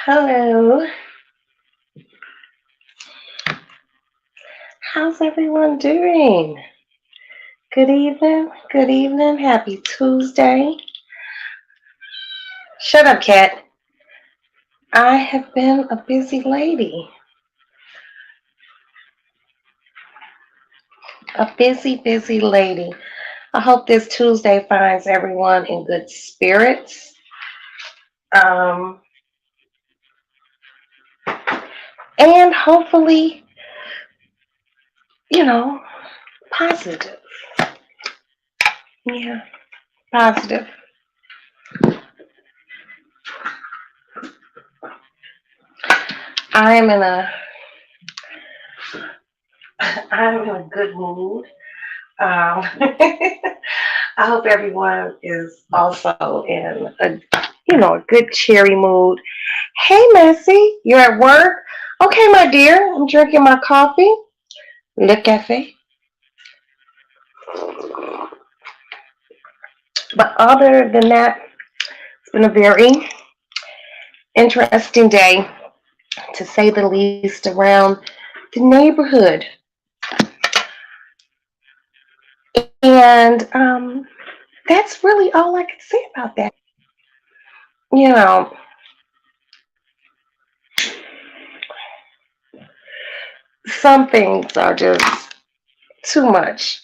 Hello, how's everyone doing? Good evening, good evening, happy Tuesday. Shut up, cat. I have been a busy lady, a busy lady. I hope this Tuesday finds everyone in good spirits. Um, and hopefully, you know, positive. Yeah, positive. I am in a I'm in a good mood. I hope everyone is also in a good cheery mood. Hey, Missy, you're at work? Okay, my dear, I'm drinking my coffee. Le cafe. But other than that, it's been a very interesting day, to say the least, around the neighborhood. And that's really all I can say about that. You know, some things are just too much,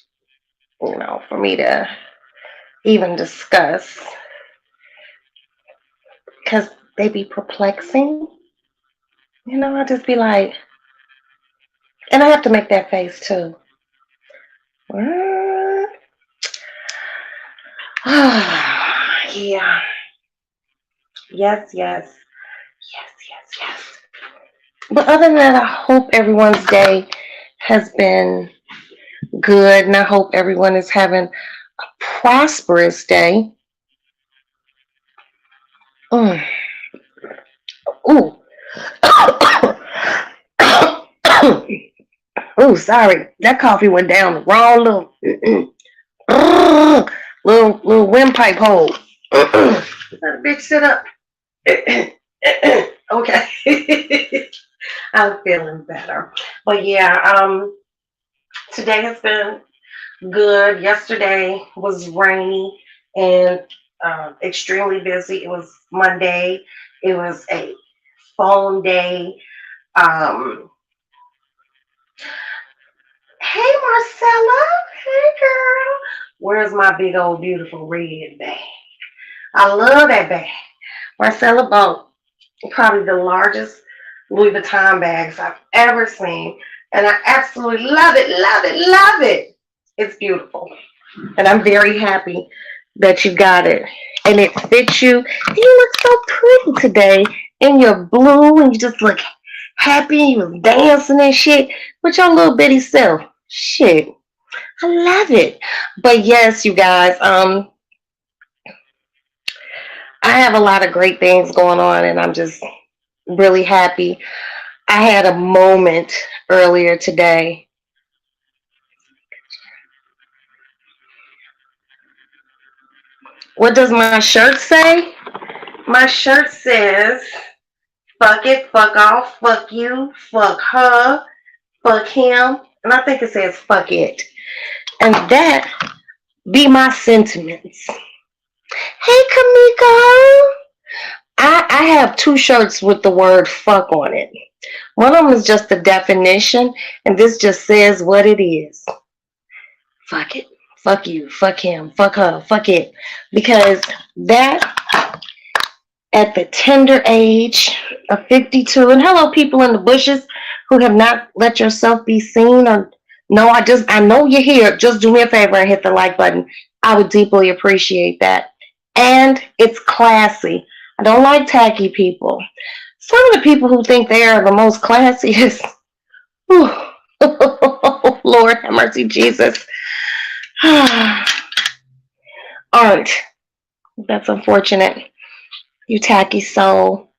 for me to even discuss because they be perplexing. I just be like, and I have to make that face too. Uh, yeah. Yes, yes. Yes, yes, yes. But other than that, I hope everyone's day has been good, and I hope everyone is having a prosperous day. Mm. Ooh. Ooh, sorry. That coffee went down the wrong little windpipe hole. Let a bitch sit up. Okay. I'm feeling better. But yeah, today has been good. Yesterday was rainy and extremely busy. It was Monday. It was a phone day. Um, hey Marcella. Hey girl. Where's my big old beautiful red bag? I love that bag. Marcella bought probably the largest Louis Vuitton bags I've ever seen. And I absolutely love it, love it, love it. It's beautiful. And I'm very happy that you got it. And it fits you. And you look so pretty today in your blue, and you just look happy. You was dancing and shit with your little bitty self. Shit. I love it. But yes, you guys, I have a lot of great things going on, and I'm just really happy. I had a moment earlier today. What does my shirt say? My shirt says, fuck it, fuck off, fuck you, fuck her, fuck him. And I think it says fuck it. And that be my sentiments. Hey, Kamiko. I have two shirts with the word fuck on it. One of them is just the definition, and this just says what it is. Fuck it. Fuck you. Fuck him. Fuck her. Fuck it. Because that, at the tender age of 52, and hello, people in the bushes who have not let yourself be seen, or no, I know you're here. Just do me a favor and hit the like button. I would deeply appreciate that. And it's classy. I don't like tacky people. Some of the people who think they are the most classiest, Lord have mercy, Jesus, aren't. That's unfortunate. You tacky soul.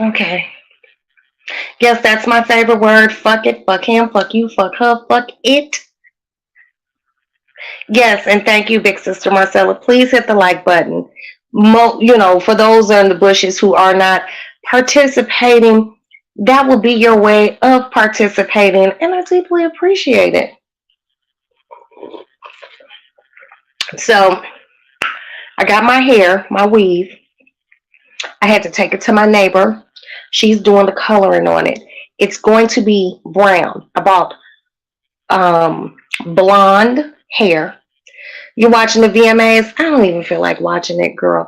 Okay. Yes, that's my favorite word. Fuck it, fuck him, fuck you, fuck her, fuck it. Yes, and thank you, big sister Marcella. Please hit the like button. For those in the bushes who are not participating, that will be your way of participating, and I deeply appreciate it. So I got my hair, my weave. I had to take it to my neighbor. She's doing the coloring on it. It's going to be brown, about blonde hair. You're watching the VMAs? I don't even feel like watching it, girl.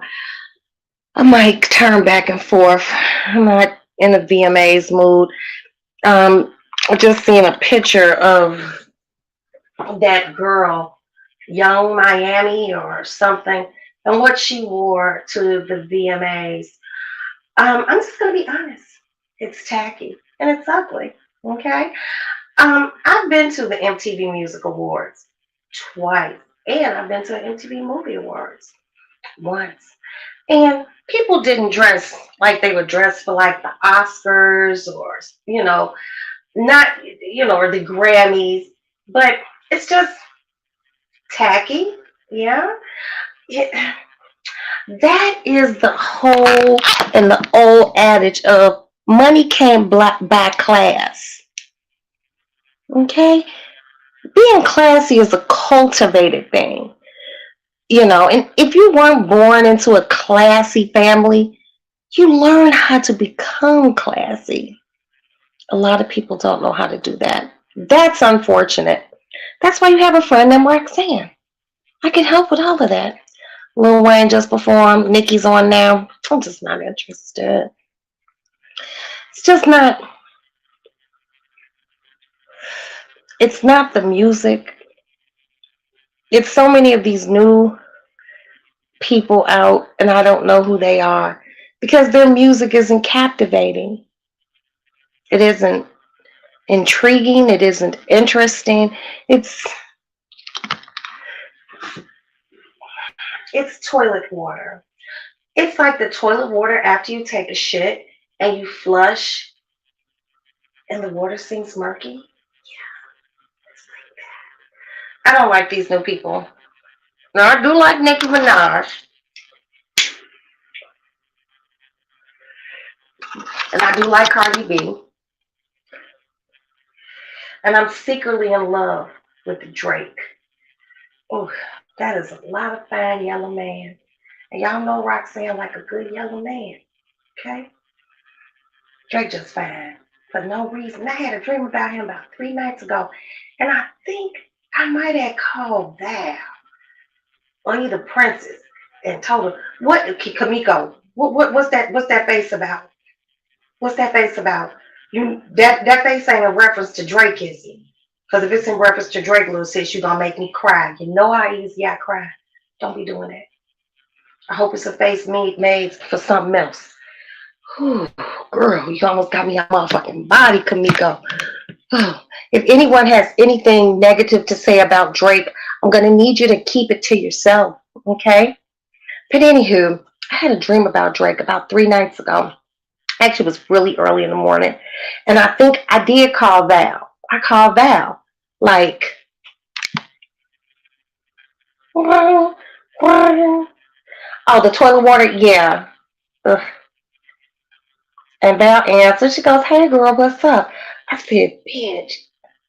I might turn back and forth. I'm not in a VMAs mood. Um, just seeing a picture of that girl, Young Miami or something, and what she wore to the VMAs. I'm just gonna be honest. It's tacky and it's ugly. Okay. I've been to the MTV Music Awards twice, and I've been to the MTV Movie Awards once. And people didn't dress like they would dress for like the Oscars or, not, or the Grammys, but it's just tacky. Yeah. It, that is the whole and the old adage of money can't buy class. Okay? Being classy is a cultivated thing. And if you weren't born into a classy family, you learn how to become classy. A lot of people don't know how to do that. That's unfortunate. That's why you have a friend named Roxanne. I can help with all of that. Lil Wayne just performed. Nicki's on now. I'm just not interested. It's just not. It's not the music. It's so many of these new people out, and I don't know who they are because their music isn't captivating. It isn't intriguing. It isn't interesting. It's it's toilet water. It's like the toilet water after you take a shit and you flush and the water seems murky. Yeah, it's like that. I don't like these new people. Now I do like Nicki Minaj, and I do like Cardi B, and I'm secretly in love with Drake. Oh, that is a lot of fine yellow man. And y'all know Roxanne like a good yellow man. Okay? Drake just fine. For no reason. I had a dream about him about 3 nights ago. And I think I might have called Val or either Princess and told her, what Kamiko, what's that face about? What's that face about? That face ain't a reference to Drake, is it? Because if it's in reference to Drake, little sis, you gonna make me cry. You know how easy I cry. Don't be doing that. I hope it's a face made for something else. Whew, girl, you almost got me a motherfucking body, Kamiko. If anyone has anything negative to say about Drake, I'm gonna need you to keep it to yourself, okay? But anywho, I had a dream about Drake about 3 nights ago. Actually, it was really early in the morning, and I think I did call Val. I called Val, like, oh, the toilet water, yeah. Ugh. And Val answered. She goes, "Hey, girl, what's up?" I said, "Bitch,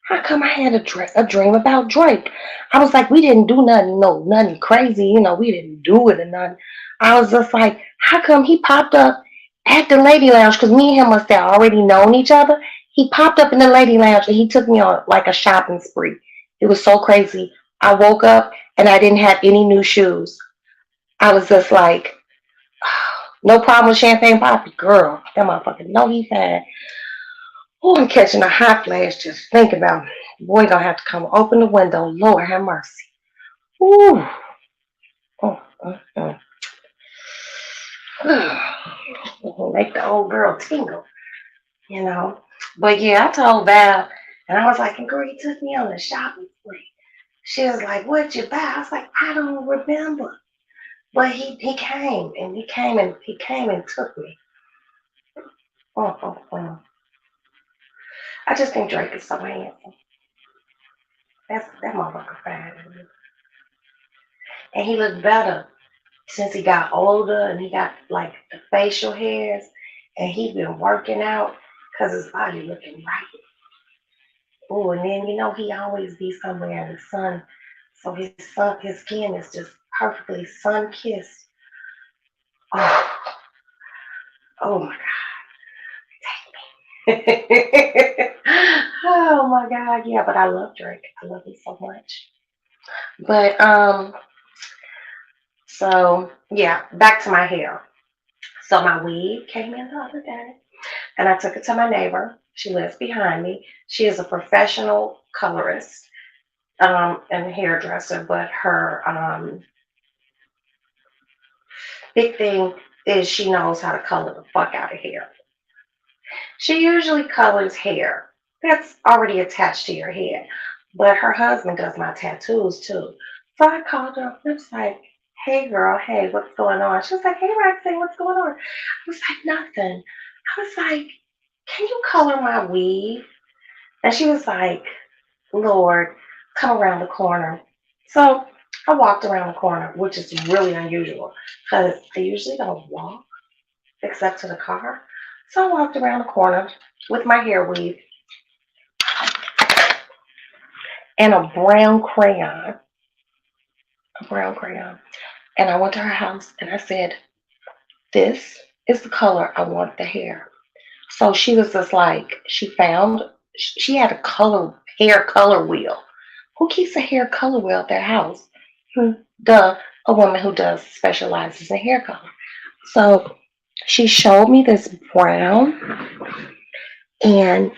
how come I had a dream about Drake?" I was like, "We didn't do nothing, no, nothing crazy. We didn't do it or nothing." I was just like, "How come he popped up at the lady lounge?" Because me and him must have already known each other. He popped up in the lady lounge and he took me on like a shopping spree. It was so crazy. I woke up and I didn't have any new shoes. I was just like, no problem with Champagne Poppy, girl. That motherfucker know he fine. Oh, I'm catching a hot flash just thinking about it. Boy gonna have to come open the window. Lord have mercy. Ooh. Oh, Make the old girl tingle, you know. But yeah, I told Val, and I was like, and girl, you took me on a shopping spree. She was like, what'd you buy? I was like, I don't remember. But he came and he came and took me. Oh, oh, oh. I just think Drake is so handsome. That motherfucker fine. And he looked better since he got older and he got like the facial hairs and he been working out because his body looking right. Oh, and then he always be somewhere in the sun. So his skin is just perfectly sun kissed. Oh, oh my God. Oh my God. Yeah, but I love Drake. I love him so much. But so yeah, back to my hair. So my weave came in the other day and I took it to my neighbor. She lives behind me. She is a professional colorist and hairdresser, but her big thing is she knows how to color the fuck out of hair. She usually colors hair that's already attached to your head, but her husband does my tattoos too. So I called her and was like, hey girl, hey, what's going on? She was like, hey Roxanne, what's going on? I was like, nothing. I was like, can you color my weave? And she was like, Lord, come around the corner. So I walked around the corner, which is really unusual because I usually don't walk except to the car. So I walked around the corner with my hair weave and a brown crayon. And I went to her house and I said, this is the color I want the hair. So she was just like, she had a hair color wheel. Who keeps a hair color wheel at their house? Hmm, Duh, a woman who does specializes in hair color. So she showed me this brown, and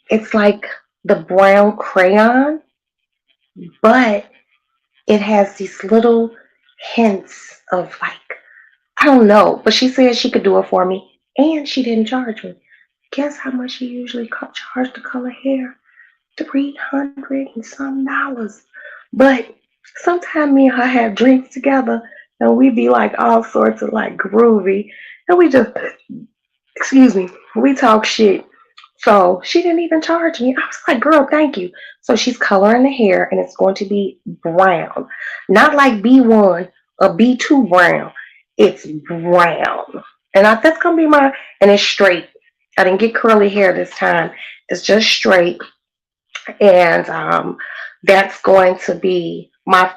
it's like the brown crayon, but it has these little hints of like, I don't know, but she said she could do it for me, and she didn't charge me. Guess how much she usually charge to color hair? 300 and some dollars. But sometimes me and her have drinks together and we be like all sorts of like groovy and we just, excuse me, we talk shit. So she didn't even charge me. I was like, girl, thank you. So she's coloring the hair and it's going to be brown. Not like B1 or B2 brown. It's brown. And that's going to be and it's straight. I didn't get curly hair this time. It's just straight and that's going to be my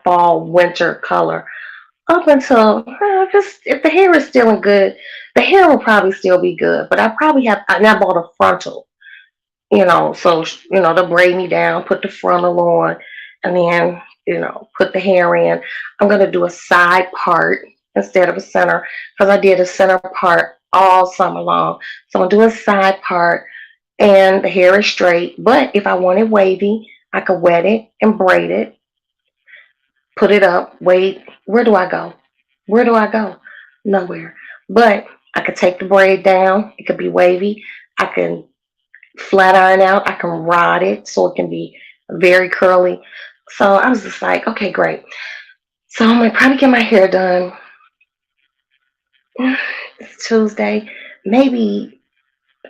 fall winter color up until just if the hair is still in good, the hair will probably still be good. But I probably have and I bought a frontal, so they'll braid me down, put the frontal on, and then put the hair in. I'm gonna do a side part instead of a center because I did a center part all summer long. So I'm gonna do a side part and the hair is straight. But if I want it wavy, I could wet it and braid it, put it up, wait. Where do I go? Where do I go? Nowhere. But I could take the braid down. It could be wavy. I can flat iron out. I can rod it so it can be very curly. So I was just like, okay, great. So I'm gonna probably get my hair done. It's Tuesday. Maybe,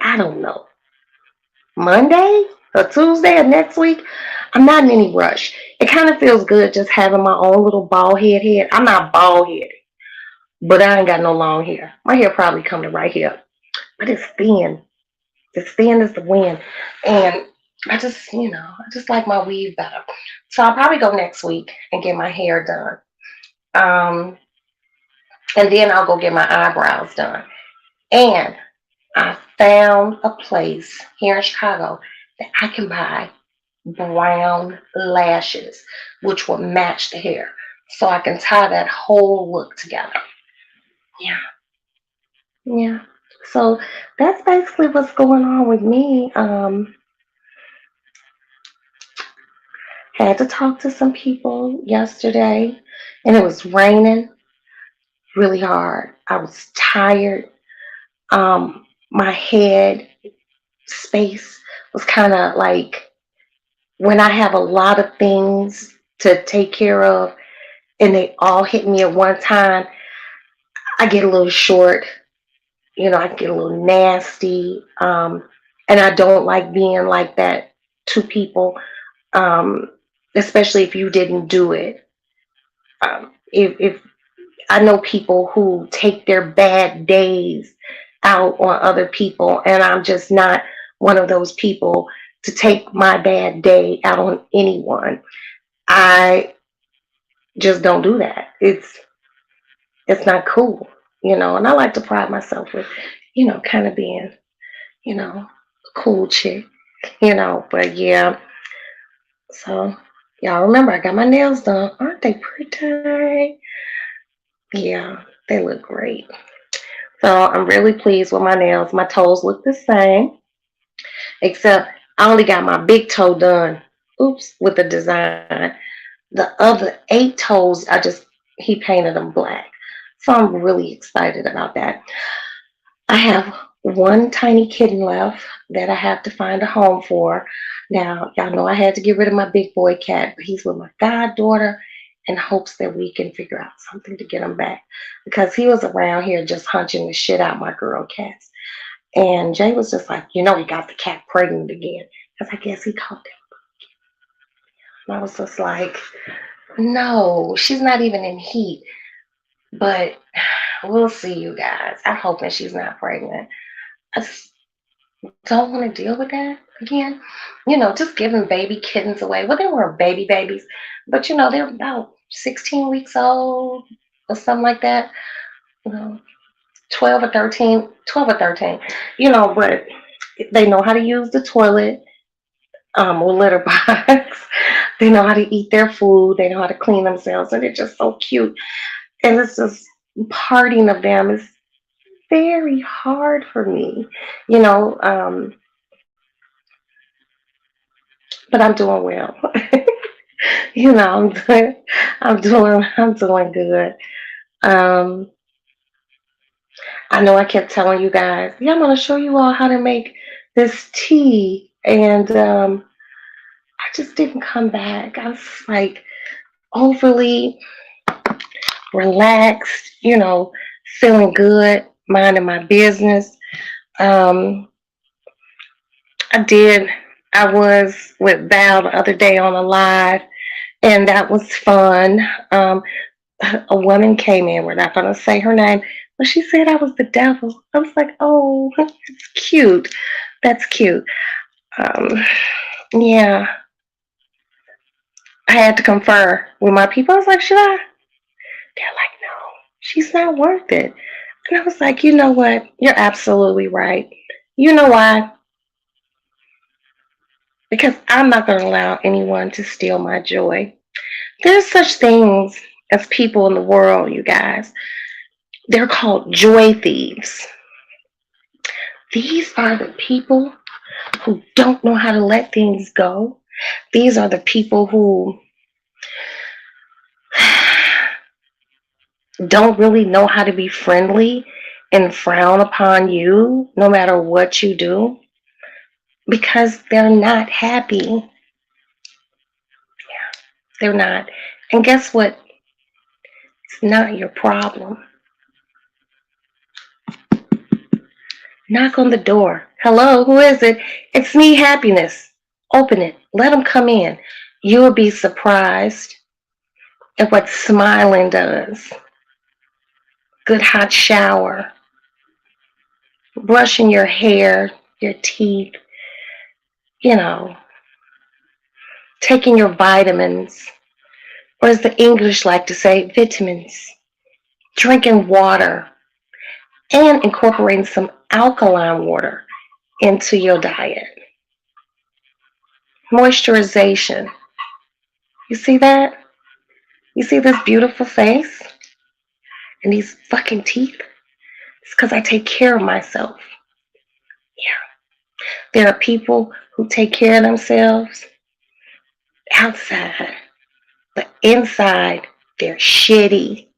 I don't know, Monday or Tuesday of next week. I'm not in any rush. It kind of feels good just having my own little bald head. I'm not bald headed, but I ain't got no long hair. My hair probably come to right here, but it's thin. It's thin as the wind, and I just like my weave better. So I'll probably go next week and get my hair done. And then I'll go get my eyebrows done. And I found a place here in Chicago that I can buy brown lashes, which will match the hair. So I can tie that whole look together. Yeah. Yeah. So that's basically what's going on with me. Had to talk to some people yesterday and it was raining really hard. I was tired. My head space was kind of like when I have a lot of things to take care of and they all hit me at one time, I get a little short, I get a little nasty. And I don't like being like that to people, um, especially if you didn't do it. If I know people who take their bad days out on other people, and I'm just not one of those people to take my bad day out on anyone. I just don't do that. It's not cool, and I like to pride myself with, kind of being, a cool chick, but yeah. So y'all remember I got my nails done. Aren't they pretty? Yeah, they look great. So I'm really pleased with my nails. My toes look the same, except I only got my big toe done. Oops, with the design. The other 8 toes, he painted them black. So I'm really excited about that. I have one tiny kitten left that I have to find a home for. Now, y'all know I had to get rid of my big boy cat, but he's with my goddaughter in hopes that we can figure out something to get him back because he was around here just hunching the shit out my girl cats. And Jay was just like, he got the cat pregnant again because I guess he caught it. And I was just like, no, she's not even in heat. But we'll see, you guys. I'm hoping she's not pregnant. I just don't want to deal with that again. Just giving baby kittens away. Well, they weren't baby babies, but they're about 16 weeks old or something like that. You know, 12 or 13, 12 or 13. But they know how to use the toilet or litter box. They know how to eat their food. They know how to clean themselves, and they're just so cute. And it's just parting of them is very hard for me, you know. But I'm doing well. I'm doing good. Um, I know I kept telling you guys, yeah, I'm gonna show you all how to make this tea, and I just didn't come back. I was like overly relaxed, feeling good, minding my business. Um, I did. I was with Val the other day on a live, and that was fun. A woman came in. We're not going to say her name, but she said I was the devil. I was like, oh, that's cute. That's cute. Um, yeah, I had to confer with my people. I was like, should I? They're like, no, she's not worth it. And I was like, you know what? You're absolutely right. You know why? Because I'm not going to allow anyone to steal my joy. There's such things as people in the world, you guys. They're called joy thieves. These are the people who don't know how to let things go. These are the people who don't really know how to be friendly and frown upon you no matter what you do because they're not happy. Yeah, they're not. And guess what? It's not your problem. Knock on the door. Hello, who is it? It's me, Happiness. Open it. Let them come in. You will be surprised at what smiling does. Good hot shower, brushing your hair, your teeth, you know, taking your vitamins, or as the English like to say, vitamins, drinking water, and incorporating some alkaline water into your diet. Moisturization. You see that? You see this beautiful face and these fucking teeth? It's because I take care of myself. Yeah. There are people who take care of themselves outside, but inside, they're shitty.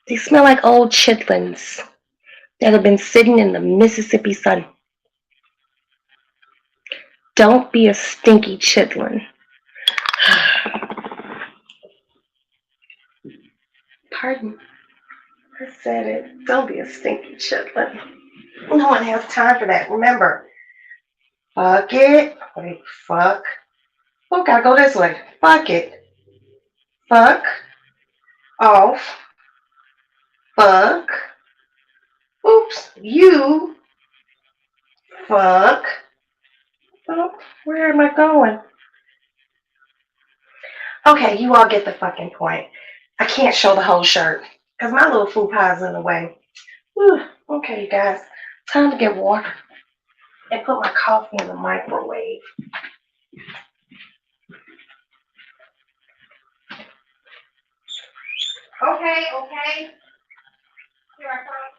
They smell like old chitlins that have been sitting in the Mississippi sun. Don't be a stinky chitlin. Pardon. I said it. Don't be a stinky chitlin. No one has time for that. Remember, Fuck it. Wait, fuck. Oh, gotta go this way. Fuck it. Fuck off. Fuck. Oops. You. Fuck. Oh, where am I going? Okay, you all get the fucking point. I can't show the whole shirt because my little food pie's in the way. Whew. Okay, you guys. Time to get water and put my coffee in the microwave. Okay, okay. Here I come.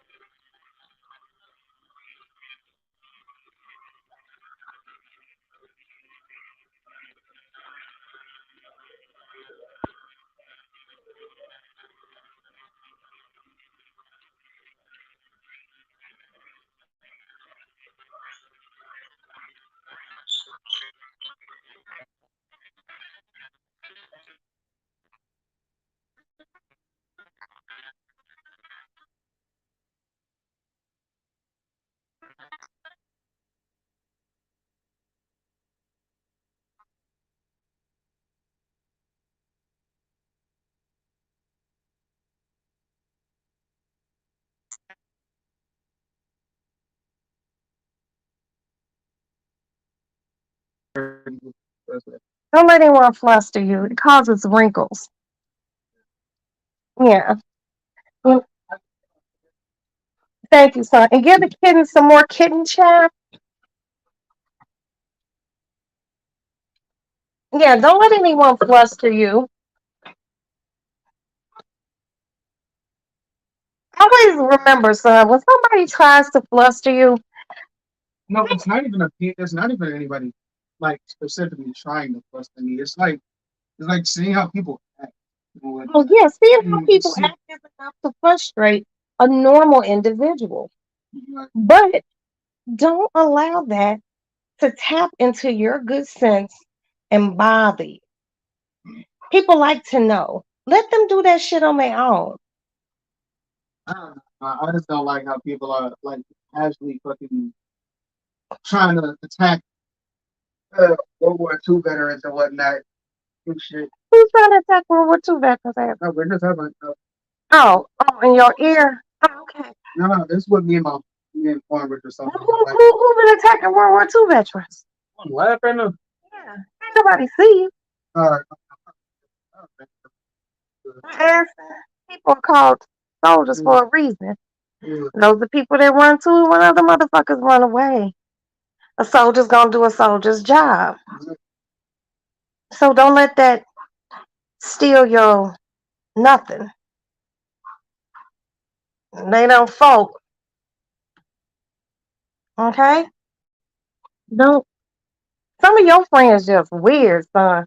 Don't let anyone fluster you. It causes wrinkles. Yeah. Mm, thank you, son. And give the kitten some more kitten chow. Yeah, don't let anyone fluster you. Always remember, son, when somebody tries to fluster you, No, it's not even a. It's not even anybody like specifically trying to fuss me. It's like seeing how people act. oh yeah, seeing how You people see, act is enough to frustrate a normal individual. like, But don't allow that to tap into your good sense and bother you. People like to know. Let them do that shit on their own. I don't know. I just don't like how people are like actually fucking trying to attack World War II veterans and whatnot and shit. Who's trying to attack World War II veterans? No, we're just having. Oh, in your ear. Oh, okay. No, this would me and farmers or Who, something. who, Like, who, who been attacking World War II veterans? I'm laughing. Yeah, ain't nobody see you. Uh, And people are called soldiers for a reason. Those are people that run to when other motherfuckers run away. A soldier's gonna do a soldier's job. So don't let that steal your nothing. They don't folk. Okay? Don't some of your friends just weird, son.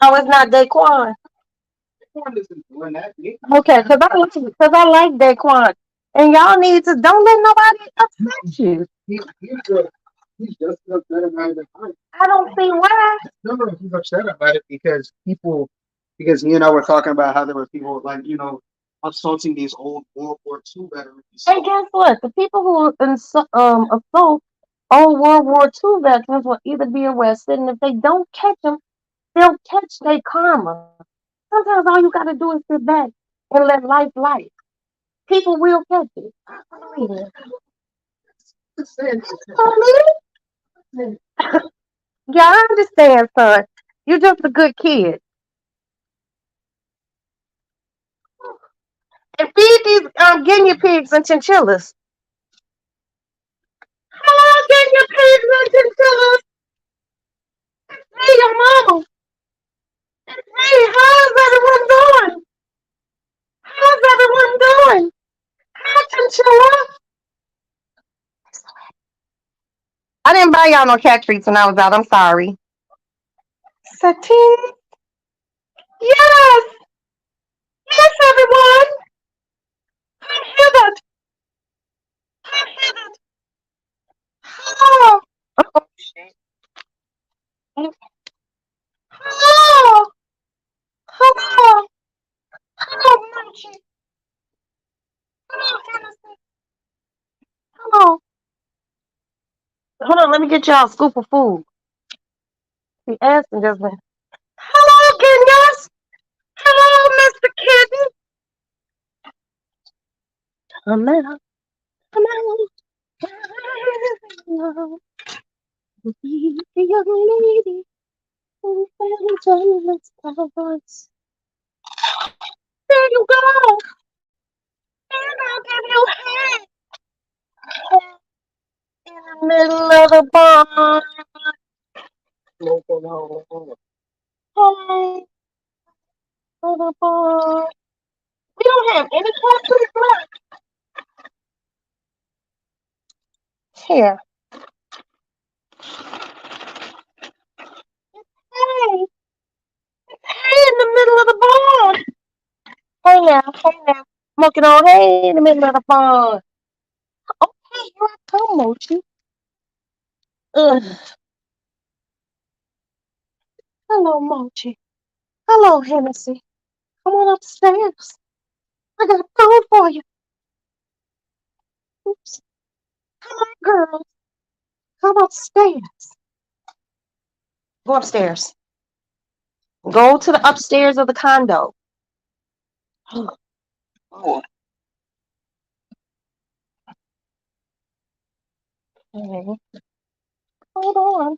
Oh, it's not Daquan. Okay, cause I like Daquan. And y'all need to don't let nobody upset you. He's just upset about it. I don't see why. No, he's upset about it because because you know we're talking about how there were people like assaulting these old World War II veterans. And guess what? The people who assault old World War II veterans will either be arrested, and if they don't catch them, they'll catch their karma. Sometimes all you gotta do is sit back and let life life. People will catch it. I believe it. Yeah, I understand, son. You're just a good kid. And feed these guinea pigs and chinchillas. Hello, guinea pigs and chinchillas. Hey, your mama. Hey, how's everyone doing? How's everyone doing? Hi, chinchilla. I didn't buy y'all no cat treats when I was out. I'm sorry. Satine? Yes. Yes, everyone. I'm here. I'm here. Oh. Oh, shit. Hello. Hello. Hello, Mochi. Hello, Hennessy. Hold on, let me get y'all a scoop of food. The Aston just went, hello, goodness. Hello, Mr. Kitten. Come out. Come out. The young lady who fell into the stars. There you go. And I'll give you hand in the middle of the bar. Hey, for the bar. We don't have any cupcakes left. Here. Hey, hey, in the middle of the bar. Hey now. Smoking on hey in the middle of the bar. Okay, here I come, Mochi. Ugh. Hello, Mochi. Hello, Hennessy. Come on upstairs. I got food for you. Oops. Come on, girls. Come upstairs. Go upstairs. Go to the upstairs of the condo. Oh, okay. Hold on.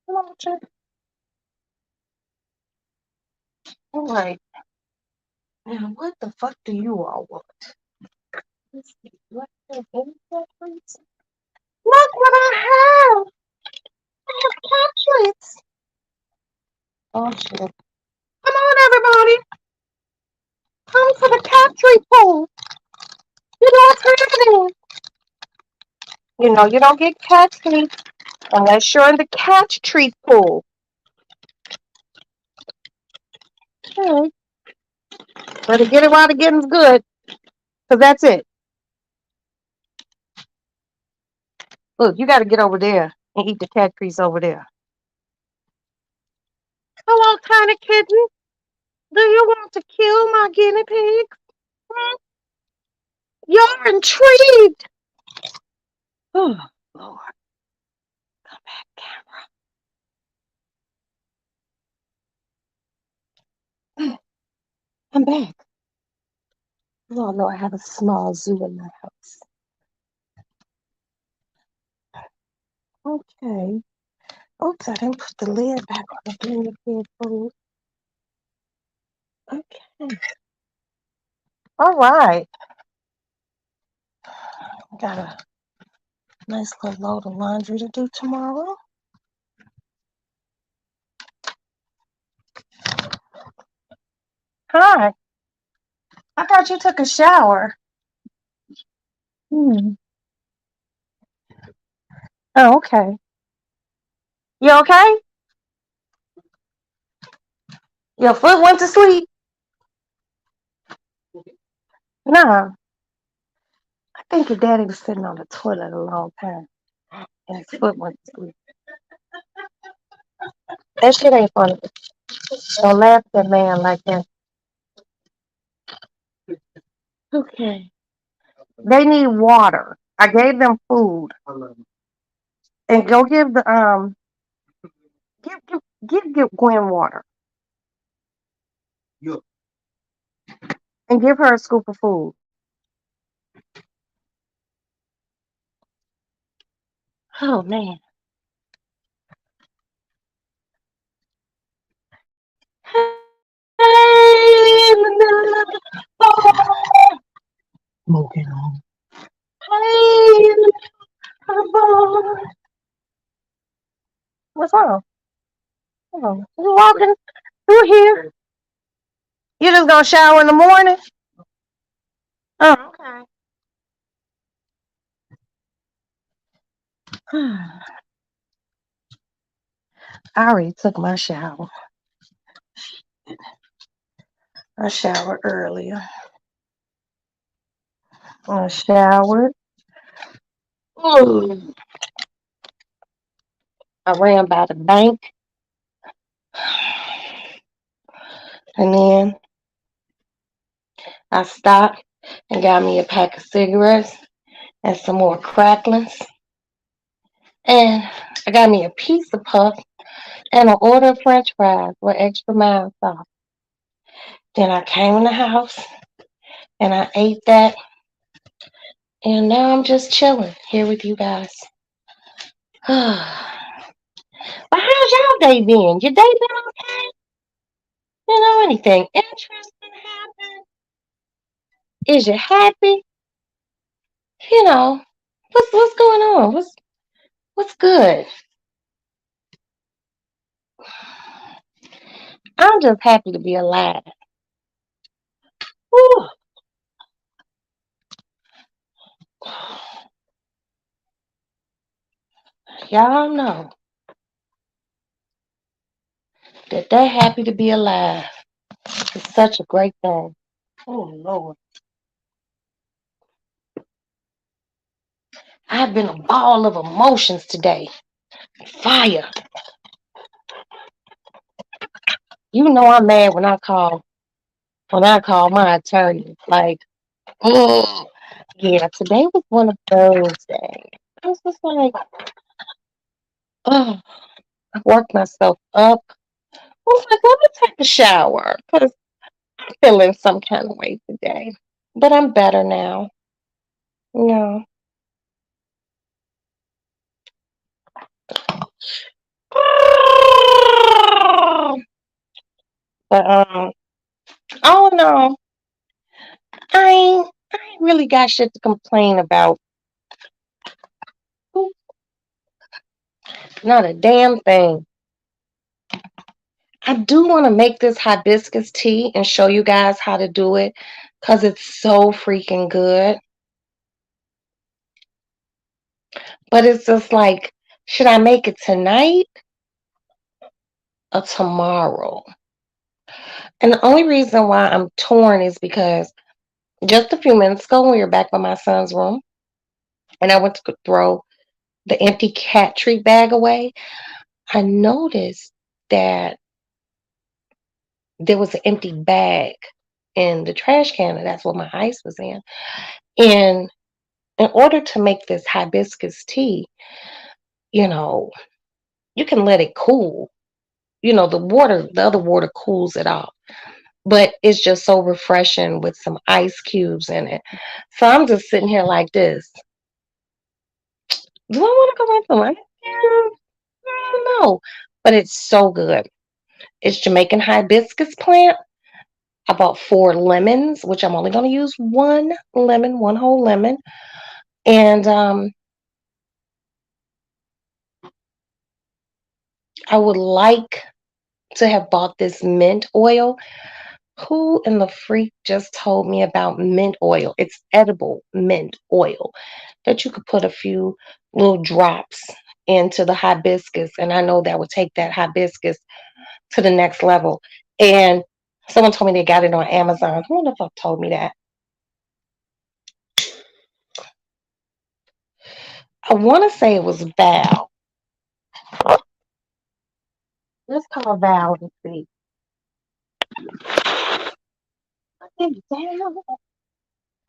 Mochi. All right. Now, what the fuck do you all want? Let's see. What the hell, please? Look what I have! I have cat treats. Oh shit. Come on, everybody! Come to the cat treat pool. You know what's happening. You know you don't get cat treats unless you're in the cat treat pool. Okay. Better get it while the getting's good. Because that's it. Look, you got to get over there and eat the cat treats over there. Hello, tiny kitten. Do you want to kill my guinea pigs? Hmm? You're intrigued. Oh, Lord. Come back, camera. I'm back. Oh, no, I have a small zoo in my house. Okay. Oops, I didn't put the lid back on the guinea pig food. Okay. All right. Got a nice little load of laundry to do tomorrow. Hi. I thought you took a shower. Hmm. Oh, okay. You okay? Your foot went to sleep? No. I think your daddy was sitting on the toilet a long time and his foot went to sleep. That shit ain't funny. Don't laugh at that man like that. Okay. They need water. I gave them food. And go give the give Gwen water. Yeah. And give her a scoop of food. Oh man. Hey, in the middle of the bar. Smoking on. Hey, in the middle of the bar. What's wrong? Oh, you walking through here? You just gonna shower in the morning? Oh, okay. I already took my shower. I showered earlier. I showered. Ooh. I ran by the bank. And then I stopped and got me a pack of cigarettes and some more cracklings. And I got me a pizza puff and an order of french fries with extra mild sauce. Then I came in the house and I ate that. And now I'm just chilling here with you guys. But how's y'all day been? Your day been okay? Anything interesting happened? Is you happy? You know, what's going on? What's good? I'm just happy to be alive. Whew. Y'all know that they're happy to be alive. It's such a great thing. Oh Lord. I've been a ball of emotions today. Fire. You know I'm mad when I call my attorney. Like, oh yeah, today was one of those days. I was just like, oh, I worked myself up. I was like, let me take a shower because I'm feeling some kind of way today. But I'm better now. No. But oh no, I ain't really got shit to complain about. Not a damn thing. I do want to make this hibiscus tea and show you guys how to do it because it's so freaking good. But it's just like, should I make it tonight or tomorrow? And the only reason why I'm torn is because just a few minutes ago, when we were back by my son's room, and I went to throw the empty cat treat bag away, I noticed that there was an empty bag in the trash can, and that's what my ice was in. And in order to make this hibiscus tea, you know, you can let it cool. The other water cools it off. But it's just so refreshing with some ice cubes in it. So I'm just sitting here like this. Do I want to go back to life? I don't know. But it's so good. It's Jamaican hibiscus plant. I bought 4 lemons, which I'm only going to use one lemon, one whole lemon. And I would like to have bought this mint oil. Who in the freak just told me about mint oil? It's edible mint oil that you could put a few little drops into the hibiscus. And I know that would take that hibiscus to the next level. And someone told me they got it on Amazon. Who the fuck told me that? I want to say it was Val. Let's call Val and see. I think Val.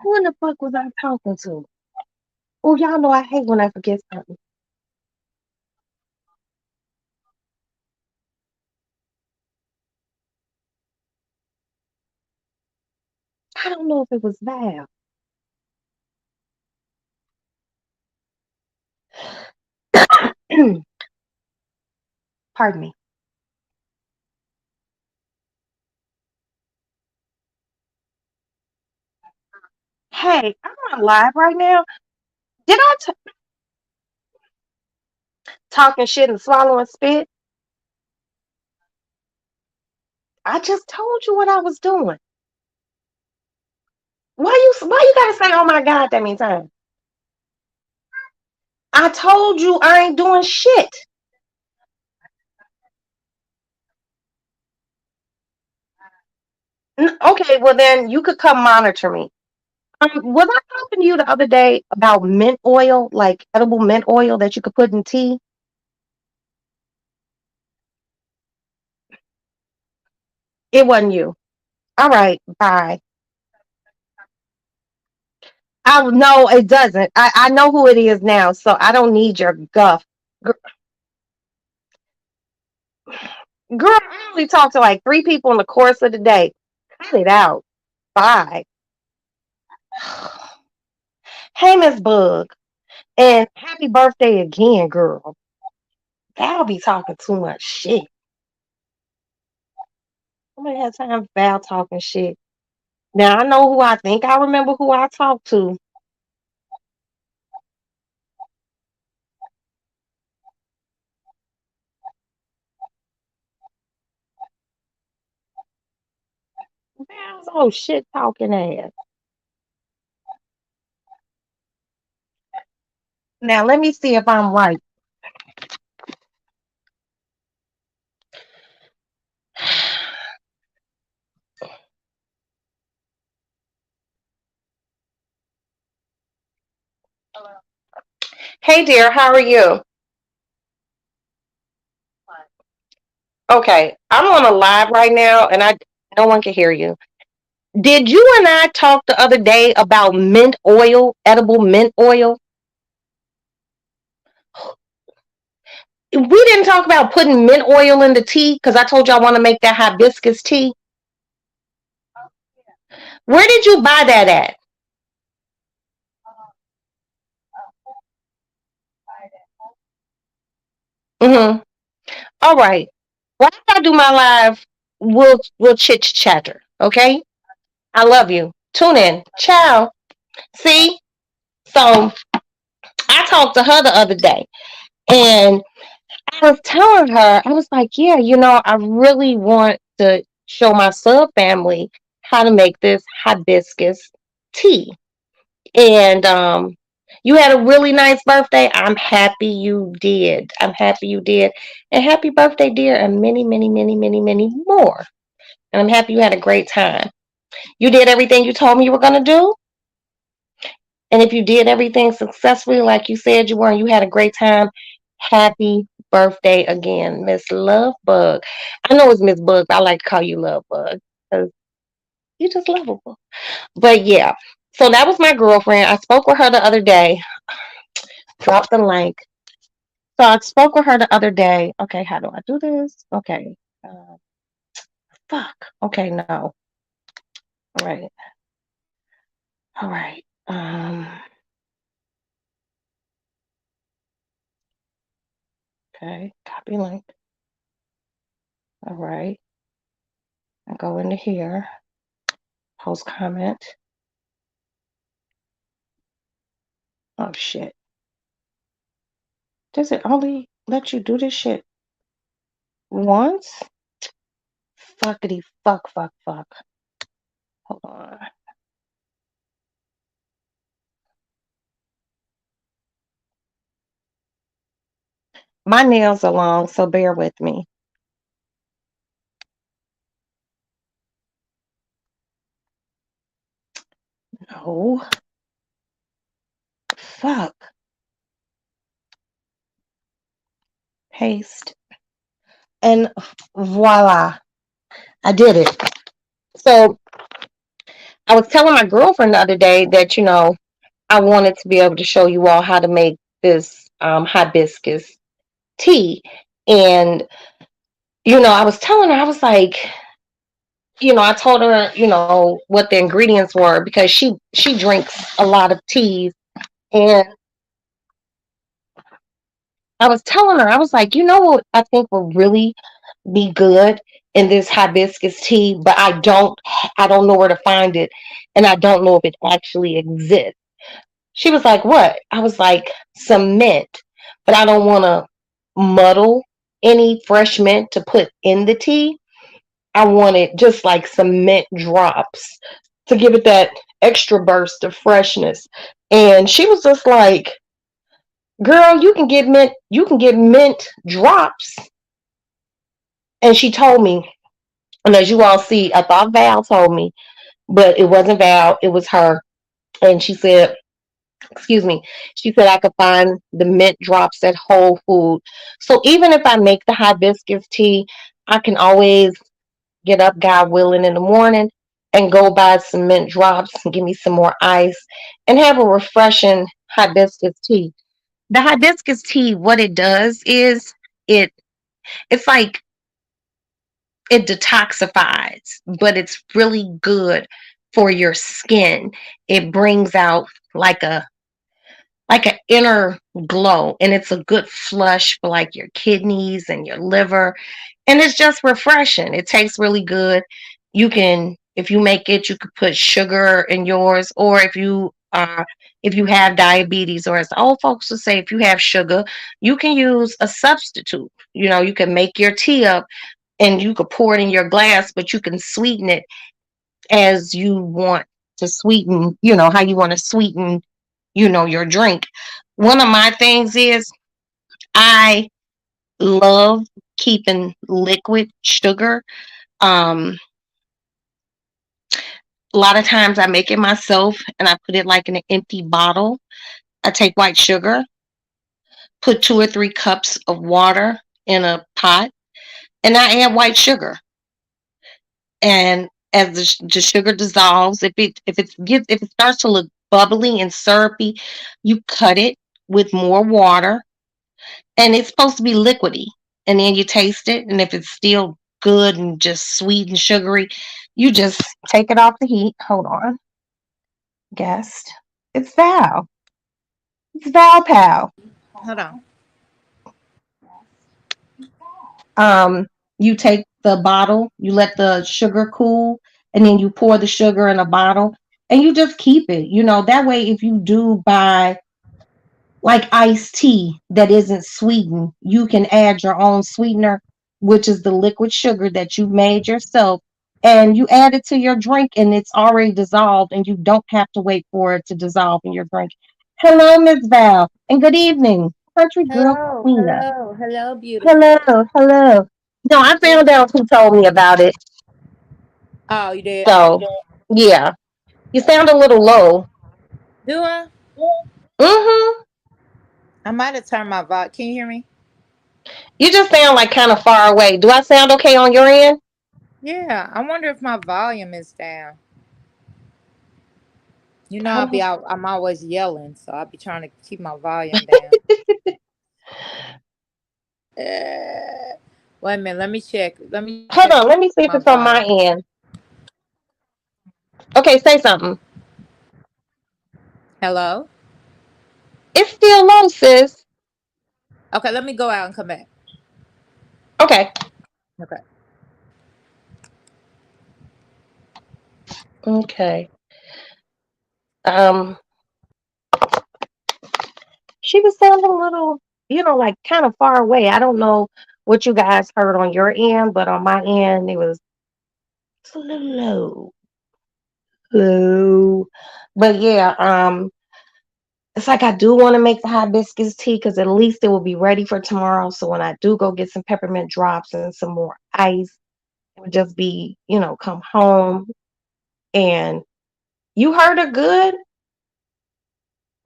Who in the fuck was I talking to? Oh, y'all know I hate when I forget something. I don't know if it was Val. Pardon me. Hey, I'm on live right now. Did I talking shit and swallowing spit? I just told you what I was doing. Why you gotta say oh my god that many times? I told you I ain't doing shit. Okay, well then you could come monitor me. Was I talking to you the other day about mint oil, like edible mint oil that you could put in tea? It wasn't you. All right, bye. I no, it doesn't. I know who it is now, so I don't need your guff. Girl, I only talk to like three people in the course of the day. Cut it out. Bye. Hey, Miss Bug, and happy birthday again, girl. Val be talking too much shit. Nobody has time for Val talking shit. Now I know who I think I remember who I talked to. Val's old shit talking ass. Now let me see if I'm right. Hey dear, how are you? Okay, I'm on a live right now and I no one can hear you. Did you and I talk the other day about mint oil, edible mint oil? We didn't talk about putting mint oil in the tea because I told you I want to make that hibiscus tea. Where did you buy that at? Mm-hmm. All right. Well, after I do my live, we'll chit chatter. Okay. I love you. Tune in. Ciao. See. So I talked to her the other day, and I was telling her, I was like, yeah, I really want to show my sub family how to make this hibiscus tea. And you had a really nice birthday. I'm happy you did. I'm happy you did. And happy birthday, dear, and many, many, many, many, many more. And I'm happy you had a great time. You did everything you told me you were going to do. And if you did everything successfully, like you said you were, and you had a great time, happy birthday again, Miss Love Bug. I know it's Miss Bug, but I like to call you Love Bug because you just lovable. But yeah, so that was my girlfriend. I spoke with her the other day. Drop the link. So I spoke with her the other day. Okay, how do I do this? Okay. Fuck. Okay, no. All right. All right. Okay. Copy link. All right. I go into here. Post comment. Oh shit. Does it only let you do this shit once? Fuckity fuck fuck fuck. Hold on. My nails are long, so bear with me. No. Fuck. Paste. And voila. I did it. So I was telling my girlfriend the other day that, I wanted to be able to show you all how to make this hibiscus tea. And, I was telling her, I was like, I told her, what the ingredients were because she drinks a lot of teas. And I was telling her, I was like, you know what I think will really be good in this hibiscus tea, but I don't know where to find it, and I don't know if it actually exists. She was like, what? I was like, some mint, but I don't want to muddle any fresh mint to put in the tea. I wanted just like some mint drops to give it that extra burst of freshness. And she was just like, girl, you can get mint drops. And she told me, and as you all see, I thought Val told me, but it wasn't Val, it was her. And she said, excuse me, she said I could find the mint drops at Whole Food. So even if I make the hibiscus tea, I can always get up, God willing, in the morning and go buy some mint drops and give me some more ice and have a refreshing hibiscus tea. The hibiscus tea, what it does is it it's like it detoxifies, but it's really good for your skin. It brings out like a like an inner glow, and it's a good flush for like your kidneys and your liver, and it's just refreshing. It tastes really good. You can, if you make it, you could put sugar in yours, or if you have diabetes, or as the old folks would say, if you have sugar, you can use a substitute. You can make your tea up and you could pour it in your glass, but you can sweeten it as you want to sweeten, how you want to sweeten, your drink. One of my things is I love keeping liquid sugar. Um, a lot of times I make it myself and I put it like in an empty bottle. I take white sugar, put 2 or 3 cups of water in a pot, and I add white sugar. And as the sugar dissolves, if it starts to look bubbly and syrupy, you cut it with more water, and it's supposed to be liquidy. And then you taste it, and if it's still good and just sweet and sugary, you just take it off the heat. Hold on, guest. It's Val. It's Val Pal. Hold on. You take the bottle, you let the sugar cool, and then you pour the sugar in a bottle, and you just keep it. That way, if you do buy like iced tea that isn't sweetened, you can add your own sweetener, which is the liquid sugar that you made yourself, and you add it to your drink, and it's already dissolved, and you don't have to wait for it to dissolve in your drink. Hello, Miss Val, and good evening, Country Girl Hello, Queena. hello, hello, Hello, beautiful. hello. No, I found out who told me about it. Oh, you did? So, yeah, you sound a little low. Do I? Mm-hmm. I might have turned my volume. Can you hear me? You just sound like kind of far away. Do I sound okay on your end? Yeah. I wonder if my volume is down. I I'll be don't. out. I'm always yelling, so I'll be trying to keep my volume down. Eh, Wait a minute. Let me check. Let me Hold check on. Let me see if my it's on my volume. end. Okay, say something. Hello. It's still low, sis. Okay. Let me go out and come back. Okay. Okay. Okay. Um, she was sounding a little, like kind of far away. I don't know what you guys heard on your end, but on my end, it's a little low. Low. But yeah, it's like I do want to make the hibiscus tea because at least it will be ready for tomorrow. So when I do go get some peppermint drops and some more ice, it would just be, come home and you heard her good.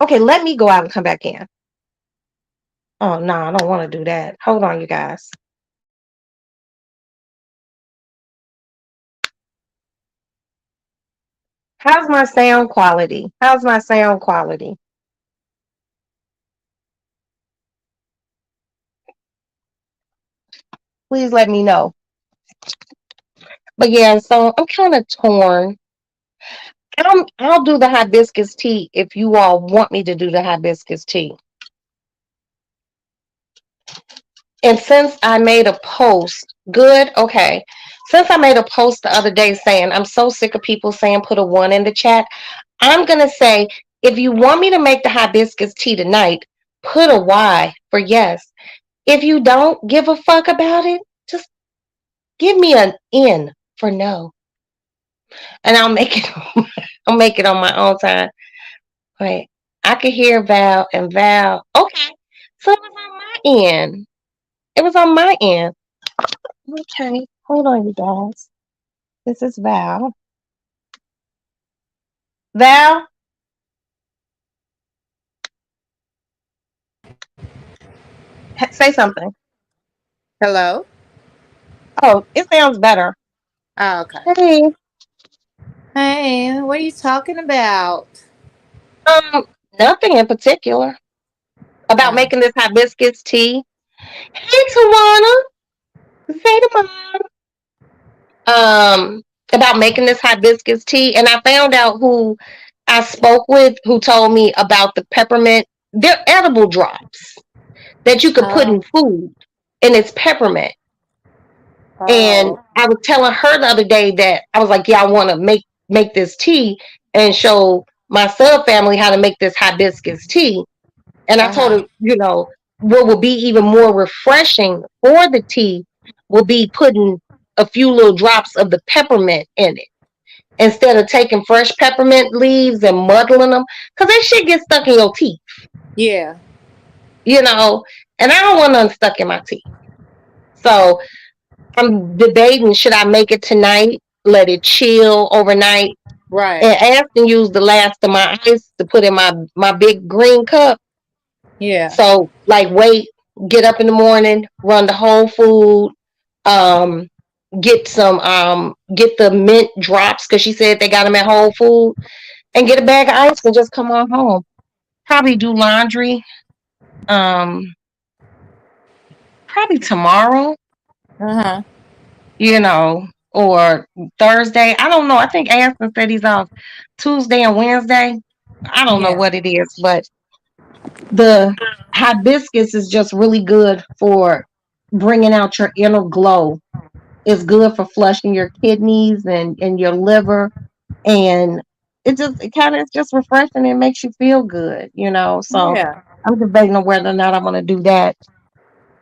Okay, let me go out and come back in. Oh no, I don't want to do that. Hold on, you guys. How's my sound quality? How's my sound quality? Please let me know. But yeah, so I'm kind of torn. I'll do the hibiscus tea if you all want me to do the hibiscus tea. And since I made a post, good, okay. Since I made a post the other day saying I'm so sick of people saying put a 1 in the chat, I'm gonna say if you want me to make the hibiscus tea tonight, put a Y for yes. If you don't give a fuck about it, just give me an N for no. And I'll make it I'll make it on my own time. Wait, I could hear Val and Val. Okay. So it was on my end. It was on my end. Okay, hold on, you guys. This is Val. Val, say something. Hello. Oh, it sounds better. Oh, okay. Hey, Hey, what are you talking about? Um, Nothing in particular. About Oh, making this hibiscus tea. Hey, Tawana. Say to mom. About making this hibiscus tea, and I found out who I spoke with who told me about the peppermint. They're edible drops that you could put in oh, food, and it's peppermint. And oh, I was telling her the other day that I was like, yeah, I want to make this tea and show my sub family how to make this hibiscus tea. And I told uh-huh. her, what would be even more refreshing for the tea will be putting a few little drops of the peppermint in it instead of taking fresh peppermint leaves and muddling them, because that shit gets stuck in your teeth, Yeah, you know. And I don't want none stuck in my teeth. So I'm debating, should I make it tonight, let it chill overnight, right. and Aston used the last of my ice to put in my big green cup. Yeah, So like wait, get up in the morning, run to Whole Food, um, get the mint drops because she said they got them at Whole Food, and get a bag of ice and just come on home. Probably do laundry. Um, Probably tomorrow, uh-huh. or Thursday. I don't know. I think Aston said he's off Tuesday and Wednesday. I don't know Yeah, what it is, but the hibiscus is just really good for bringing out your inner glow. It's good for flushing your kidneys and your liver, and it kind of, it's just refreshing and makes you feel good. So yeah. I'm debating on whether or not I'm going to do that.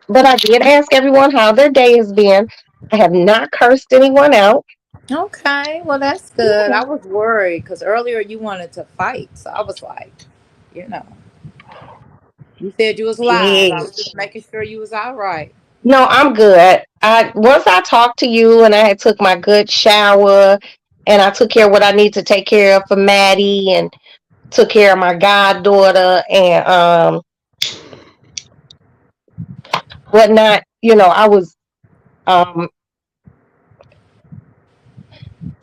But I did ask everyone how their day has been. I have not cursed anyone out. Okay, well, that's good. I was worried because earlier you wanted to fight. So I was like, you know, you said you was live. I Yeah. was just making sure you was all right. No, I'm good. I Once I talked to you and I had took my good shower and I took care of what I need to take care of for Maddie and took care of my goddaughter and whatnot, I was um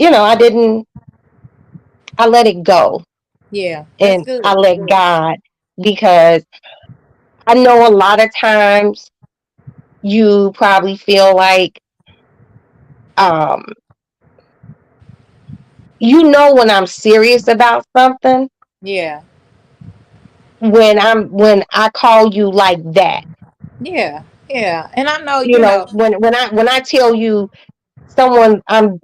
I didn't I let it go Yeah, that's and I good. let God, because I know a lot of times you probably feel like um when I'm serious about something Yeah, when I call you like that. yeah, yeah. And I know, you know, When I tell you someone I'm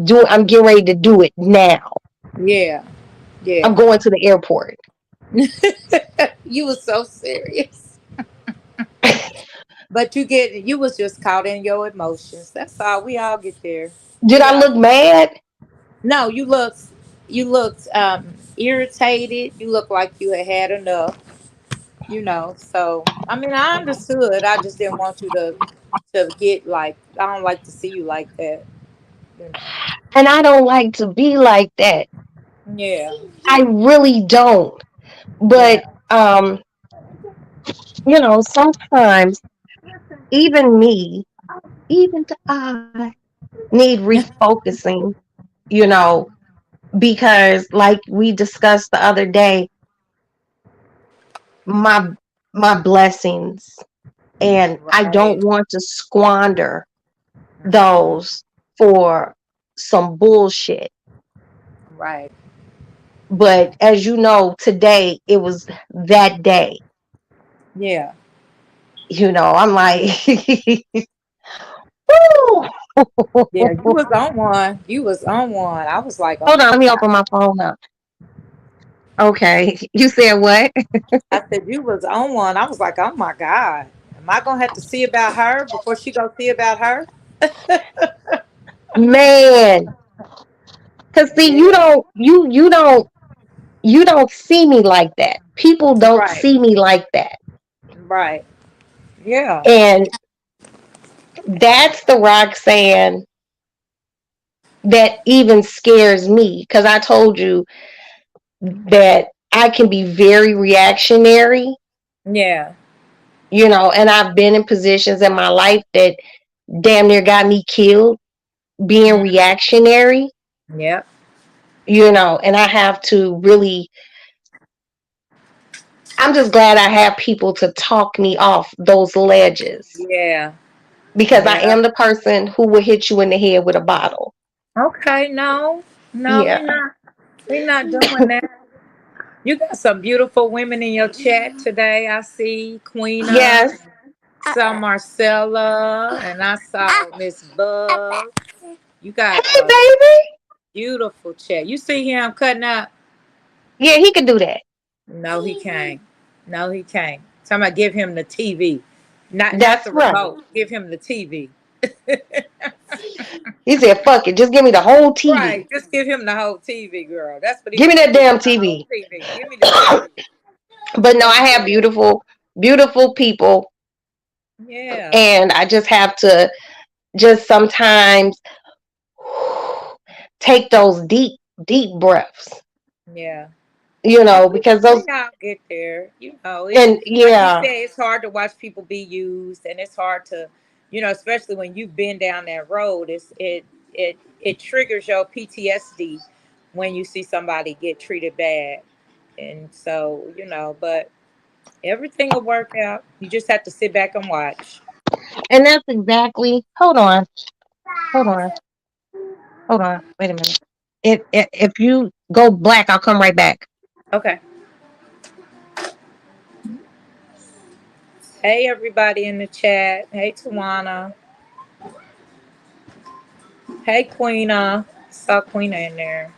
getting ready to do it now. yeah, I'm yeah. going to the airport. You was so serious. But you was just caught in your emotions. That's all. We all get there. Did We I all look mad? No, you looked irritated. You looked like you had enough, So I mean I understood. I just didn't want you to get like I don't like to see you like that, you know. And I don't like to be like that. Yeah, I really don't. But yeah, sometimes even me, even I need refocusing, you know, because like we discussed the other day, my my blessings, and I don't right, want to squander hmm, those for some bullshit. right, But as you know, today it was that day. yeah, I'm like, woo! yeah. You was on one. You was on one. I was like, oh Hold on, my let me god. open my phone up. Okay. You said what? I said you was on one. I was like, oh my god. Am I gonna have to see about her before she go see about her? Man. Cause see, Yeah, you don't see me like that. People don't right, see me like that. right. Yeah, And that's the Roxanne that even scares me. Cause I told you that I can be very reactionary, yeah, and I've been in positions in my life that damn near got me killed being mm, reactionary. yep, and I have to really, I'm just glad I have people to talk me off those ledges, Yeah. because I Yeah. am the person who will hit you in the head with a bottle. Okay. No. No, Yeah. we're not. We're not doing that. You got some beautiful women in your chat today. I see Queena, Yes. saw Marcella, and I saw Miss Bug. You got Hey, a baby. beautiful chat. You see him cutting up? Yeah, he could do that. No, he can't. No, he can't. Somebody give him the TV. Not That's the right. remote. Give him the TV. He said, fuck it. Just give me the whole TV. Right. Just give him the whole TV, girl. That's what he Give me said. that Give him damn the whole TV. TV. Give me the TV. But no, That's I have it. beautiful, beautiful people. Yeah. And I just have to just sometimes take those deep, deep breaths, Yeah. We because those, all get there. It's and like you yeah, said, it's hard to watch people be used, and it's hard to, especially when you've been down that road. It triggers your PTSD when you see somebody get treated bad, and so but everything will work out. You just have to sit back and watch. and that's exactly, hold on, hold on, wait a minute. If you go black, I'll come right back. Okay. Hey, everybody in the chat. Hey, Tawana. Hey, Queena. Saw Queena in there.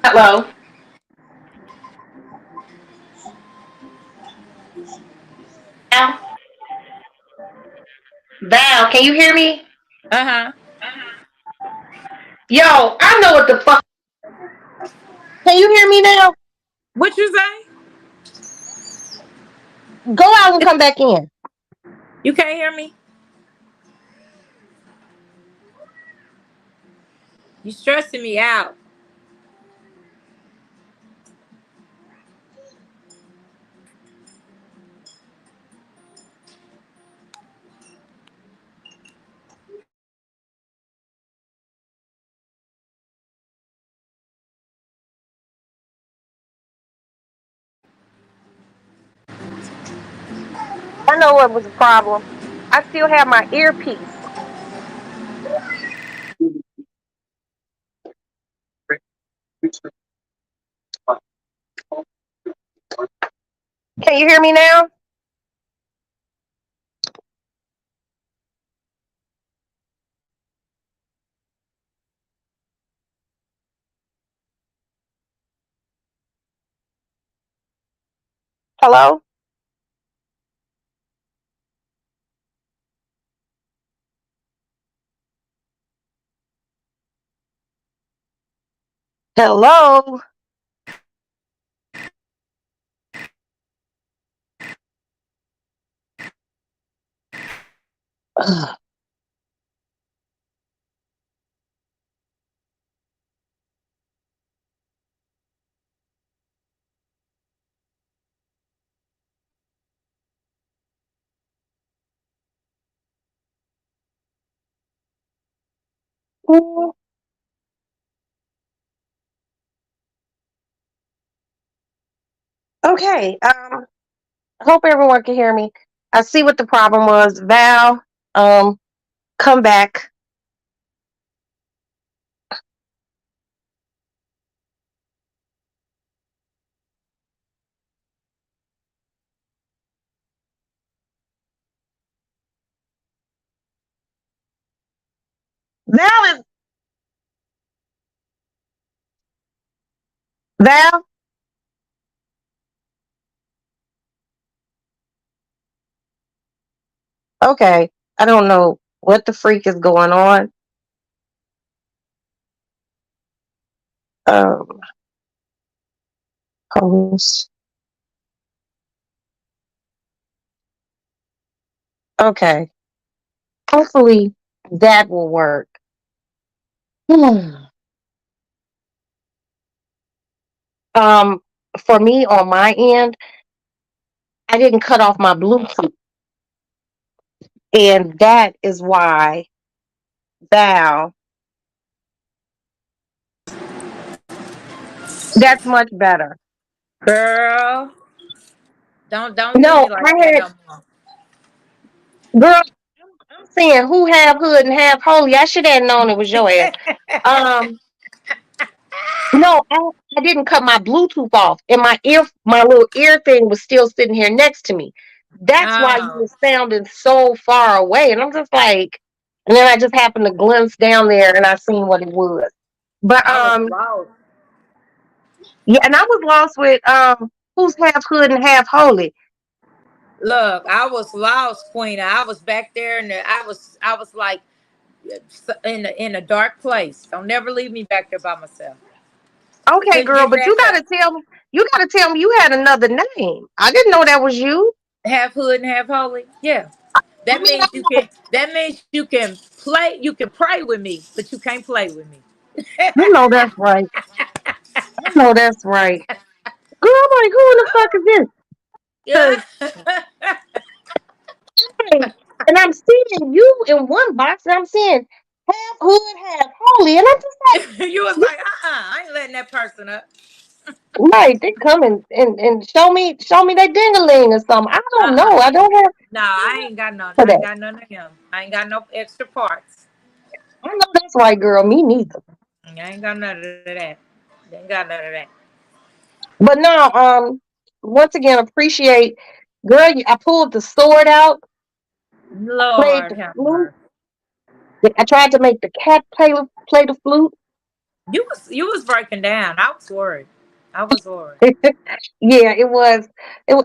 Hello. Val, Val, can you hear me? Uh huh. Yo, I know what the fuck. Can you hear me now? What you say? Go out and come back in. You can't hear me? You stressing me out. I know what was the problem. I still have my earpiece. Can you hear me now? Hello? Hello? Ugh. Mm, okay. I hope everyone can hear me. I see what the problem was. Val, come back. Val is Val? Okay. I don't know what the freak is going on. Um, host. Okay. Hopefully that will work. Um, for me on my end, I didn't cut off my Bluetooth, and that is why Val. That's much better. Girl, don't do No, me like I that had no more. girl. I'm saying who have hood and have holy. I should have known it was your ass. Um, no, I didn't cut my Bluetooth off, and my little ear thing was still sitting here next to me. That's why you Oh, were sounding so far away, and I'm just like, and then I just happened to glimpse down there, and I seen what it was. But I was lost. yeah, and I was lost with who's half hood and half holy. Look, I was lost, Queen. I was back there, and I was like in a dark place. Don't never leave me back there by myself. Okay, Couldn't girl, get but you back up. gotta tell me. You gotta tell me you had another name. I didn't know that was you. Half hood and half holy. Yeah. I That mean, I means you know, can. That means you can play. You can pray with me, but you can't play with me. I know that's right. I know that's right. Girl, I'm like, who in the fuck is this? Yeah. Hey, and I'm seeing you in one box, and I'm seeing half hood, half holy, and I'm just like, You was like, I ain't letting that person up. right, they come and show me that dingaling or something. I don't Uh-uh. know. I don't have No, I ain't got none. for I ain't that. got none of him. I ain't got no extra parts. I know that's right, girl. Me neither. I ain't got none of that. Ain't got none of that. But now, once again, appreciate, girl. I pulled the sword out, played Lord the have flute. mercy. I tried to make the cat play the flute. You was breaking down. I was worried. I was worried. Yeah, it was.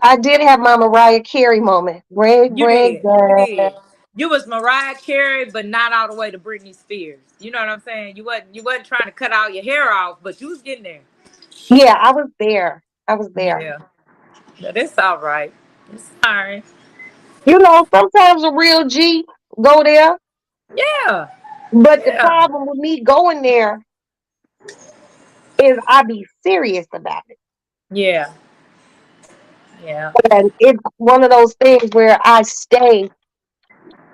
I did have my Mariah Carey moment. Break, You break, did. You down. did. You was Mariah Carey, but not all the way to Britney Spears. You know what I'm saying? You wasn't trying to cut all your hair off, but you was getting there. Yeah, I was there. I was there. Yeah. But it's all right. It's all right. You know, sometimes a real G go there, Yeah. but the Yeah. problem with me going there is I be serious about it. Yeah. Yeah. And it's one of those things where I stay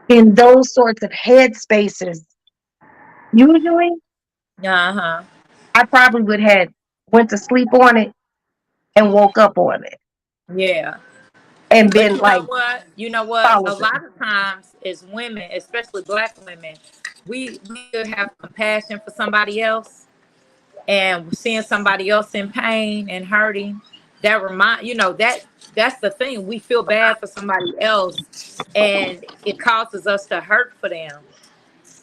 in those sorts of headspaces. Usually, Uh-huh. I probably would have went to sleep on it and woke up on it Yeah. and But been you know like what? You know what? A followed lot them. of times as women, especially black women, we have compassion for somebody else, and seeing somebody else in pain and hurting, that remind that's the thing. We feel bad for somebody else, and it causes us to hurt for them.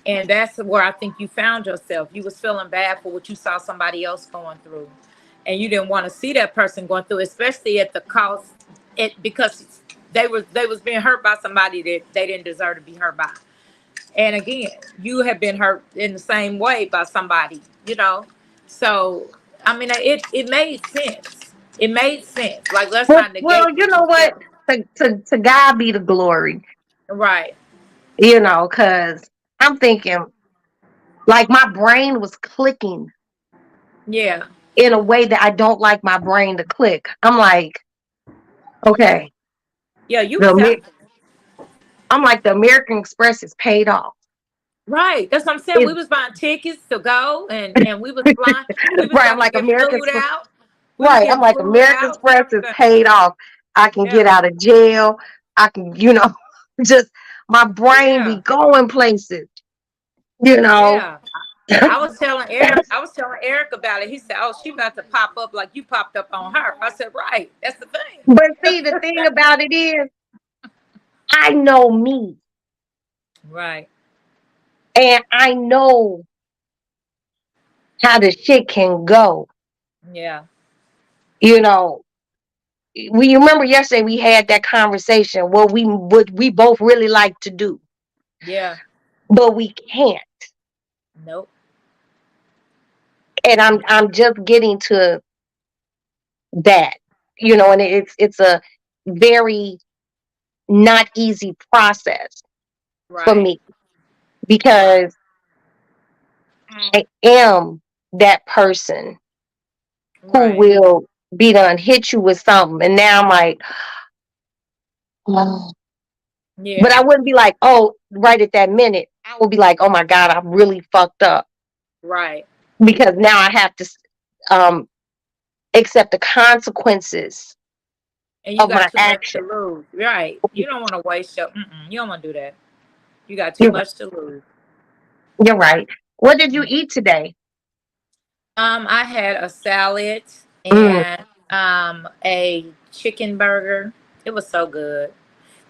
And that's where I think you found yourself. You was feeling bad for what you saw somebody else going through, and you didn't want to see that person going through, especially at the cost it because they was being hurt by somebody that they didn't deserve to be hurt by. And again, you have been hurt in the same way by somebody, so I mean, it made sense. It made sense. Like, let's not Well, negate you what you know what? felt. To God be the glory, Right. because I'm thinking like my brain was clicking Yeah. in a way that I don't like my brain to click. I'm like, okay, Yeah, you the was out. I'm like the American Express is paid off. Right. That's what I'm saying. We It's was buying tickets to go, and we was flying. We was right. I'm gonna like get American food Express. out. We was Right. I'm getting like food American out, Express is everything. paid off. I can get Yeah. out of jail. I can, just my brain be Yeah. going places, you know. Yeah. I was telling Eric about it. He said, "Oh, she about to pop up like you popped up on her." I said, "Right. That's the But thing." see, the thing about it is, I know me, Right. and I know how the shit can go. Yeah. You know, you remember yesterday we had that conversation what we both really like to do, Yeah. but we can't. Nope. And I'm just getting to that, and it's a very not easy process for Right. me Right. because I am that person who Right. will be done hit you with something. And now I'm like, oh. But Yeah. I wouldn't be like, oh, right at that minute. I would be like, oh my God, I really fucked up. Right. Because now I have to um, accept the consequences And you of got my too much to action. lose. Right. You don't want to waste your. You don't want to do that. You got too You're, much to lose. you're right. What did you Mm. eat today? I had a salad Mm, and a chicken burger. It was so good.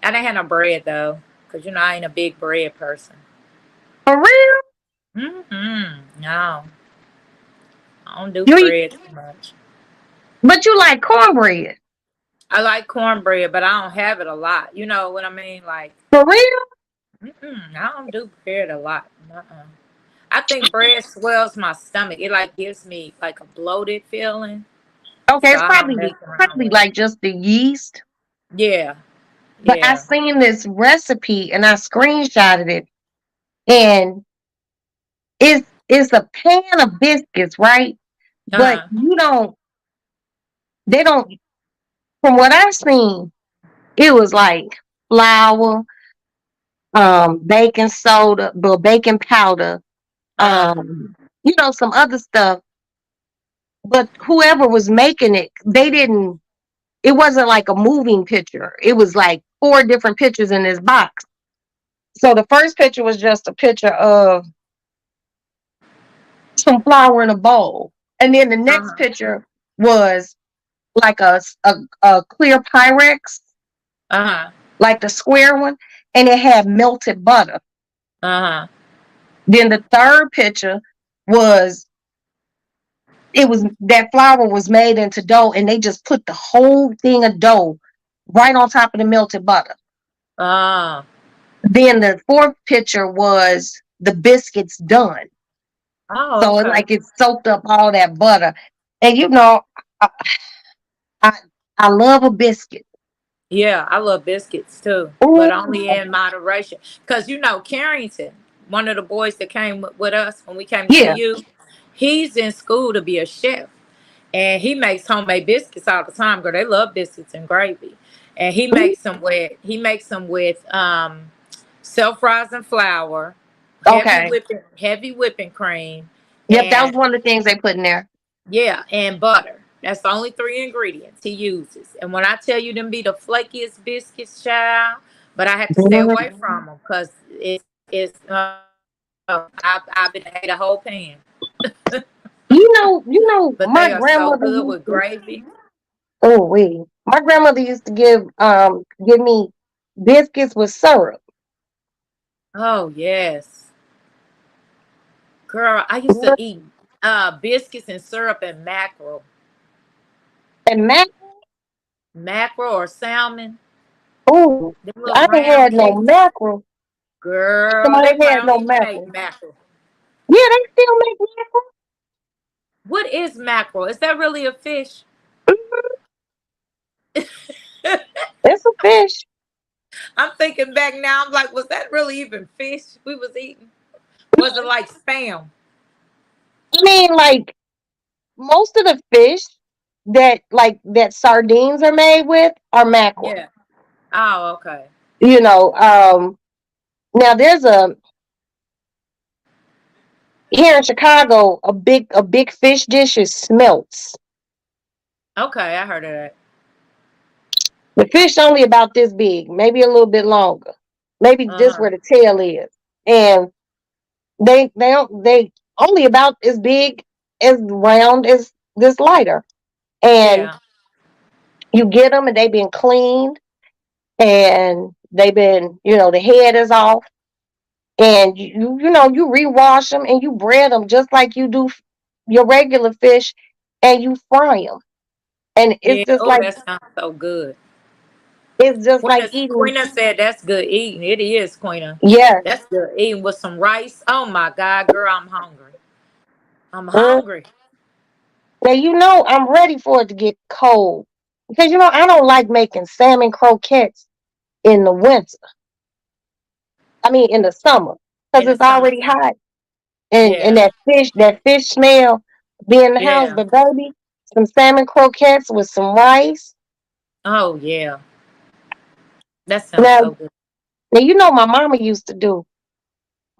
I didn't have no bread though, cause I ain't a big bread person. for real? No, I don't do You eat, bread too much. but you like cornbread. I like cornbread, but I don't have it a lot. You know what I mean? Like, For real? I don't do bread a lot. I think bread swells my stomach. It like gives me like a bloated feeling, Okay, so it's I don't mess around probably with it. like just the yeast. Yeah, But I yeah. seen this recipe and I screenshotted it, and it's a pan of biscuits, right? But Uh they don't. From what I've seen, it was like flour, baking soda, but baking powder, huh. some other stuff. But whoever was making it, they didn't. It wasn't like a moving picture. It was like four different pictures in this box. So the first picture was just a picture of some flour in a bowl, and then the Uh next huh. picture was like a clear Pyrex, Uh huh. like the square one, and it had melted butter. Uh huh. Then the third picture was it was that flour was made into dough, and they just put the whole thing of dough right on top of the melted butter. Oh. Then the fourth picture was the biscuits done. Oh, So it okay. like it soaked up all that butter. And I, I I love a biscuit. Yeah, I love biscuits too, but Ooh, only in moderation. Cause Carrington, one of the boys that came with us when we came to see yeah. you, he's in school to be a chef, and he makes homemade biscuits all the time. Girl, they love biscuits and gravy, and Ooh, he makes them with self-rising flour, okay. heavy whipping cream, Yep, that was and one of the things they put in there. yeah, and butter. That's the only three ingredients he uses. And when I tell you them be the flakiest biscuits, child, but I have to stay away from them because I've been ate a whole pan. My But they are so grandmother good used with to. gravy. Oh wait, my grandmother used to give me biscuits with syrup Oh yes, girl. I used to eat biscuits and syrup and and mac. mackerel or salmon. Oh, Them little I ain't round had no cakes. mackerel. Girl, Somebody they might had don't no even make mackerel. mackerel. Yeah, they still make mackerel. What is mackerel? Is that really a fish? It's a fish. I'm thinking back now. I'm like, was that really even fish we was eating? Was it like spam? I mean, like most of the fish that sardines are made with are mackerel. Yeah. Oh, okay. You know, now there's a here in Chicago a big fish dish is smelts. Okay, I heard of that. The fish only about this big, maybe a little bit longer, maybe Uh just huh. where the tail is, and they only about as big as round as this lighter, and Yeah. you get them and they've been cleaned and they've been the head is off, and you rewash them and you bread them just like you do your regular fish, and you fry them, and Yeah. Oh, that sounds so good. it's just like Quina, eating. Quina said that's good eating. It is, Quina. Yeah. That's good eating with some rice. Oh my God, girl, I'm hungry. I'm hungry. Now I'm ready for it to get cold because I don't like making salmon croquettes in the winter. I mean in the summer because In the it's already summertime. hot, and Yeah. that fish smell be in the house. Yeah. But baby, some salmon croquettes with some rice. Oh yeah, that sounds Now, so good. now you know my mama used to do.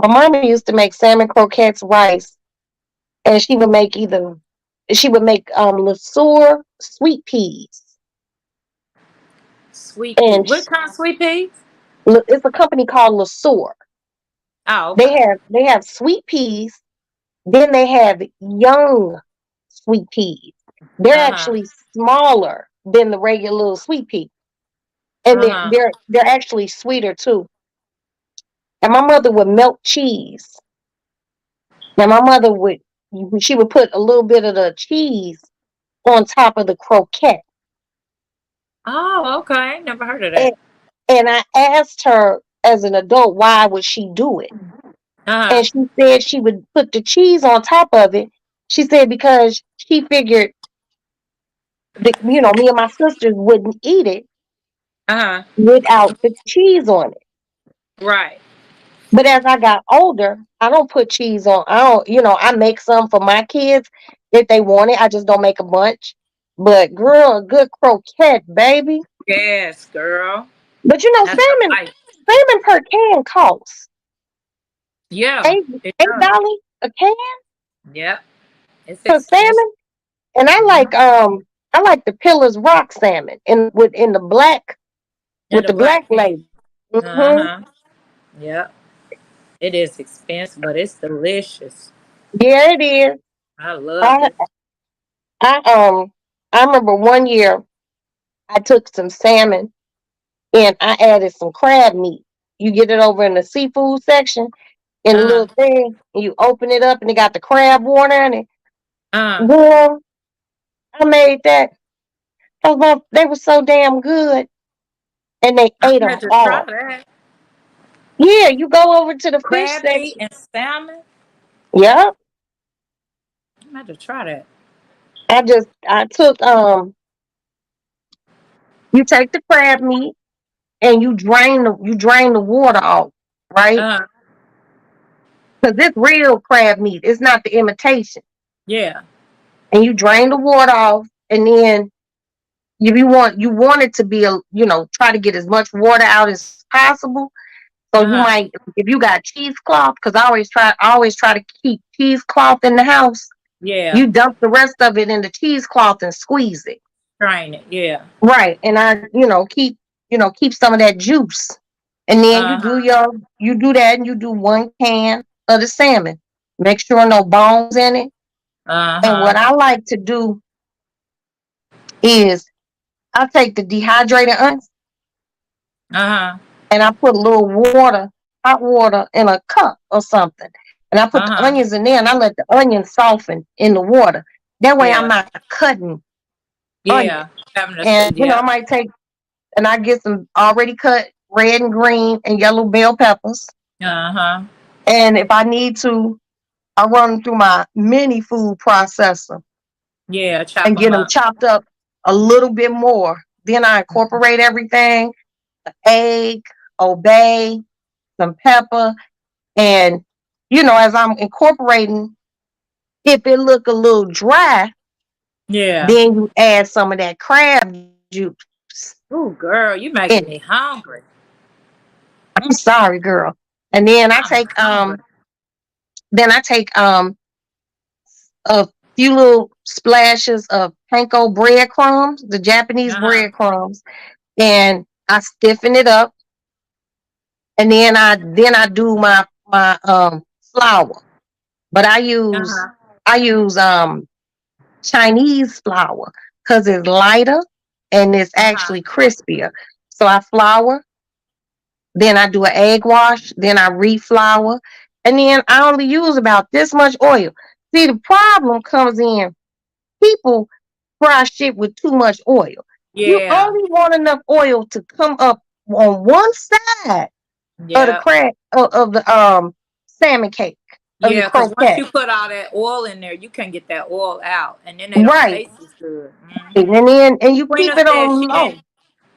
My mama used to make salmon croquettes rice, and she would make LeSueur sweet peas, Sweet pea. and What kind of sweet peas? it's a company called LeSueur. Oh, They okay. have sweet peas, then they have young sweet peas. They're Uh huh. actually smaller than the regular little sweet pea, and Uh huh. they're actually sweeter too. And my mother would melt cheese. Now my mother would she would put a little bit of the cheese on top of the croquette. Oh, okay. Never heard of And, that. and I asked her as an adult why would she do it? Uh huh. And she said she would put the cheese on top of it. She said because she figured that me and my sisters wouldn't eat it Uh huh. without the cheese on it. Right. But as I got older, I don't put cheese on. I don't, I make some for my kids if they want it. I just don't make a bunch. But girl, a good croquette, baby. Yes, girl. But That's the life. salmon per can costs Yeah, eight it eight does. dollars a can Yep. It's for expensive. salmon. And Mhm. I like the Pillars rock salmon in the black And with the the black black can. label. Uh Hmm. huh. Yep. It is expensive, but it's delicious. Yeah, it is. I love I it. I I remember one year I took some salmon and I added some crab meat. You get it over in the seafood section in a Uh little thing, and you open it up and it got the crab water in it. huh. Girl, I made that. They were so damn good, and they I ate them had to try all. that. Yeah, you go over to the fish Crab meat section. and salmon. Yep. I had to try that. I took you take the crab meat and you drain the water off, right? Uh huh. Because it's real crab meat. It's not the imitation. Yeah. And you drain the water off, and then if you want it to be try to get as much water out as possible. So Uh you huh. might, if you got cheesecloth, because I always try to keep cheesecloth in the house. Yeah. You dump the rest of it in the cheesecloth and squeeze it. Train it. Yeah. Right. And keep some of that juice. And then Uh huh. you do that and you do 1 can of the salmon. Make sure no bones in it. Uh And what huh. I like to do is I take the dehydrated onions Uh huh. and I put a little water, hot water in a cup or something. And I put Uh the huh. onions in there and I let the onions soften in the water. That way I'm Yeah. not cutting onions. Yeah. Having to. And I Yeah. might take and I get some already cut red and green and yellow bell peppers. Uh huh. And if I need to, I run them through my mini food processor Yeah. Chop and get them them up. chopped up a little bit more. Then I incorporate everything, egg, obey, some pepper, and as I'm incorporating, if it look a little dry, Yeah. then you add some of that crab juice. Ooh, girl, you In making it. me hungry. I'm sorry, girl. And then I I'm take hungry. a few little splashes of panko breadcrumbs, the Japanese Uh huh. breadcrumbs, and I stiffen it up, and then I do my flour. But Uh huh. I use Chinese flour because it's lighter and it's Uh huh. actually crispier. So I flour, then I do an egg wash, then I reflour, and then I only use about this much oil. See, the problem comes in people fry shit with too much oil. You Yeah. only want enough oil to come up on one side of the Yeah. crack of the salmon cake of your Yeah. Because once croquette. you put all that oil in there, you can get that oil out, and then they don't Right. taste as good. And Hmm. then and you keep Queena it said on she low. didn't.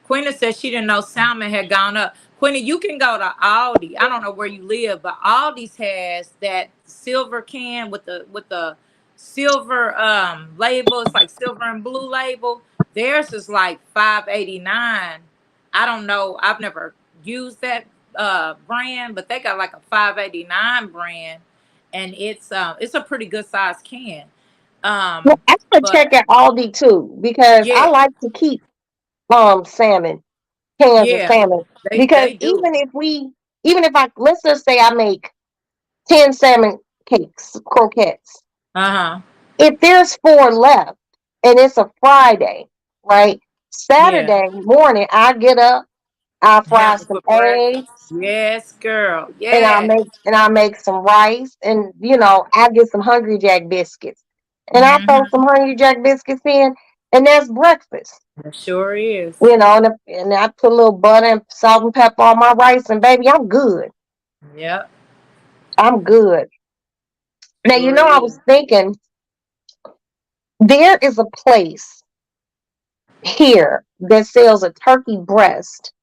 Queena said she didn't know salmon had gone up. Queena, you can go to Aldi. I don't know where you live, but Aldi's has that silver can with the silver label. It's like silver and blue label. Theirs is like $5.89. I don't know. I've never used that brand, but they got like a $5.89 brand, and it's a pretty good size can. Well, I'm gonna But check at Aldi too because I yeah, like to keep salmon, cans of yeah, salmon. Because they do. even if I let's just say I make 10 salmon cakes, croquettes. Uh-huh. If there's 4 left and it's a Friday, right? Yeah. Saturday morning I get up, I fry Have it some for breakfast. eggs, Yes, girl. and Yes. I make some rice, and I get some Hungry Jack biscuits, and I throw Mm-hmm. some Hungry Jack biscuits in, and that's breakfast. It sure is. And I put a little butter and salt and pepper on my rice, and baby, I'm good. Yep. I'm good. Now Sure I is. was thinking there is a place here that sells a turkey breast,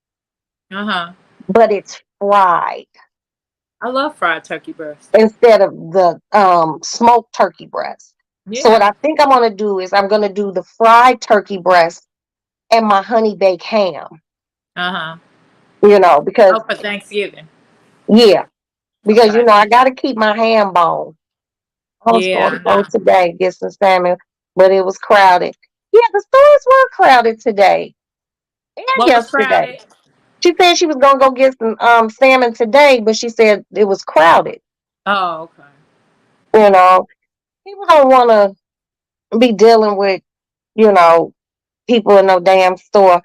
Uh-huh. but it's fried I love fried turkey breast. instead of the smoked turkey breast. So what Yeah. I think I'm gonna do is I'm gonna do the fried turkey breast and my honey baked ham. Uh-huh. Because Oh, for Thanksgiving. yeah, because Okay. I gotta keep my ham bone. I was Yeah, going to I go know. today get some salmon, but it was crowded. Yeah, the stores were crowded today and What was yesterday. crowded? She said she was gonna go get some salmon today, but she said it was crowded. Oh, okay. You know, people don't want to be dealing with you know people in no damn store.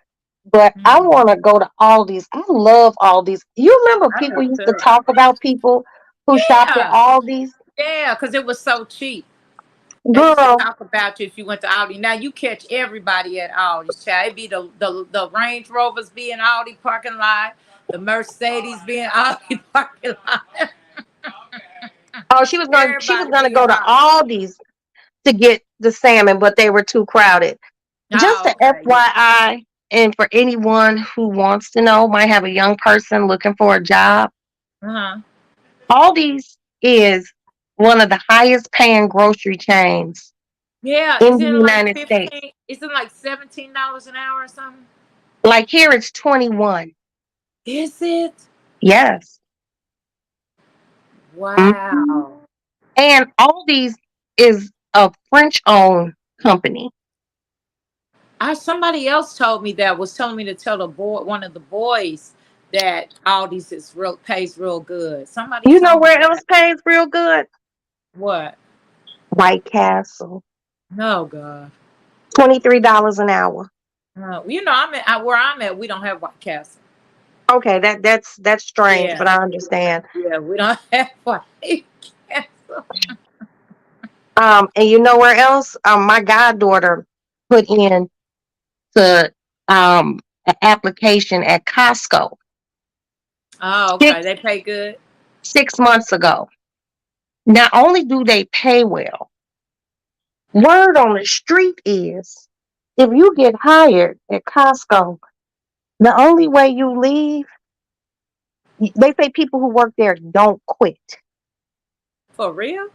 But I Mm. want to go to Aldi's. I love Aldi's. You remember I people do used to too. talk about people who shopped at Yeah. Aldi's? Yeah, because it was so cheap. They used to Girl, talk about you if you went to Aldi. Now you catch everybody at Aldi's, child. It be the Range Rovers be in Aldi parking lot, the Mercedes be in Aldi parking lot. oh, she was Everybody gonna be at go to Aldi. Aldi's to get the salmon, but they were too crowded. Just Oh, a okay, yeah. FYI, and for anyone who wants to know, might have a young person looking for a job. Uh-huh. Aldi's is one of the highest paying grocery chains Yeah, in is the it like United States. 15? Is it like $17 an hour or something? Like here, it's 21. Is it? Yes. Mhm. Wow. And Aldi's is a French owned company. I somebody else told me that was telling me to tell the boy one of the boys that Aldi's is real pays real good. Somebody You know told me where that. else pays real good? What? White Castle. No, God. $23 an hour. No. Where I'm at. We don't have White Castle. Okay, that's strange, Yeah, but I understand. yeah, we don't have White Castle. And you know where else? My goddaughter put in the an application at Costco Oh, okay. six They pay good. 6 months ago. Not only do they pay well, word on the street is if you get hired at Costco, the only way you leave, they say people who work there don't quit. For real?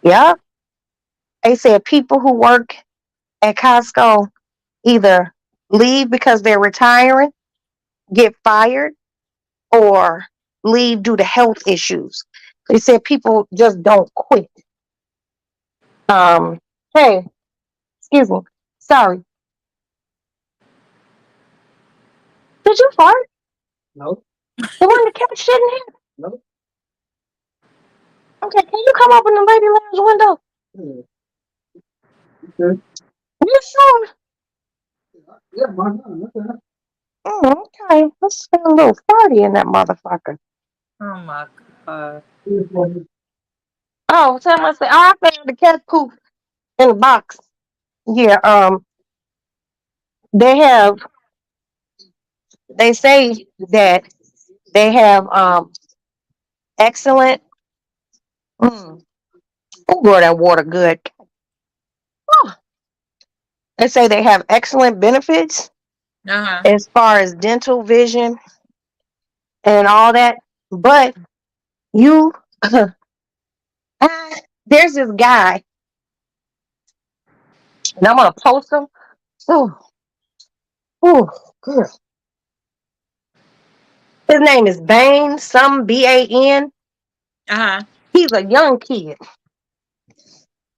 Yeah. They said people who work at Costco either leave because they're retiring, get fired, or leave due to health issues. They said people just don't quit. Um, hey, excuse me. Sorry. Did you fart? No, The one that kept shitting here? no. Okay, can you come open the lady lounge window? Yeah, okay. You sure? Yeah, why not? Okay. Okay. Let's get a little farty in that motherfucker. Oh my God. Oh, tell I said, I found the cat poop in the box. Yeah, they have, they say that they have excellent, oh, girl, that water good. Oh, they say they have excellent benefits Uh-huh. as far as dental, vision, and all that. But you, there's this guy. and I'm gonna post them. Oh, oh, girl. His name is Bane, some BAN. Uh-huh. He's a young kid.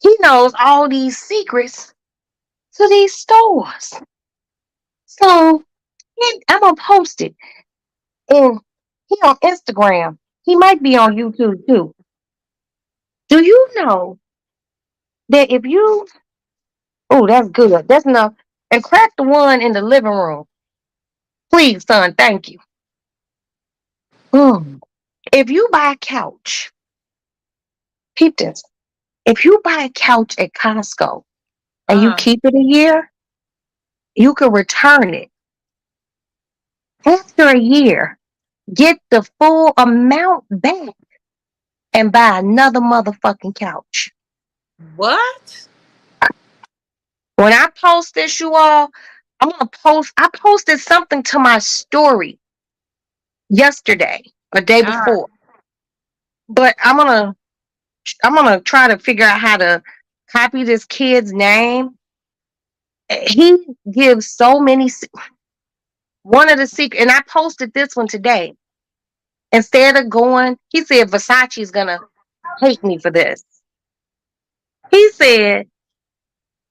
He knows all these secrets to these stores. So I'm gonna post it. And he on Instagram. He might be on YouTube too. Do you know that if you oh, that's good. That's enough. And crack the one in the living room. Please, son, thank you. Mm. If you buy a couch, peep this. If you buy a couch at Costco and you Uh-huh. keep it a year, you can return it after a year, get the full amount back, and buy another motherfucking couch. What? When I post this, you all, I posted something to my story yesterday or day Uh-huh. before. But I'm gonna try to figure out how to copy this kid's name. He gives so many. One of the secret, and I posted this one today. Instead of going, he said Versace's gonna hate me for this. He said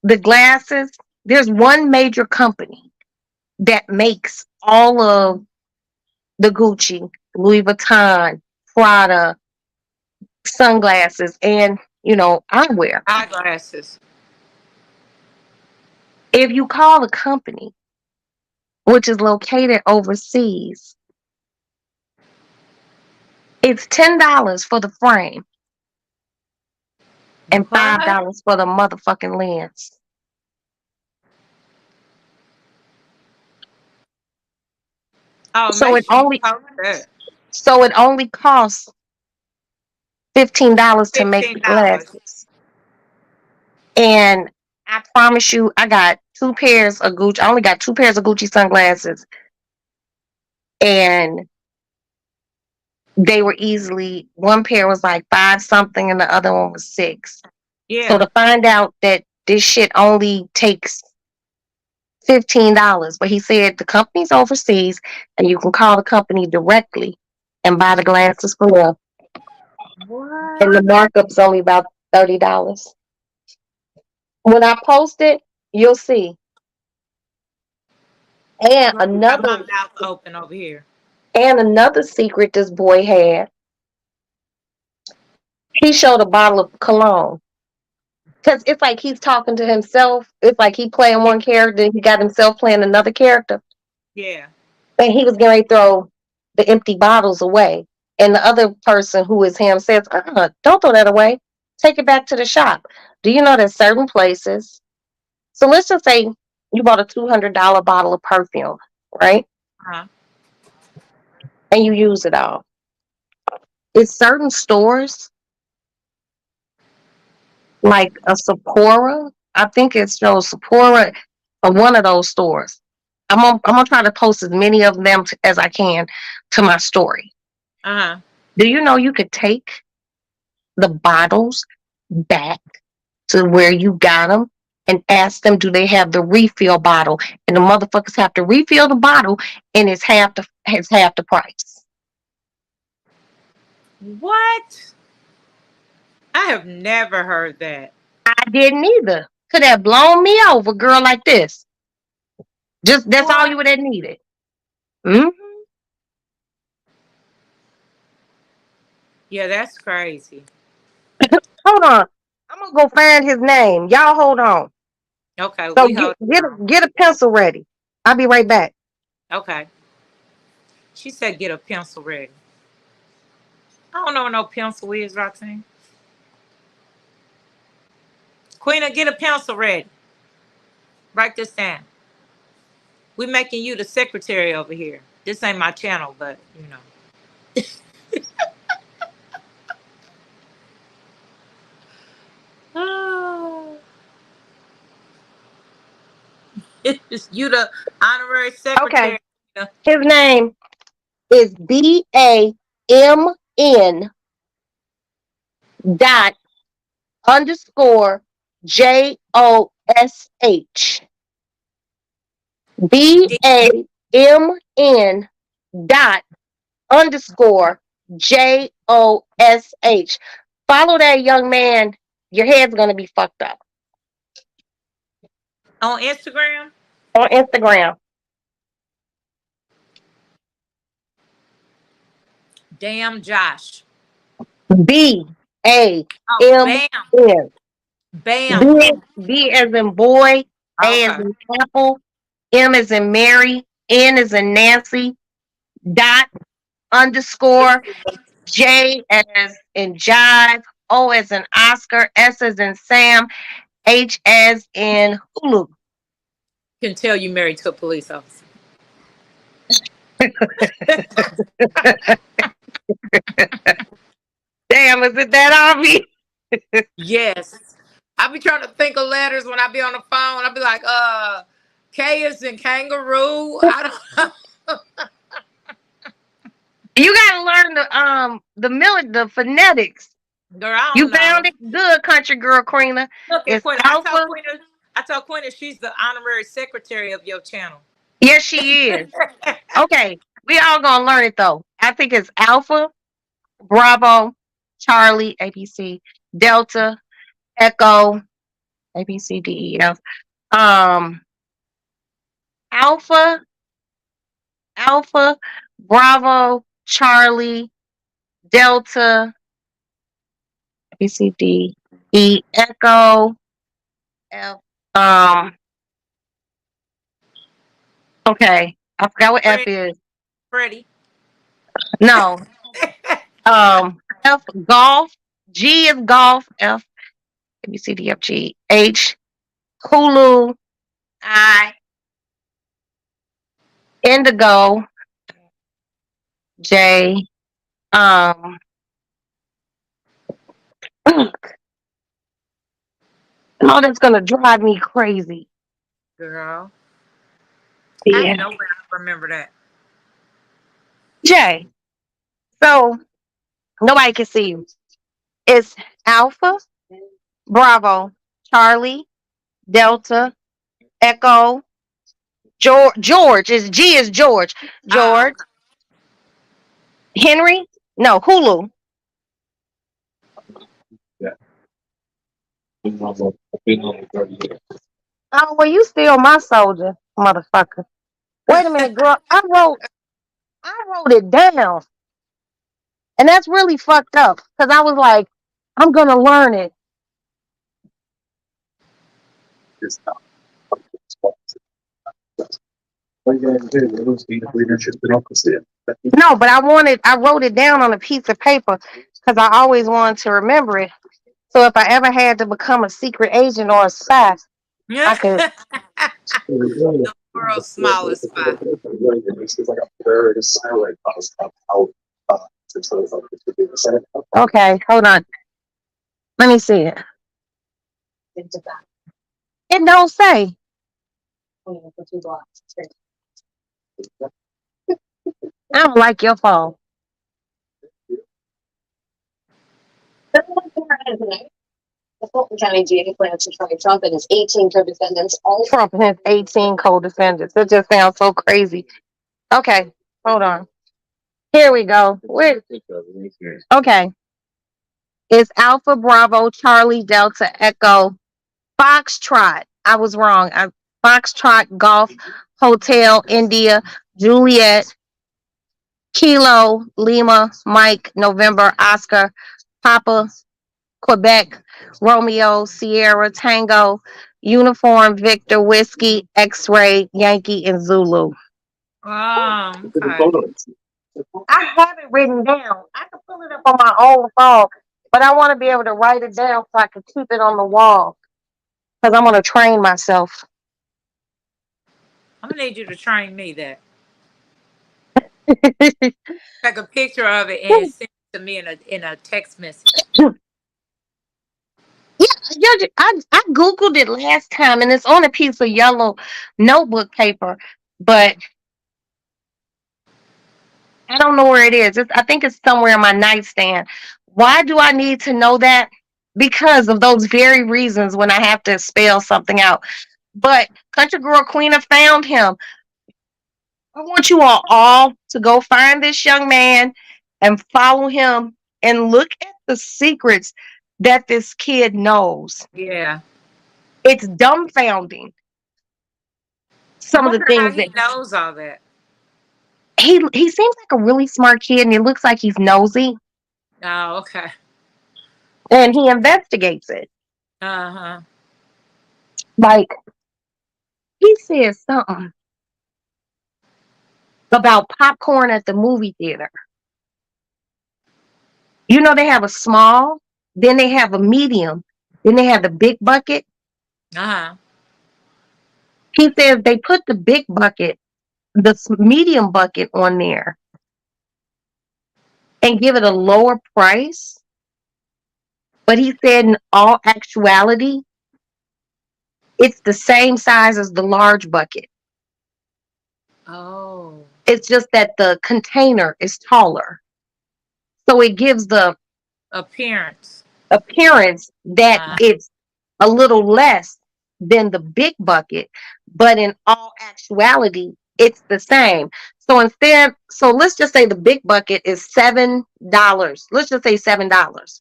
the glasses. There's one major company that makes all of the Gucci, Louis Vuitton, Prada, sunglasses, and eyewear. Eyeglasses. If you call the company, which is located overseas, it's $10 for the frame and What? $5 for the motherfucking lens. Oh, So make it sure you only post that. so it only costs $15 to make the $15. glasses. And I promise you, I got two pairs of Gucci. I only got two pairs of Gucci sunglasses, and they were easily one pair was like five something, and the other one was six. So Yeah. to find out that this shit only takes $15, but he said the company's overseas, and you can call the company directly and buy the glasses for them, and What? the markup's only about $30. When I post it, you'll see. And Girl, you got my another mouth open over here. and another secret this boy had. He showed a bottle of cologne. Cause it's like he's talking to himself. It's like he playing one character, he got himself playing another character. Yeah. And he was going to throw the empty bottles away. And the other person who is him says, don't throw that away. Take it back to the shop. Do you know there's certain places? So let's just say you bought a $200 bottle of perfume, right? Uh-huh. And you use it all. It's certain stores like a Sephora. I think it's shows Sephora or one of those stores. I'm gonna try to post as many of them as I can to my story. Uh-huh. Do you know you could take the bottles back to where you got them and ask them, do they have the refill bottle? And the motherfuckers have to refill the bottle, and it's half the price. What? I have never heard that. I didn't either. Could have blown me over, girl, like this. Just that's all What? you would have needed. Hmm. Yeah, that's crazy. Hold on. I'm gonna go find his name. Y'all hold on. Okay, So we hold it down. get a pencil ready. I'll be right back. Okay. She said get a pencil ready. I don't know what no pencil is, Roxanne. Queena, get a pencil ready. Write this down. We making you the secretary over here. This ain't my channel, but you know. Oh. It's you the honorary Okay. secretary. His name is BAMN dot underscore JONE. BAMN dot underscore JOSH. Follow that young man. Your head's gonna be fucked up On Instagram? on Instagram. Damn Josh. BAMN. Oh, bam. Bam. B as in boy, A as Okay. in apple, M as in Mary, N as in Nancy, dot underscore J as in Jive, O as in Oscar, S as in Sam, H as in Hulu. Can tell you married to a police officer. Damn, is it that obvious? Yes. I be trying to think of letters when I be on the phone. I be like, K is in kangaroo. I don't know. You gotta learn the phonetics. Girl, I You don't know. found it good, country girl, Karina. Look at It's Quinn. alpha. I told Quinn she's the honorary secretary of your channel. Yes, she is. Okay, we all gonna learn it though. I think it's Alpha, Bravo, Charlie, ABC, Delta, Echo, ABCDEF. Alpha, Alpha, Bravo, Charlie, Delta, ABCDE, Echo, F. Okay, I forgot what F is. Freddie. No. F golf. G is golf. F A B C D F G H Hulu. I Indigo. J. Oh, that's gonna drive me crazy. Girl. I Yeah. know where I remember that. J. So nobody can see you. It's Alpha, Bravo, Charlie, Delta, Echo, George is G is George. George. Henry? No, Hulu. Oh, well, you still my soldier, motherfucker. Wait a minute, girl. I wrote it down. And that's really fucked up. Because I was like, I'm gonna learn it. No, but I wrote it down on a piece of paper because I always wanted to remember it. So if I ever had to become a secret agent or a spy, I could. The world's smallest spy. Okay, hold on. Let me see it. It don't say. I don't like your phone. The Fulton County DA plans to try Trump and his 18 co-defendants. Trump and his 18 co-defendants. It just sounds so crazy. Okay, hold on. Here we go. Okay. It's Alpha, Bravo, Charlie, Delta, Echo, Foxtrot. I was wrong. Foxtrot, Golf, Hotel, India, Juliet, Kilo, Lima, Mike, November, Oscar, Papa, Quebec, Romeo, Sierra, Tango, Uniform, Victor, Whiskey, X-Ray, Yankee, and Zulu. Okay. I have it written down. I can pull it up on my own phone, but I want to be able to write it down so I can keep it on the wall because I'm going to train myself. I'm gonna need you to train me that. Take a picture of it and send it to me in a text message. Yeah, I Googled it last time and it's on a piece of yellow notebook paper, but I don't know where it is. I think it's somewhere in my nightstand. Why do I need to know that? because of those very reasons when I have to spell something out. But Country Girl Queen have found him. I want you all to go find this young man and follow him and look at the secrets that this kid knows. Yeah. It's dumbfounding. I Some of the wonder how things he that knows all that. he seems like a really smart kid, and it looks like he's nosy, Oh, okay. and he investigates it. Uh-huh. Like he says something about popcorn at the movie theater. You know, they have a small, then they have a medium, then they have the big bucket. Uh-huh. He says they put the big bucket, the medium bucket on there and give it a lower price. But he said in all actuality, it's the same size as the large bucket. Oh. It's just that the container is taller. So it gives the Appearance. appearance that Uh, it's a little less than the big bucket, but in all actuality, it's the same. So let's just say the big bucket is $7. Let's just say $7.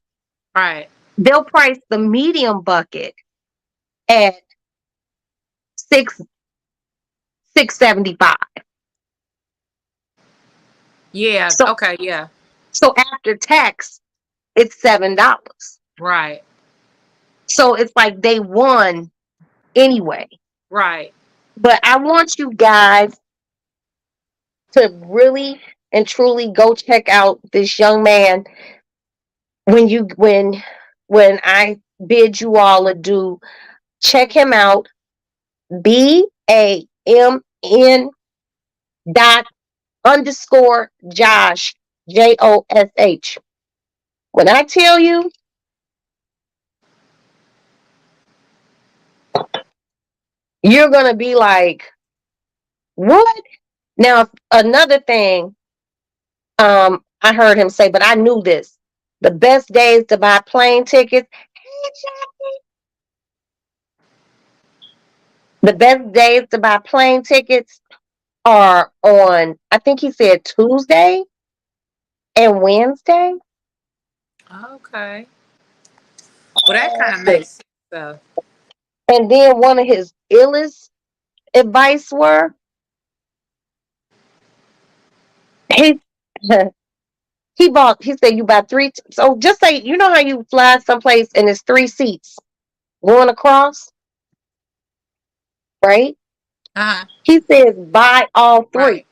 right. They'll price the medium bucket at $6.75. Yeah. So Okay. Yeah. so after tax, it's $7. Right. So it's like they won anyway. Right. But I want you guys to really and truly go check out this young man when I bid you all adieu. Check him out. BAMN dot underscore Josh JOSH. When I tell you, you're gonna be like, what? Now another thing I heard him say, but I knew this. The best days to buy plane tickets. The best days to buy plane tickets are on, I think he said Tuesday and Wednesday. Okay. Well, that kind of makes sense, though. And then one of his illest advice were he he said you buy three. So just say, you know how you fly someplace and it's three seats going across, right? Uh-huh. He says buy all three. Right.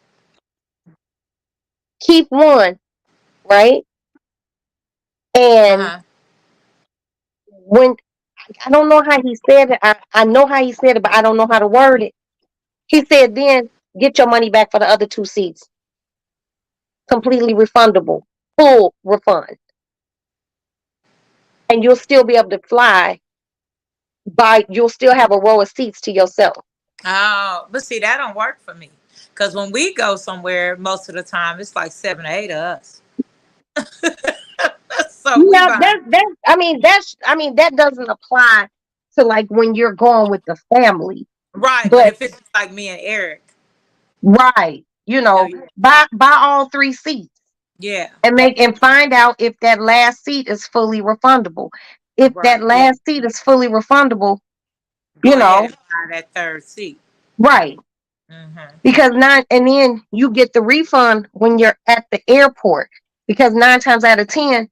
Keep one, right? And Uh-huh. when I don't know how he said it, I know how he said it, but I don't know how to word it. He said, then get your money back for the other two seats. Completely refundable, full refund. And you'll still be able to fly you'll still have a row of seats to yourself. Oh, but see, that don't work for me. Because when we go somewhere, most of the time, it's like 7 or 8 of us. So we Yeah, buy. I mean that doesn't apply to like when you're going with the family. Right. But But if it's like me and Eric, right, hell yeah. buy all three seats. Yeah. And find out if that last seat is fully refundable. If that Right. Yeah. last seat is fully refundable, Go ahead and buy that third seat. right. Mm-hmm. Because and then you get the refund when you're at the airport. Because 9 times out of 10,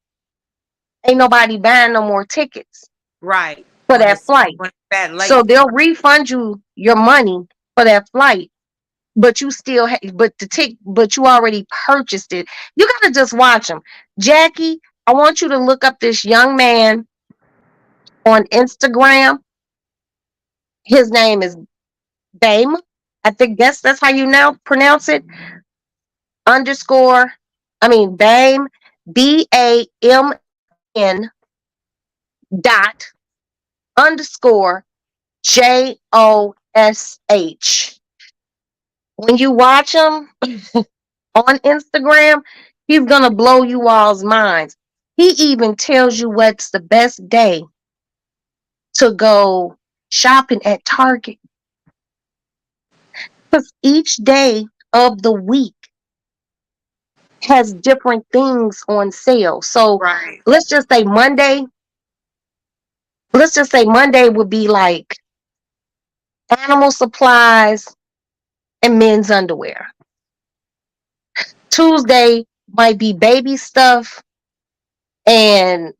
ain't nobody buying no more tickets Right. for that flight. When it's that late. So they'll refund you your money for that flight, but you still but you already purchased it. You gotta just watch them. Jackie, I want you to look up this young man on Instagram. His name is Bame. I think that's how you now pronounce it. Underscore, Bame, BAMN dot underscore JOSH. When you watch him on Instagram, he's gonna blow you all's minds. He even tells you what's the best day to go shopping at Target. Because each day of the week has different things on sale. So Right. let's just say Monday, let's just say Monday would be like animal supplies and men's underwear. Tuesday might be baby stuff and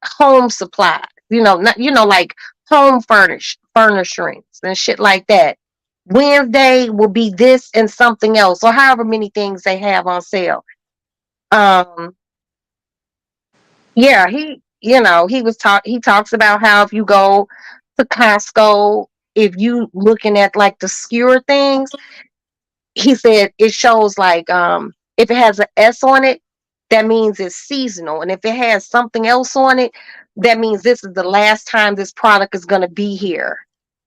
home supplies, not like home furnishings and shit like that. Wednesday will be this and something else, or however many things they have on sale. Um, yeah, he talks about how if you go to Costco, if you looking at like the skewer things, he said it shows like if it has an S on it, that means it's seasonal. And if it has something else on it, that means this is the last time this product is gonna be here.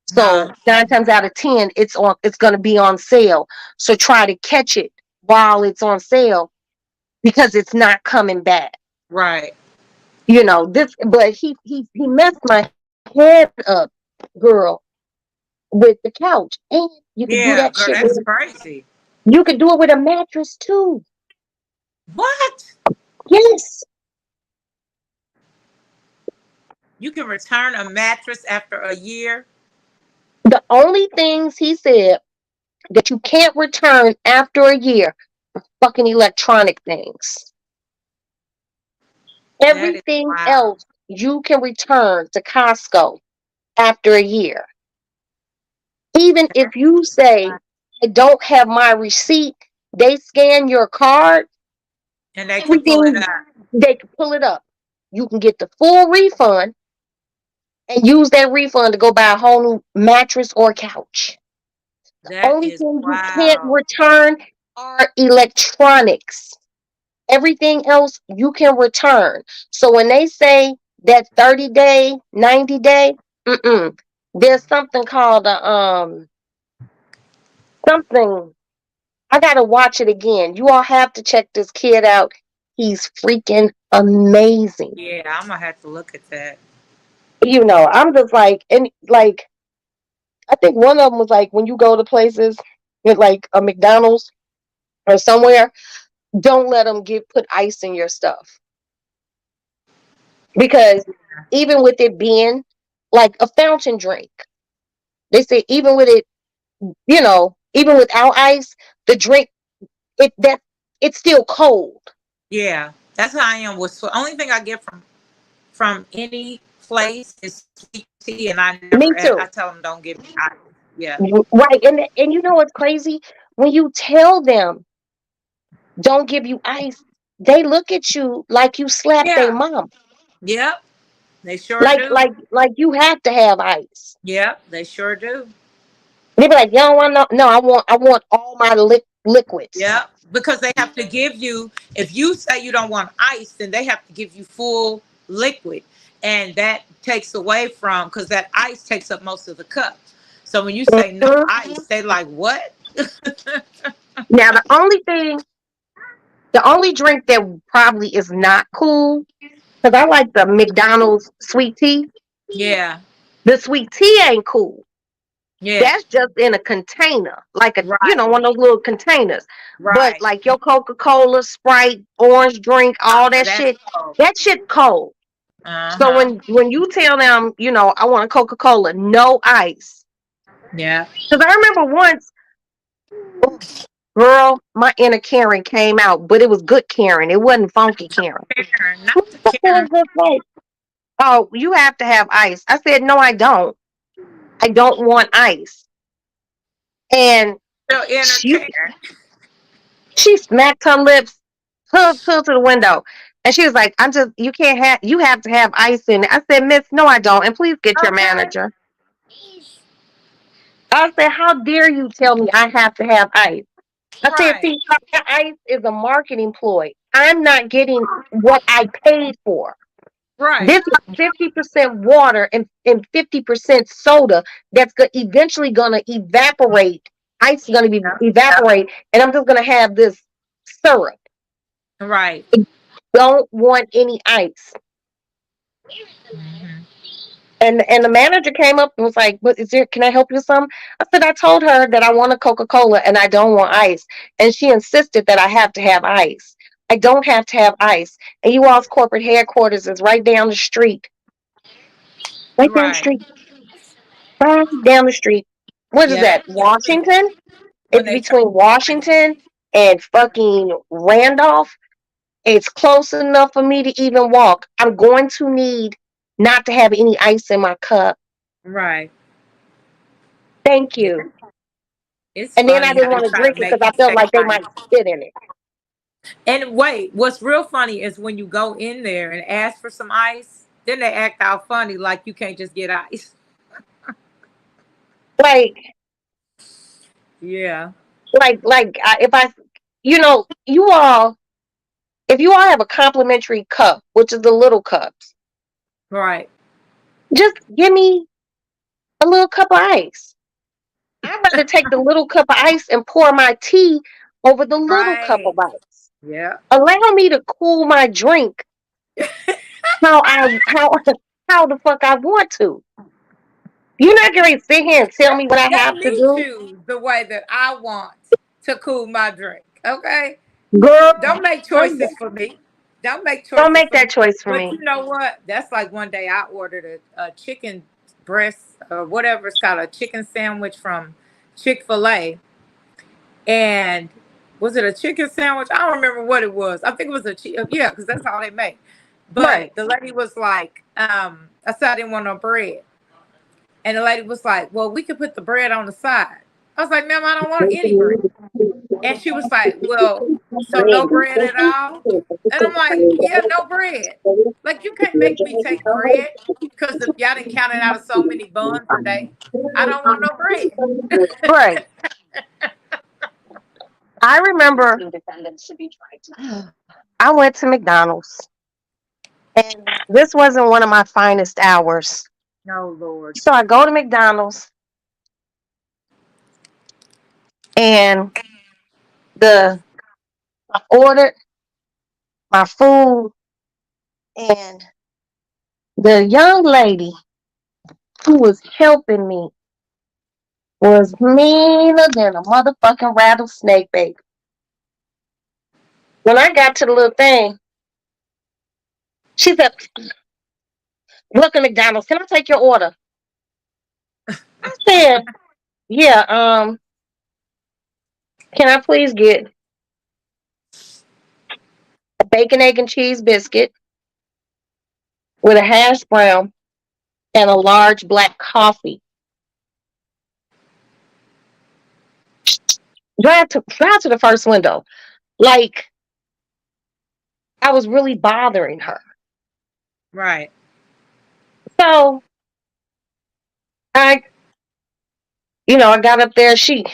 So 9 times out of 10, it's gonna be on sale. So try to catch it while it's on sale because it's not coming back. Right. But he messed my head up, girl, with the couch. And you could do Yeah, that girl, shit that's with crazy. you could do it with a mattress too. What? Yes. You can return a mattress after a year? The only things he said that you can't return after a year are fucking electronic things. That is Everything wow. else you can return to Costco after a year. Even if you say, I don't have my receipt, they scan your card, And they can pull it everything, up. they can pull it up. You can get the full refund and use that refund to go buy a whole new mattress or couch. That Only is thing you can't wow. return are electronics. Everything else you can return. So when they say that 30-day, 90-day, there's something called something. I gotta watch it again. You all have to check this kid out. He's freaking amazing. Yeah, I'm gonna have to look at that. I'm just like, and like, I think one of them was like when you go to places with like a McDonald's or somewhere, don't let them put ice in your stuff because even with it being like a fountain drink, they say even with it, even without ice, the drink it's still cold. Yeah, that's how I am with only thing I get from any place is sweet tea, and Me I too. tell them don't give me ice. Yeah. Right, and you know what's crazy? When you tell them don't give you ice, they look at you like you slapped their Yeah. mom. Yep. They sure Like do. like like you have to have ice. Yep. They sure do. They be like, you don't want no, I want all my liquids. Yep. Because they have to give you, if you say you don't want ice, then they have to give you full liquid. And that takes away from, because that ice takes up most of the cup. So when you say no Mhm. ice, they like, what? Now the only drink that probably is not cool, because I like the McDonald's sweet tea. Yeah. The sweet tea ain't cool. Yeah. That's just in a container, like Right. one of those little containers. But Right. like your Coca-Cola, Sprite, orange drink, all Oh, that that's shit, cold. that shit cold. So Uh-huh. when you tell them, I want a Coca-Cola, no ice. Yeah. Because I remember once, oh, girl, my inner Karen came out, but it was good Karen. It wasn't funky Karen. Karen, not the I Karen. was just like, oh, you have to have ice. I said, no, I don't. I don't want ice. And Still inner she Karen. she smacked her lips, pulled to the window, and she was like, you have to have ice in it. I said, Miss, no, I don't. And please get your Okay. manager. I said, how dare you tell me I have to have ice? I said, Right. see, ice is a marketing ploy. I'm not getting what I paid for. Right. This is 50% water and 50% soda that's eventually going to evaporate. Ice is going to be evaporate, and I'm just going to have this syrup. Right. don't want any ice. Mhm. And the manager came up and was like, "What is there? Can I help you with something?" I said, "I told her that I want a Coca-Cola and I don't want ice." And she insisted that I have to have ice. I don't have to have ice. And you all's corporate headquarters is right down the street. Right down the Right. street. Right down the street. What is Yeah, that? that's usually Washington? when It's they turn. between Washington and fucking Randolph. It's close enough for me to even walk. I'm going to need not to have any ice in my cup. Right. Thank Yeah. you. It's And then I funny didn't how they want to try drink to it because make I you felt take like they ice. might spit in it. And wait, what's real funny is when you go in there and ask for some ice, then they act out funny like you can't just get ice. Like, Yeah. if I, you all, if you all have a complimentary cup, which is the little cups, Right. just give me a little cup of ice. I'd rather take the little cup of ice and pour my tea over the little cup Right. of ice. Yeah. Allow me to cool my drink how I how how the fuck I want to. You're not gonna sit here and tell Let, me what I let have to me do, choose the way that I want to cool my drink. Okay? girl. Don't make choices for me. Don't make Don't choices make for me. that choice for But me. you know what? That's like one day I ordered a chicken breast or whatever it's called, a chicken sandwich from Chick-fil-A. And was it a chicken sandwich? I don't remember what it was. I think it was yeah, because that's all they make. But Right. the lady was like, I said I didn't want no bread. And the lady was like, well, we could put the bread on the side. I was like, ma'am, I don't want any bread. And she was like, well, so no bread at all? And I'm like, yeah, no bread. Like, you can't make me take bread because if y'all didn't count it out of so many buns a day, I don't want no bread. Right. I remember I went to McDonald's and this wasn't one of my finest hours. No, Lord. So I go to McDonald's and the I ordered my food and the young lady who was helping me was meaner than a motherfucking rattlesnake, baby. When I got to the little thing, she said, "Look at McDonald's. Can I take your order?" I said, "Yeah. Can I please get a bacon, egg, and cheese biscuit with a hash brown and a large black coffee?" Drive to the first window. Like I was really bothering her. Right. So I, I got up there. She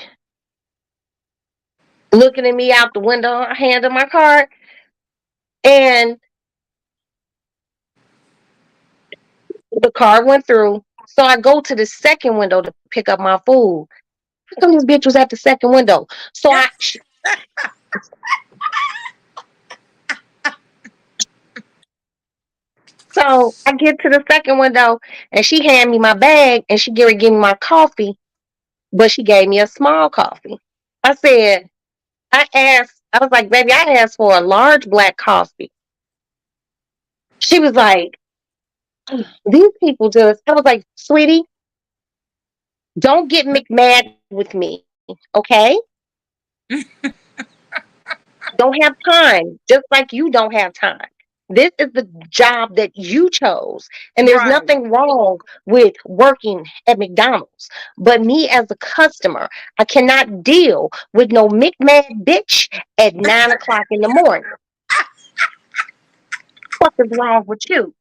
looking at me out the window, I handed my card, and the card went through. So I go to the second window to pick up my food. How come this bitch was at the second window? So I get to the second window, and she hand me my bag, and she give me my coffee, but she gave me a small coffee. I said, I was like, baby, I asked for a large black coffee. She was like, these people just, I was like, sweetie, don't get McMad with me, okay? Don't have time, just like you don't have time. This is the job that you chose. And there's Right. nothing wrong with working at McDonald's. But me as a customer, I cannot deal with no McMad bitch at 9 o'clock in the morning. What is wrong with you?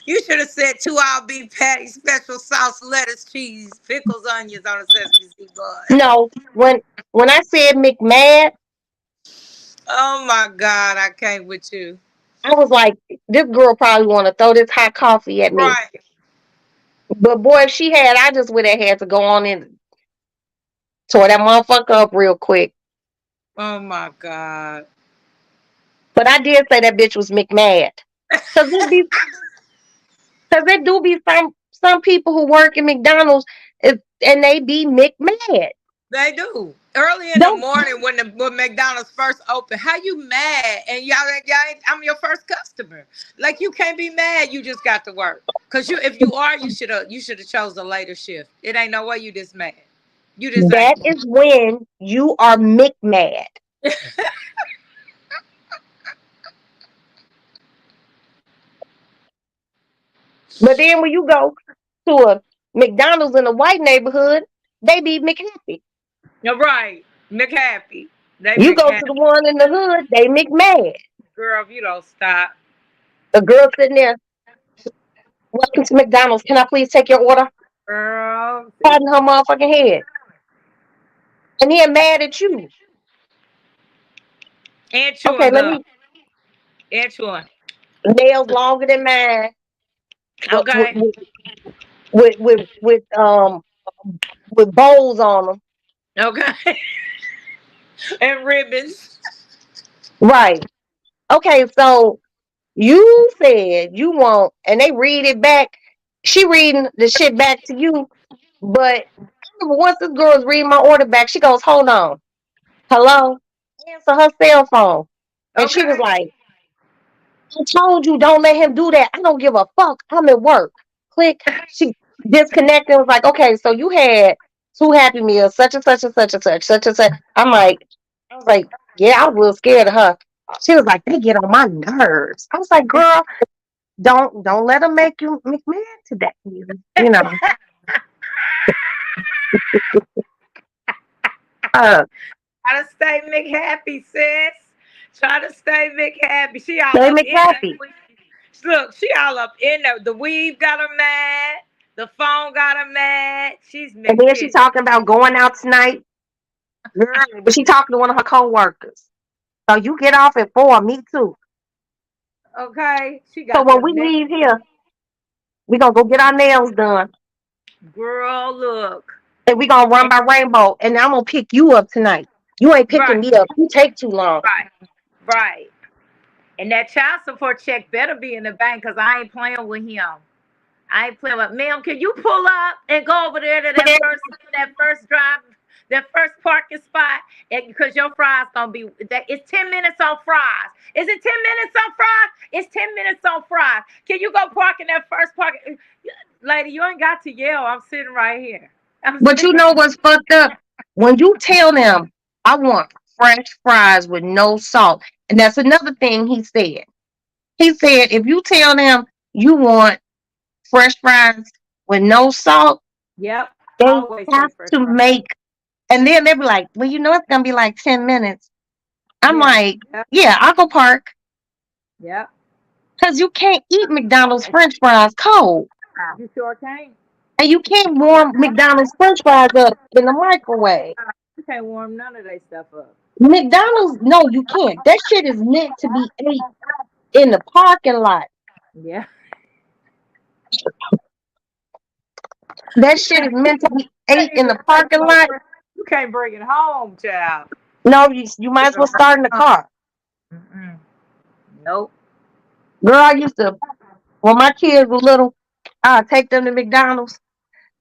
You should have said 2-hour beef patty, special sauce, lettuce, cheese, pickles, onions on a sesame seed bun. No, when I said McMad, Oh my God, I can't with you. I was like, this girl probably want to throw this hot coffee at me. Right. But boy, if she had, I just would have had to go on and tore that motherfucker up real quick. Oh my God. But I did say that bitch was McMad. Cause it be, cause there do be some people who work at McDonald's, and they be McMad. They do. Early in the Don't morning when McDonald's first opened, how you mad? And I'm your first customer. Like you can't be mad. You just got to work. Cause if you are, you should have chose a later shift. It ain't no way you just mad. You just that ain't. is when you are McMad. But then when you go to a McDonald's in a white neighborhood, they be McHappy. You're right. McHappy. They You go to McHappy. the one in the hood, they McMad. Girl, if you don't stop. The girl sitting there, welcome to McDonald's. Can I please take your order? Girl. Patting her motherfucking head. And then mad at you. And Okay, chewing let gum. me And chewing. nails longer than mine. With Okay. with with with, um with bows on them. Okay. And ribbons. Right. Okay, so you said you want, and they read it back. She reading the shit back to you, but once this girl is reading my order back, she goes, "Hold on, hello," answer her cell phone, and she was Okay. like, "I told you don't let him do that. I don't give a fuck. I'm at work." Click. She disconnected. And was like, "Okay, so you had two Happy Meals, such and such and such and such, such and such." I was like, yeah, I was a little scared of her. She was like, "They get on my nerves." I was like, "Girl, don't let them make you McMahon today. You know." Uh, Try to stay McHappy, sis. Try to stay McHappy. She all they up in that. McHappy. Look, she all up in there. The weave got her mad. The phone got her mad. She's And then she McPitch. talking about going out tonight. Girl, but she talking to one of her coworkers. So you get off at 4, me too. Okay? She So got when we them leave here, we gonna go get our nails done. girl, look. And we gonna run by Rainbow. And I'm gonna pick you up tonight. You ain't Right, picking me up. You take too long. right, right. And that child support check better be in the bank because I ain't playing with him. I ain't playing with ma'am. Can you pull up and go over there to that first parking spot? And because your fries gonna be that it's 10 minutes on fries. Is it 10 minutes on fries? It's 10 minutes on fries. Can you go park in that first parking? Lady, you ain't got to yell. I'm sitting right here. I'm But you sitting know what's fucked up? When you tell them, I want fresh fries with no salt. And that's another thing he said. He said, if you tell them you want fresh fries with no salt, Yep. they Always say have first to fries. make, and then they be like, well, you know, it's going to be like 10 minutes. I'm Yeah. like, Yep. yeah, I'll go park. Yep. Because you can't eat McDonald's french fries cold. You sure can. And you can't warm McDonald's french fries up in the microwave. You can't warm none of that stuff up. McDonald's, no, you can't. That shit is meant to be ate in the parking lot. Yeah. That shit is meant to be ate in the parking lot. You can't bring it home, child. No, you might as well start in the car. Mm-mm. Nope. Girl, I used to, when my kids were little, I'd take them to McDonald's.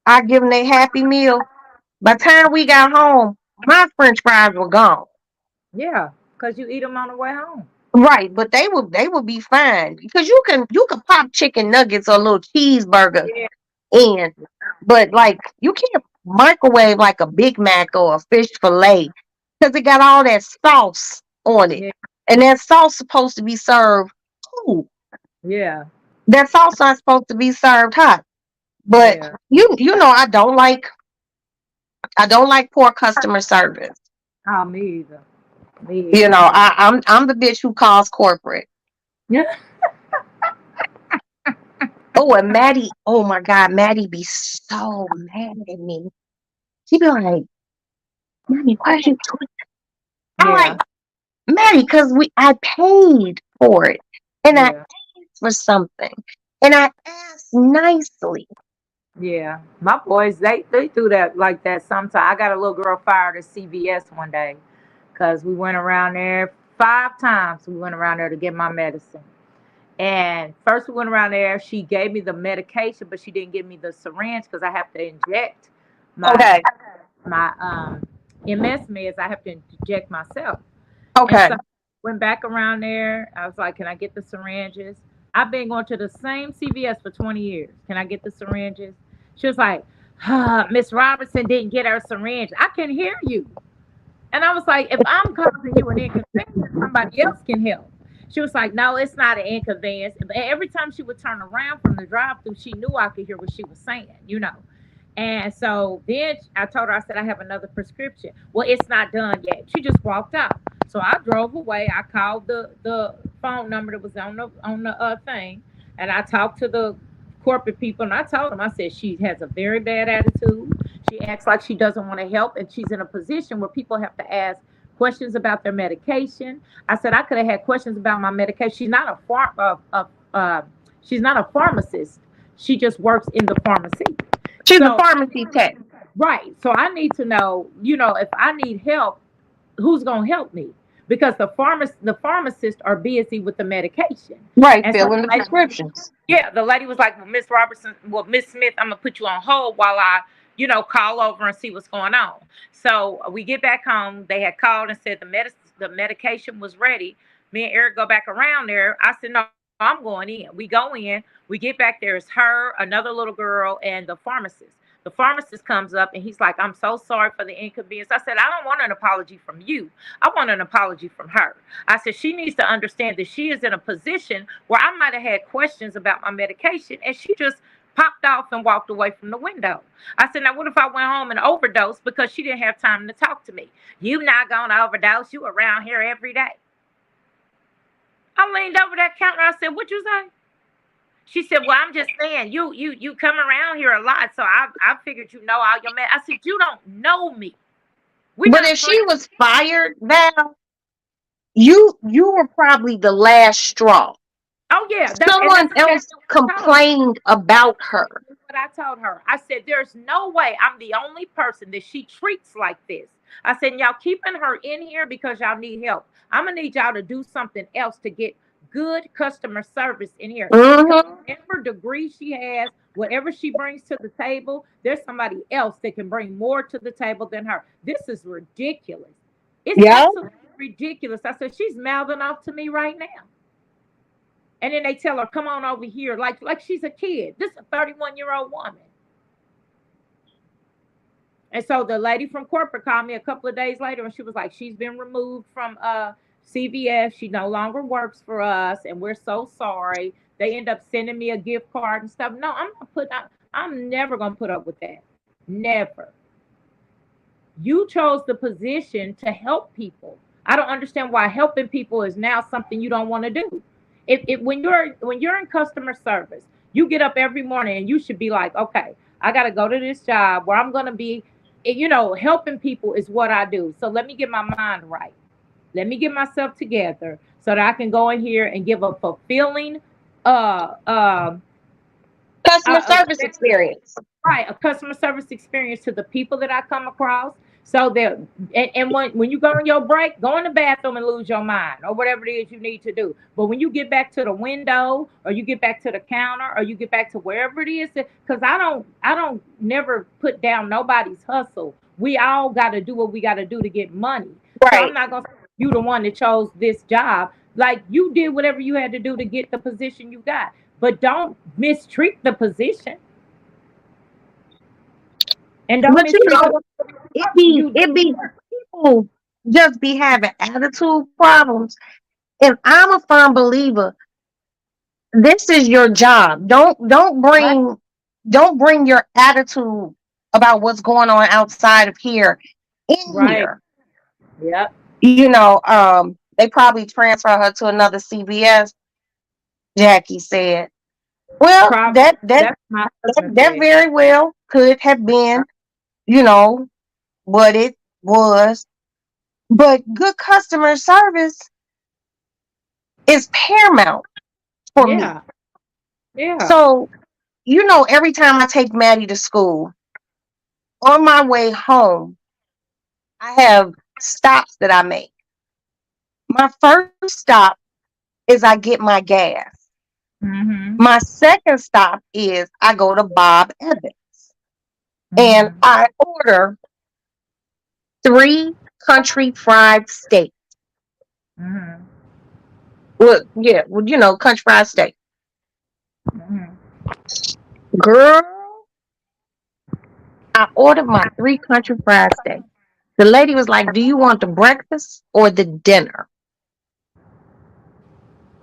I'd give them their Happy Meal. By the time we got home, my french fries were gone. Yeah, because you eat them on the way home. Right, but they would be fine because you can pop chicken nuggets or a little cheeseburger Yeah. in, but like you can't microwave like a Big Mac or a fish fillet because it got all that sauce on it, Yeah. and that sauce supposed to be served cool. Yeah. That sauce not supposed to be served hot. But Yeah. you know I don't like poor customer service. Oh, me either. Me You either. know I'm the bitch who calls corporate. Yeah. Oh, and Maddie, oh my God, Maddie be so mad at me. She be like, Maddie, why you doing? I'm Yeah. like, Maddie, because I paid for it. And I Yeah. asked for something. And I asked nicely. Yeah. My boys, they do that like that sometimes. I got a little girl fired at CVS one day because we went around there 5 times we went around there to get my medicine. And first we went around there, she gave me the medication, but she didn't give me the syringe because I have to inject my Okay. my MS meds. I have to inject myself. And Okay. so went back around there. I was like, "Can I get the syringes?" I've been going to the same CVS for 20 years. Can I get the syringes? She was like, Miss Robertson didn't get her syringe. I can hear you. And I was like, if I'm causing you an inconvenience, somebody else can help. She was like, no, it's not an inconvenience. But every time she would turn around from the drive-through, she knew I could hear what she was saying. And so then I told her, I said, I have another prescription. Well, it's not done yet. She just walked out. So I drove away. I called the phone number that was on the thing, and I talked to the corporate people, and I told them, I said, she has a very bad attitude. She acts like she doesn't want to help, and she's in a position where people have to ask questions about their medication. I said I could have had questions about my medication. She's not a pharmacist. She just works in the pharmacy. She's a So pharmacy tech. right. So I need to know, if I need help, who's gonna help me? Because the pharmacists are busy with the medication. Right, And so filling the prescriptions. yeah, the lady was like, well, Miss Robertson, well, Miss Smith, I'm gonna put you on hold while I, call over and see what's going on. So we get back home. They had called and said the medication was ready. Me and Eric go back around there. I said, no, I'm going in. We go in. We get back there. It's her, another little girl, and the pharmacist. The pharmacist comes up and he's like, I'm so sorry for the inconvenience. I said, I don't want an apology from you. I want an apology from her. I said, she needs to understand that she is in a position where I might have had questions about my medication, and she just popped off and walked away from the window. I said, now what if I went home and overdosed because she didn't have time to talk to me? You not gonna overdose. You around here every day. I leaned over that counter. I said, what you say? She said, well, I'm just saying, you come around here a lot, so I figured you know all your I said, you don't know me. But if she was fired, Val, you were probably the last straw. Oh yeah, someone else complained about her. That's what I told her. I said, there's no way I'm the only person that she treats like this. I said, y'all keeping her in here because y'all need help. I'm gonna need y'all to do something else to get good customer service in here. Whatever degree she has, whatever she brings to the table, there's somebody else that can bring more to the table than her. This is ridiculous. It's absolutely ridiculous. I said, she's mouthing off to me right now. And then they tell her, come on over here, like she's a kid. This is a 31-year-old woman. And so the lady from corporate called me a couple of days later, and she was like, she's been removed from CVS. She no longer works for us, and we're so sorry. They end up sending me a gift card and stuff. No, I'm never gonna put up with that. Never. You chose the position to help people. I don't understand why helping people is now something you don't want to do. When you're in customer service, you get up every morning and you should be like, okay, I got to go to this job where I'm going to be, helping people is what I do. So let me get my mind right. Let me get myself together so that I can go in here and give a fulfilling customer service experience. Right, a customer service experience to the people that I come across. So that, and when you go on your break, go in the bathroom and lose your mind or whatever it is you need to do. But when you get back to the window, or you get back to the counter, or you get back to wherever it is, because I don't never put down nobody's hustle. We all got to do what we got to do to get money. Right. So I'm not gonna say you the one that chose this job. Like, you did whatever you had to do to get the position you got, but don't mistreat the position. And don't it be people just be having attitude problems. And I'm a firm believer, this is your job. Don't bring your attitude about what's going on outside of here in here. Yep. They probably transfer her to another CVS, Jackie said. Well, that very well could have been, what it was. But good customer service is paramount for me. Yeah. So, every time I take Maddie to school, on my way home, I have stops that I make. My first stop is I get my gas. Mm-hmm. My second stop is I go to Bob Evans and Mm-hmm. I order 3 country fried steak. Mm-hmm. Well, yeah, well, country fried steak. Mm-hmm. Girl, I ordered my 3 country fried steak. The lady was like, "Do you want the breakfast or the dinner?"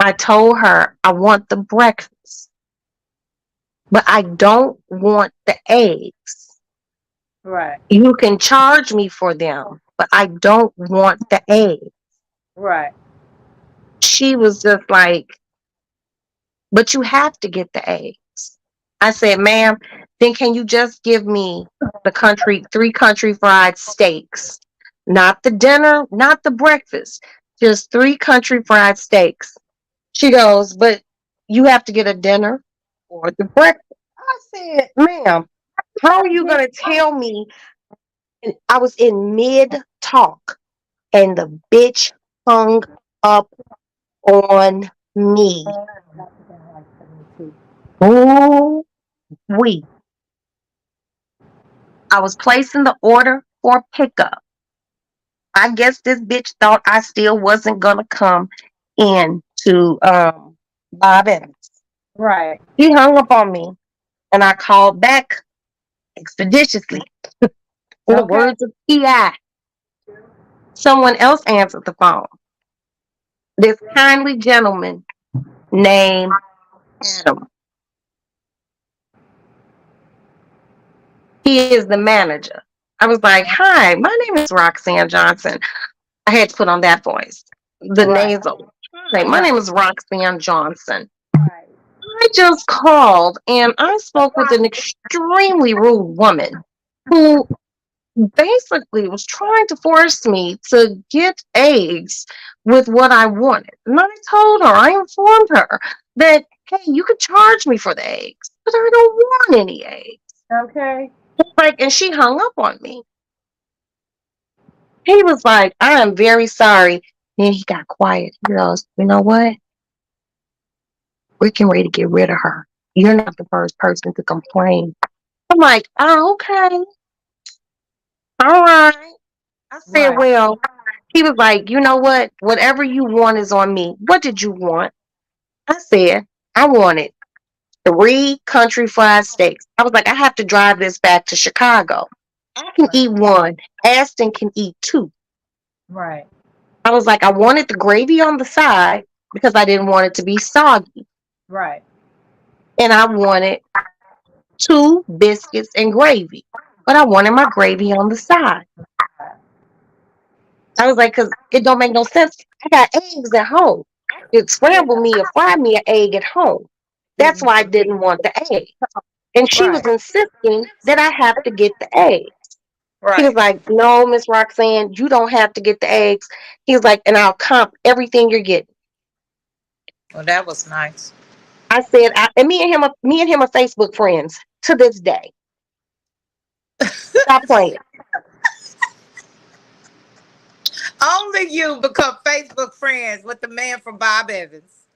I told her I want the breakfast, but I don't want the eggs. Right. You can charge me for them, but I don't want the eggs. Right. She was just like, "But you have to get the eggs." I said, "Ma'am, then can you just give me the 3 country fried steaks? Not the dinner, not the breakfast, just 3 country fried steaks." She goes, "But you have to get a dinner or the breakfast." I said, "Ma'am, how are you going to tell me?" And I was in mid talk and the bitch hung up on me. Oh, we. I was placing the order for pickup. I guess this bitch thought I still wasn't going to come in to Bob Evans. Right. He hung up on me and I called back expeditiously. In the Okay. words of P.I., someone else answered the phone. This kindly gentleman named Adam. He is the manager. I was like, "Hi, my name is Roxanne Johnson." I had to put on that voice, the Right. nasal. "Hi, my Right. name is Roxanne Johnson. Right. I just called and I spoke with an extremely rude woman who basically was trying to force me to get eggs with what I wanted." And I told her, I informed her that, "Hey, you could charge me for the eggs, but I don't want any eggs." Okay. Like, and she hung up on me. He was like, "I am very sorry." Then he got quiet. He goes, "You know what? We're getting ready to get rid of her. You're not the first person to complain." I'm like, "Oh, okay. All right." I said, Right. "Well," he was like, "You know what? Whatever you want is on me. What did you want?" I said, "I wanted 3 country fried steaks." I was like, "I have to drive this back to Chicago. I can Right. eat one. Aston can eat 2." Right. I was like, "I wanted the gravy on the side because I didn't want it to be soggy. Right. And I wanted 2 biscuits and gravy, but I wanted my gravy on the side." I was like, "Because it don't make no sense. I got eggs at home. I could scramble me or fry me an egg at home. That's why I didn't want the egg." And she was Right. insisting that I have to get the egg. He was Right. like, "No, Miss Roxanne, you don't have to get the eggs." He was like, "And I'll comp everything you're getting." Well, that was nice. I said, and me and him are Facebook friends to this day. Stop playing. Only you become Facebook friends with the man from Bob Evans.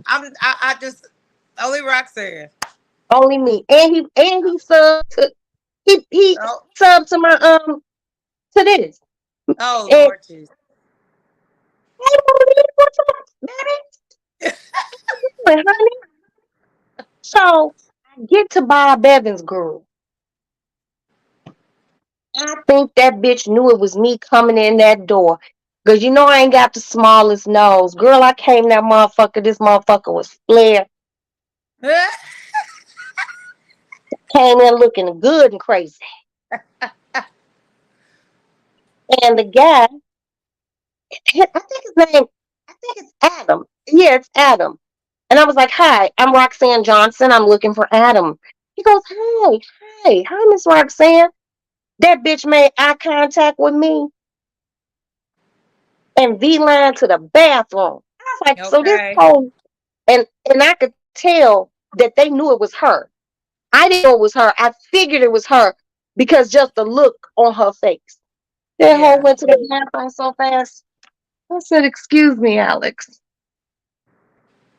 I just only Roxanne. Only me. And he he Oh, subbed to my to this. oh And Lord Jesus. hey, Monique, what's up, baby? What, honey? So I get to Bob Evans, girl. I think that bitch knew it was me coming in that door. Cause I ain't got the smallest nose. Girl, I came that motherfucker. This motherfucker was flared. Came in looking good and crazy. And the guy, I think his name, I think it's Adam. Yeah, it's Adam. And I was like, "Hi, I'm Roxanne Johnson. I'm looking for Adam." He goes, hi, Miss Roxanne." That bitch made eye contact with me and V-line to the bathroom. I was like, so this Okay. whole, and I could tell that they knew it was her. I didn't know it was her. I figured it was her because just the look on her face. That hoe Yeah. went to the bathroom so fast. I said, excuse me, Alex.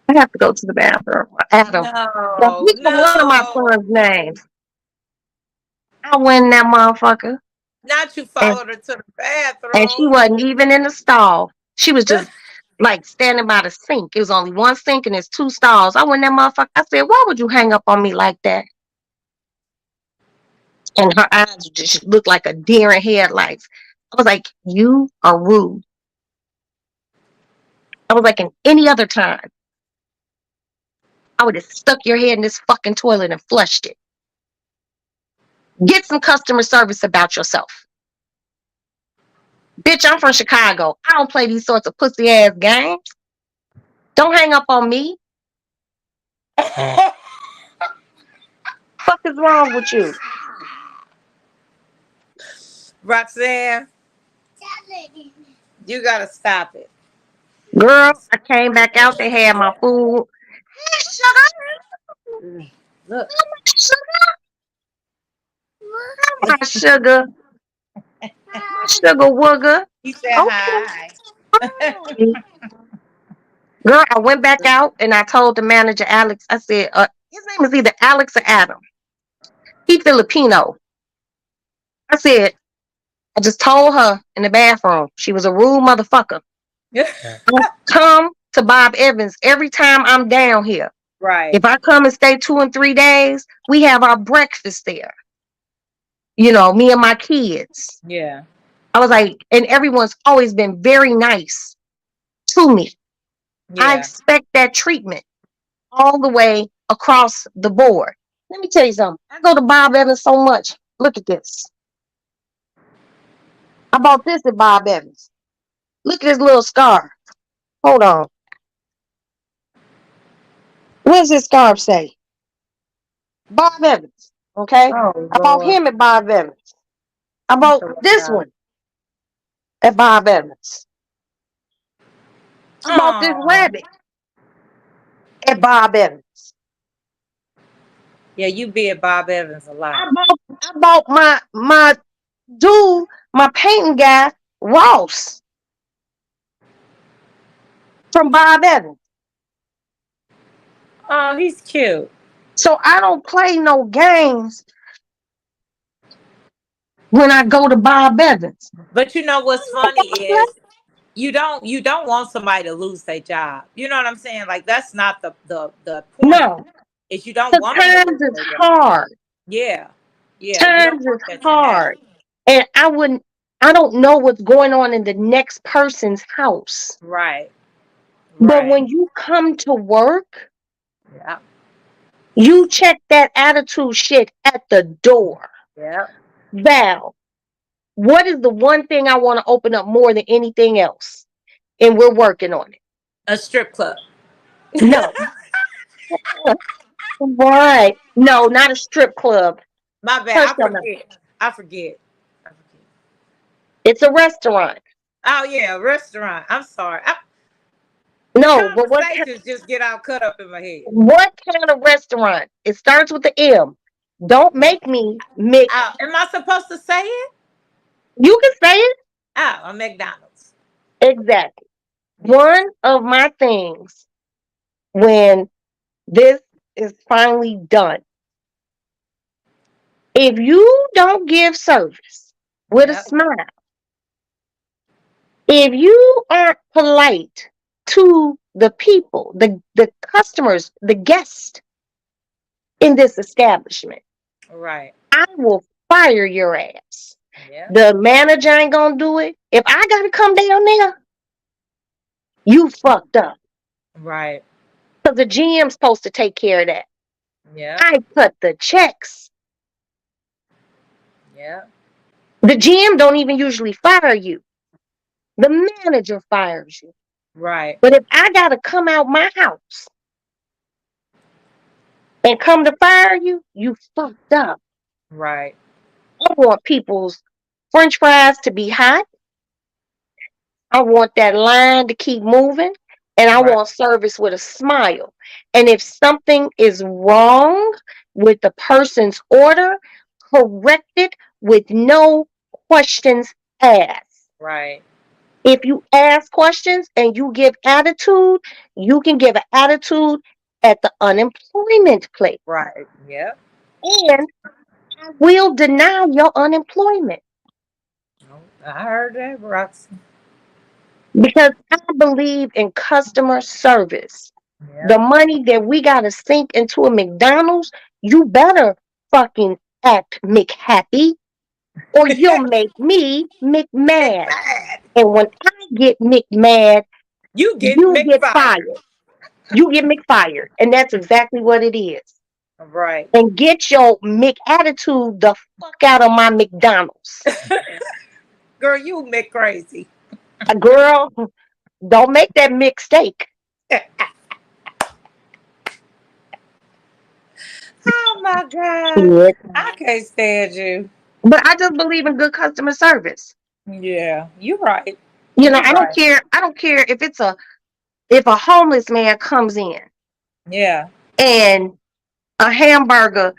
I have to go to the bathroom. Adam. Now, No, pick one of my no. son's names. I went in that motherfucker. Not you And, followed her to the and she bathroom. wasn't even in the stall. She was just like standing by the sink. It was only one sink and there's 2 stalls. I went in that motherfucker. I said, why would you hang up on me like that? And her eyes just looked like a deer in headlights. I was like, you are rude. I was like, in any other time, I would have stuck your head in this fucking toilet and flushed it. Get some customer service about yourself. Bitch, I'm from Chicago. I don't play these sorts of pussy ass games. Don't hang up on me. Fuck is wrong with you? Roxanne, you gotta stop it. Girl, I came back out. They had my food. Hey, sugar. Look, My sugar. My sugar wooger. he said Okay. hi. Girl, I went back out and I told the manager, Alex, I said, his name is either Alex or Adam. He Filipino. I said, I just told her in the bathroom, she was a rude motherfucker. I come to Bob Evans every time I'm down here. Right. If I come and stay 2 and 3 days, we have our breakfast there. You know, me and my kids. Yeah. I was like, and everyone's always been very nice to me. I Yeah. expect that treatment all the way across the board. Let me tell you something. I go to Bob Evans so much. Look at this. I bought this at Bob Evans. Look at this little scarf. Hold on. What does this scarf say? Bob Evans. Okay? Oh, I bought Lord. him at Bob Evans. I bought this one at Bob Evans. I bought this Aw. rabbit at Bob Evans. Yeah, you be at Bob Evans a lot. I bought my dude, my painting guy, Ross, from Bob Evans. Oh, he's cute. So I don't play no games when I go to Bob Evans. But you know what's funny is you don't want somebody to lose their job. You know what I'm saying? Like that's not the point. No, Is you don't the want them to times lose is their job. hard. Yeah. Yeah. You Times don't want is that to happen. hard. And I don't know what's going on in the next person's house. Right. But Right. when you come to work, Yeah. you check that attitude shit at the door. Yeah. Val, what is the one thing I want to open up more than anything else? And we're working on it. A strip club. No. Right. No, not a strip club. My bad. Hush I your mouth. forget. I forget. It's a restaurant. Oh yeah, a restaurant. I'm sorry. No, but Conversations just get all cut up in my head. what kind of restaurant? It starts with the M. Don't make me mix. Am I supposed to say it? You can say it. A McDonald's. Exactly. One of my things when this is finally done, if you don't give service with a Yep. smile, if you aren't polite to the people, the customers, the guests in this establishment, Right. I will fire your ass. Yeah. The manager ain't gonna do it. If I gotta come down there, you fucked up. Right. Because the GM's supposed to take care of that. Yeah. I cut the checks. Yeah. The GM don't even usually fire you. The manager fires you. Right. But if I gotta come out my house and come to fire you, you fucked up. Right. I want people's French fries to be hot. I want that line to keep moving. And I Right. want service with a smile. And if something is wrong with the person's order, correct it with no questions asked. Right. If you ask questions and you give attitude, you can give an attitude at the unemployment place. Right. Yep. And I will deny your unemployment Oh, I heard that, Roxy. because I believe in customer service. The Yep. money that we got to sink into a McDonald's, you better fucking act McHappy or you'll make me McMad. McMahon. And when I get McMad, You get you get McFired. fired. You get McFired. And that's exactly what it is. Right. And get your McAttitude the fuck out of my McDonald's. Girl, you McCrazy. Girl, don't make that mistake. Oh my God. Shit. I can't stand you. But I just believe in good customer service. Yeah, you right. You know, You I don't right. care. I don't care if a homeless man comes in Yeah. and a hamburger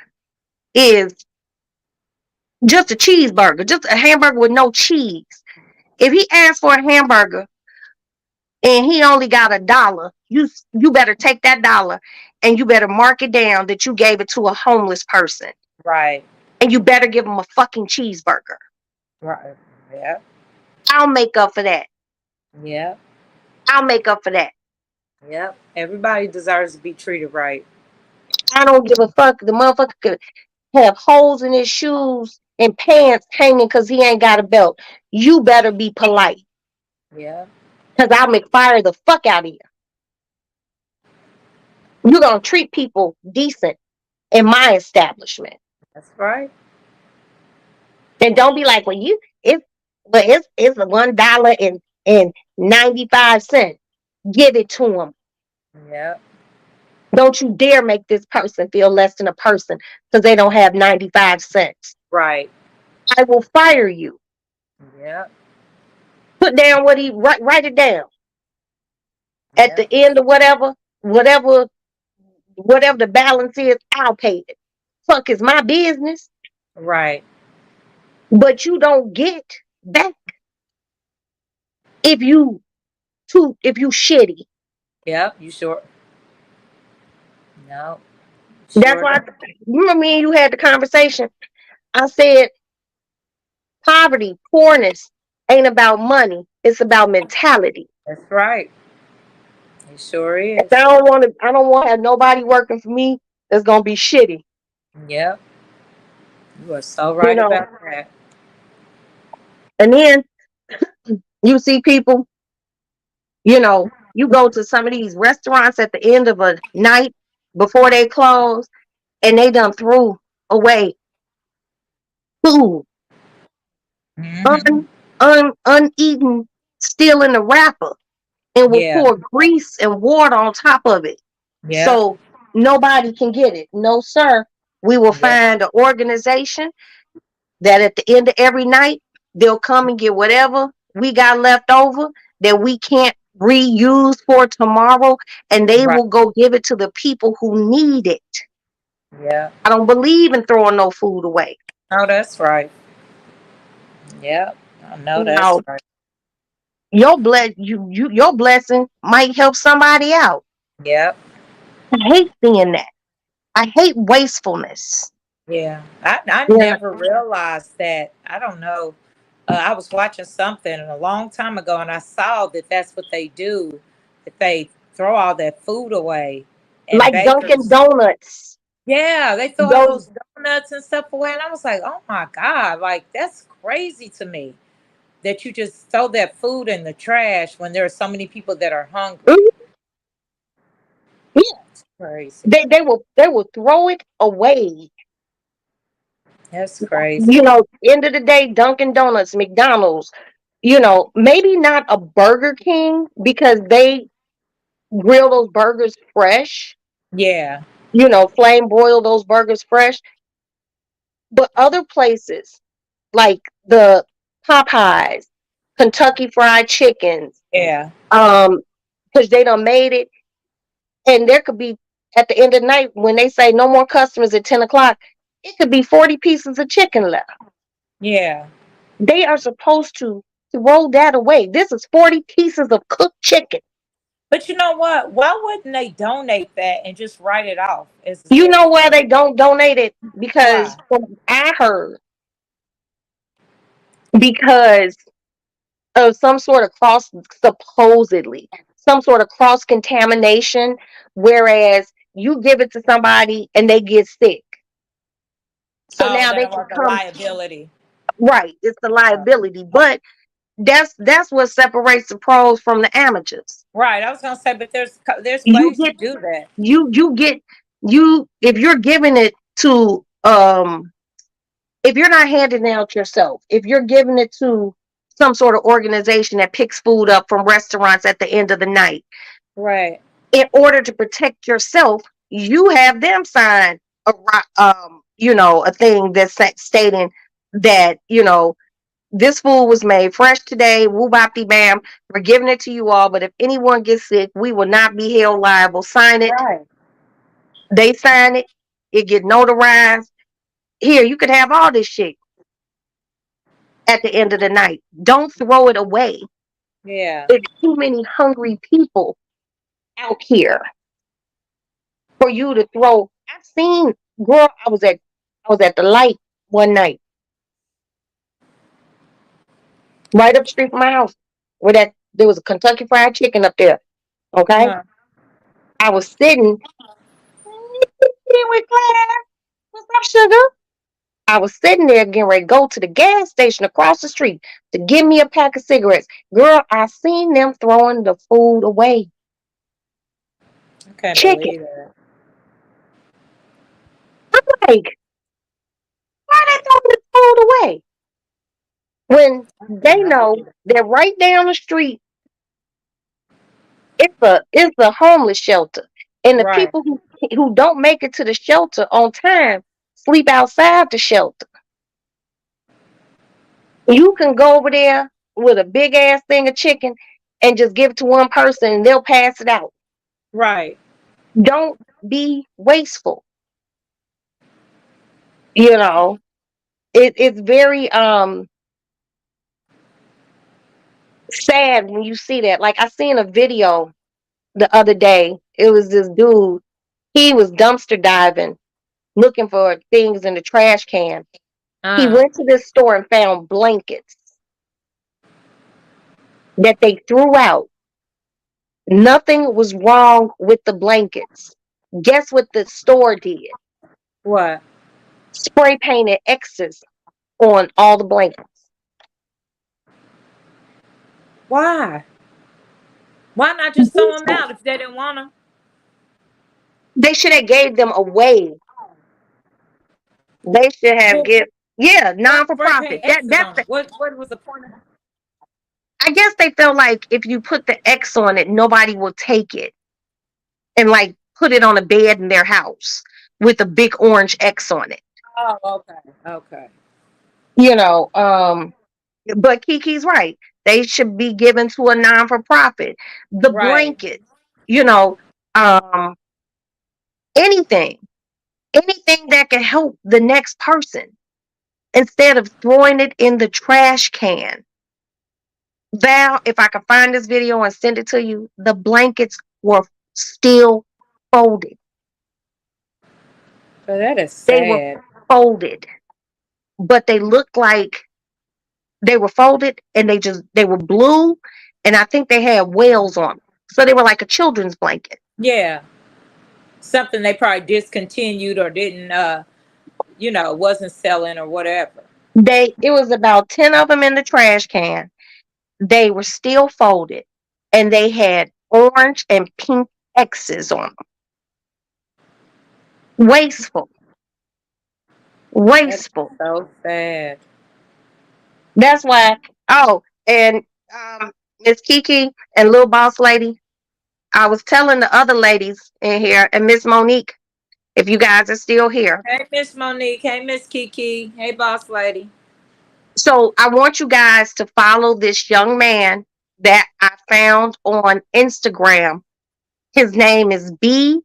is just a cheeseburger, just a hamburger with no cheese. If he asks for a hamburger and he only got $1, you better take that dollar and you better mark it down that you gave it to a homeless person. Right. And you better give him a fucking cheeseburger. Right. Yeah. I'll make up for that. Yeah. I'll make up for that. Yep. Everybody deserves to be treated right. I don't give a fuck. The motherfucker could have holes in his shoes and pants hanging because he ain't got a belt. You better be polite Yeah. because I'll make fire the fuck out of you. You're going to treat people decent in my establishment. That's right. And don't be like, well, it's $1.95. Give it to him. Yeah. Don't you dare make this person feel less than a person because they don't have 95 cents. Right. I will fire you. Yeah. Put down what he write it down. At Yeah. the end of whatever the balance is, I'll pay it. Fuck is my business. Right. But you don't get back if you shitty. Yep. You sure? No. That's Sure why don't. remember me and you had the conversation. I said poverty, poorness ain't about money. It's about mentality. That's right. It sure is. I don't want to have nobody working for me that's gonna be shitty. Yep. You are so right know. about that. And then you see people, you go to some of these restaurants at the end of a night before they close, and they done threw away food, Hmm. uneaten, still in the wrapper, and will Yeah. pour grease and water on top of it, Yeah. so nobody can get it. No, sir. We will Yeah. find an organization that at the end of every night, they'll come and get whatever we got left over that we can't reuse for tomorrow, and they Right. will go give it to the people who need it. Yeah. I don't believe in throwing no food away. Oh, that's right. Yep. I know that's Now, right. your blessing might help somebody out. Yep. I hate seeing that. I hate wastefulness. Yeah. I Yeah. never realized that. I don't know. I was watching something a long time ago and I saw that that's what they do, that they throw all that food away. And Like Dunkin' bakers, Donuts. yeah, they throw all Those those donuts and stuff away. And I was like, oh my God, like that's crazy to me that you just throw that food in the trash when there are so many people that are hungry. Mhm. Yeah, It's crazy. they will throw it away. That's crazy. End of the day, Dunkin' Donuts, McDonald's, maybe not a Burger King because they grill those burgers fresh, Yeah. flame broil those burgers fresh. But other places like the Popeyes, Kentucky Fried Chickens, Yeah. because they done made it, and there could be at the end of the night when they say no more customers at 10 o'clock, it could be 40 pieces of chicken left. Yeah. They are supposed to throw that away. This is 40 pieces of cooked chicken. But you know what? Why wouldn't they donate that and just write it off as a You know separate why they bill? don't donate it? Because Why? from I heard, because of some sort of supposedly some sort of cross contamination, whereas you give it to somebody and they get sick. So Oh, now they they don't can want the come. liability. Right, it's the liability. But that's what separates the pros from the amateurs. Right. I was gonna say, but there's You ways to get do that. you get you if you're giving it to if you're not handing it out yourself, if you're giving it to some sort of organization that picks food up from restaurants at the end of the night, Right. in order to protect yourself, you have them sign a thing that's stating that this food was made fresh today. Woo bopty bam. We're giving it to you all, but if anyone gets sick, we will not be held liable. Sign it. Right. They sign it. It get notarized. Here, you could have all this shit at the end of the night. Don't throw it away. Yeah. There's too many hungry people out here for you to throw. I've seen, girl, I was at the light one night, right up the street from my house, where that there was a Kentucky Fried Chicken up there. Okay, Uh-huh. I was sitting with Claire. What's up, sugar? I was sitting there getting ready to go to the gas station across the street to give me a pack of cigarettes. Girl, I seen them throwing the food away. I can't Chicken. believe that. Like, why they throwing the food away? When I they cannot know believe it. that right down the street it's a homeless shelter. And the Right. people who don't make it to the shelter on time sleep outside the shelter. You can go over there with a big ass thing of chicken and just give it to one person and they'll pass it out. Right. Don't be wasteful. You know, it's very sad when you see that. Like I seen a video the other day. It was this dude. He was dumpster diving, looking for things in the trash can. He Uh. went to this store and found blankets that they threw out. Nothing was wrong with the blankets. Guess what the store did? What? Spray painted X's on all the blankets. Why? Why not just throw them out if they didn't want them? They should have gave them away. They should have Well, give yeah, why non for spray paint profit. That X's that's on them? What was the point of that? I guess they felt like if you put the X on it, nobody will take it and like put it on a bed in their house with a big orange X on it. Oh, okay. Okay. You know, but Kiki's right. They should be given to a non for profit. The Right. blankets, you know, um, anything, anything that can help the next person instead of throwing it in the trash can. Val, if I could find this video and send it to you, the blankets were still folded. So that is They were sad. folded, but they looked like they were folded and they were blue, and I think they had whales on them. So they were like a children's blanket. Yeah. Something they probably discontinued or didn't wasn't selling or whatever. It was about 10 of them in the trash can. They were still folded and they had orange and pink X's on them. Wasteful. That's Wasteful. so sad. That's why. Oh, and Miss Kiki and Little Boss Lady, I was telling the other ladies in here and Miss Monique, if you guys are still here. Hey, Miss Monique. Hey, Miss Kiki. Hey, boss lady. So I want you guys to follow this young man that I found on Instagram. His name is BAMN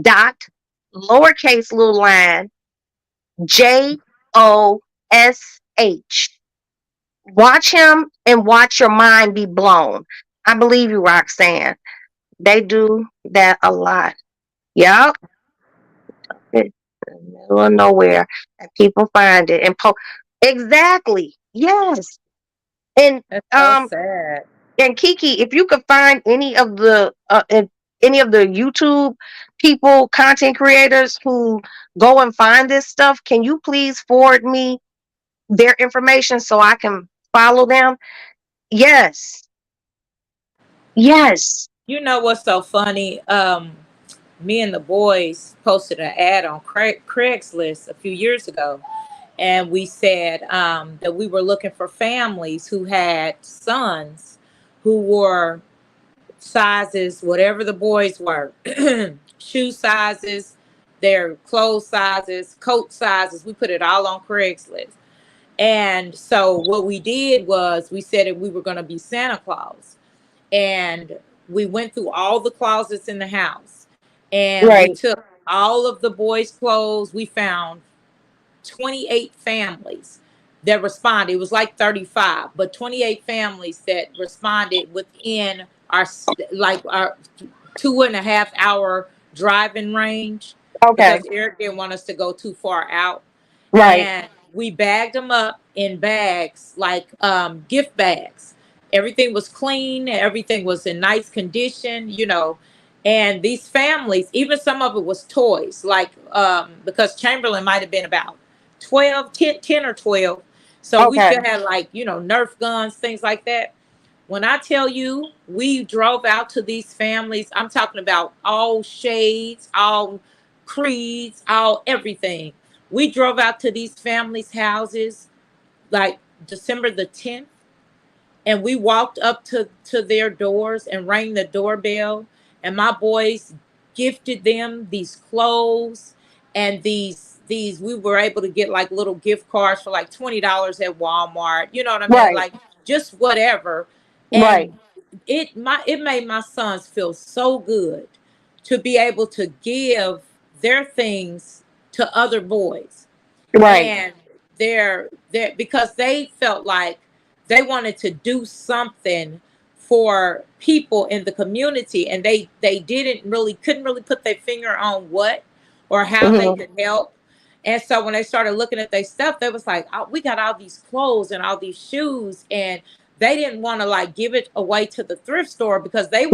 dot lowercase little line JOSEPH. H. Watch him and watch your mind be blown. I believe you, Roxanne. They do that a lot. Yep. It's in the middle of nowhere, and people find it and exactly. Yes. And That's so um sad. and Kiki, if you could find any of the YouTube people, content creators who go and find this stuff, can you please forward me their information so I can follow them? Yes. Yes. You know what's so funny? Me and the boys posted an ad on Craigslist a few years ago, and we said that we were looking for families who had sons who were sizes, whatever the boys were, shoe sizes, their clothes sizes, coat sizes. We put it all on Craigslist. And so what we did was we said that we were going to be Santa Claus. And we went through all the closets in the house. And we Right. took all of the boys' clothes. We found 28 families that responded. It was like 35, but 28 families that responded within our 2.5 hour driving range, Okay. because Eric didn't want us to go too far out. Right. And we bagged them up in bags, like gift bags. Everything was clean, everything was in nice condition, and these families, even some of it was toys, like because Chamberlain might have been about 10 or 12. So we Okay. still had, like, Nerf guns, things like that. When I tell you, we drove out to these families, I'm talking about all shades, all creeds, all everything. We drove out to these families' houses like December the 10th, and we walked up to their doors and rang the doorbell, and my boys gifted them these clothes and these we were able to get like little gift cards for like $20 at Walmart, you know what I mean, Right. like just whatever. Right. And it made my sons feel so good to be able to give their things to other boys. Right. And they're because they felt like they wanted to do something for people in the community, and they couldn't really put their finger on what or how they Hmm. could help. And so when they started looking at their stuff, they was like, oh, we got all these clothes and all these shoes, and they didn't want to like give it away to the thrift store because Right. they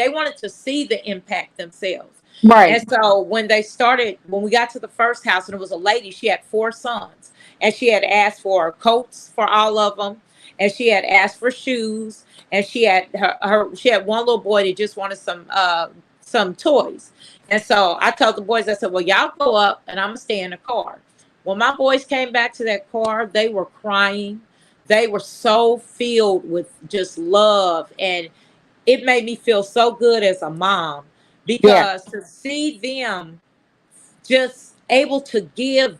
wanted to see the impact themselves. Right. And so when we got to the first house, and it was a lady, she had 4 sons, and she had asked for coats for all of them, and she had asked for shoes, and she had one little boy that just wanted some toys. And so I told the boys, I said, well, y'all go up and I'm gonna stay in the car. When my boys came back to that car, they were crying. They were so filled with just love, and it made me feel so good as a mom, Yeah. because to see them just able to give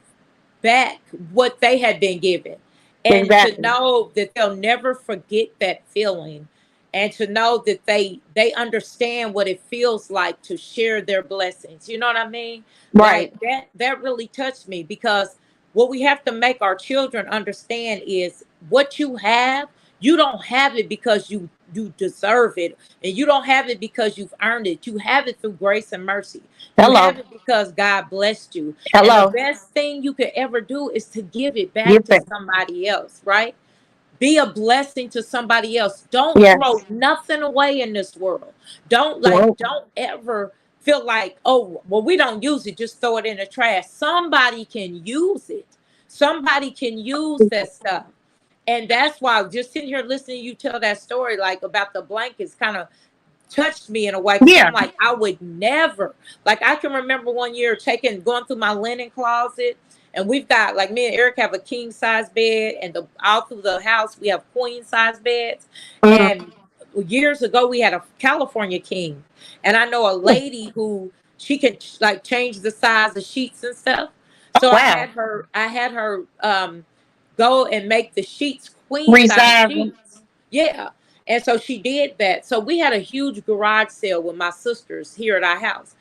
back what they had been given, and to Exactly. know that they'll never forget that feeling, and to know that they understand what it feels like to share their blessings, you know what I mean? Right. Like that really touched me, because what we have to make our children understand is what you have, you don't have it because you deserve it, and you don't have it because you've earned it. You have it through grace and mercy. You have Hello. it because God blessed you. And the Hello. best thing you could ever do is to give it back Give to it. somebody else, right? Be a blessing to somebody else. Don't throw Yes. nothing away in this world. Don't No. don't ever feel like, oh, well, we don't use it, just throw it in the trash. Somebody can use it. Somebody can use that stuff. And that's why just sitting here listening to you tell that story, like about the blankets, kind of touched me in a way, because Yeah. I'm like, I would never. Like, I can remember one year going through my linen closet, and we've got, like, me and Eric have a king size bed, and all through the house we have queen size beds. Mhm. And years ago we had a California king, and I know a lady who she can like change the size of sheets and stuff. So Wow. I had her go and make the sheets queen size Resizing. sheets. Yeah. And so she did that. So we had a huge garage sale with my sisters here at our house.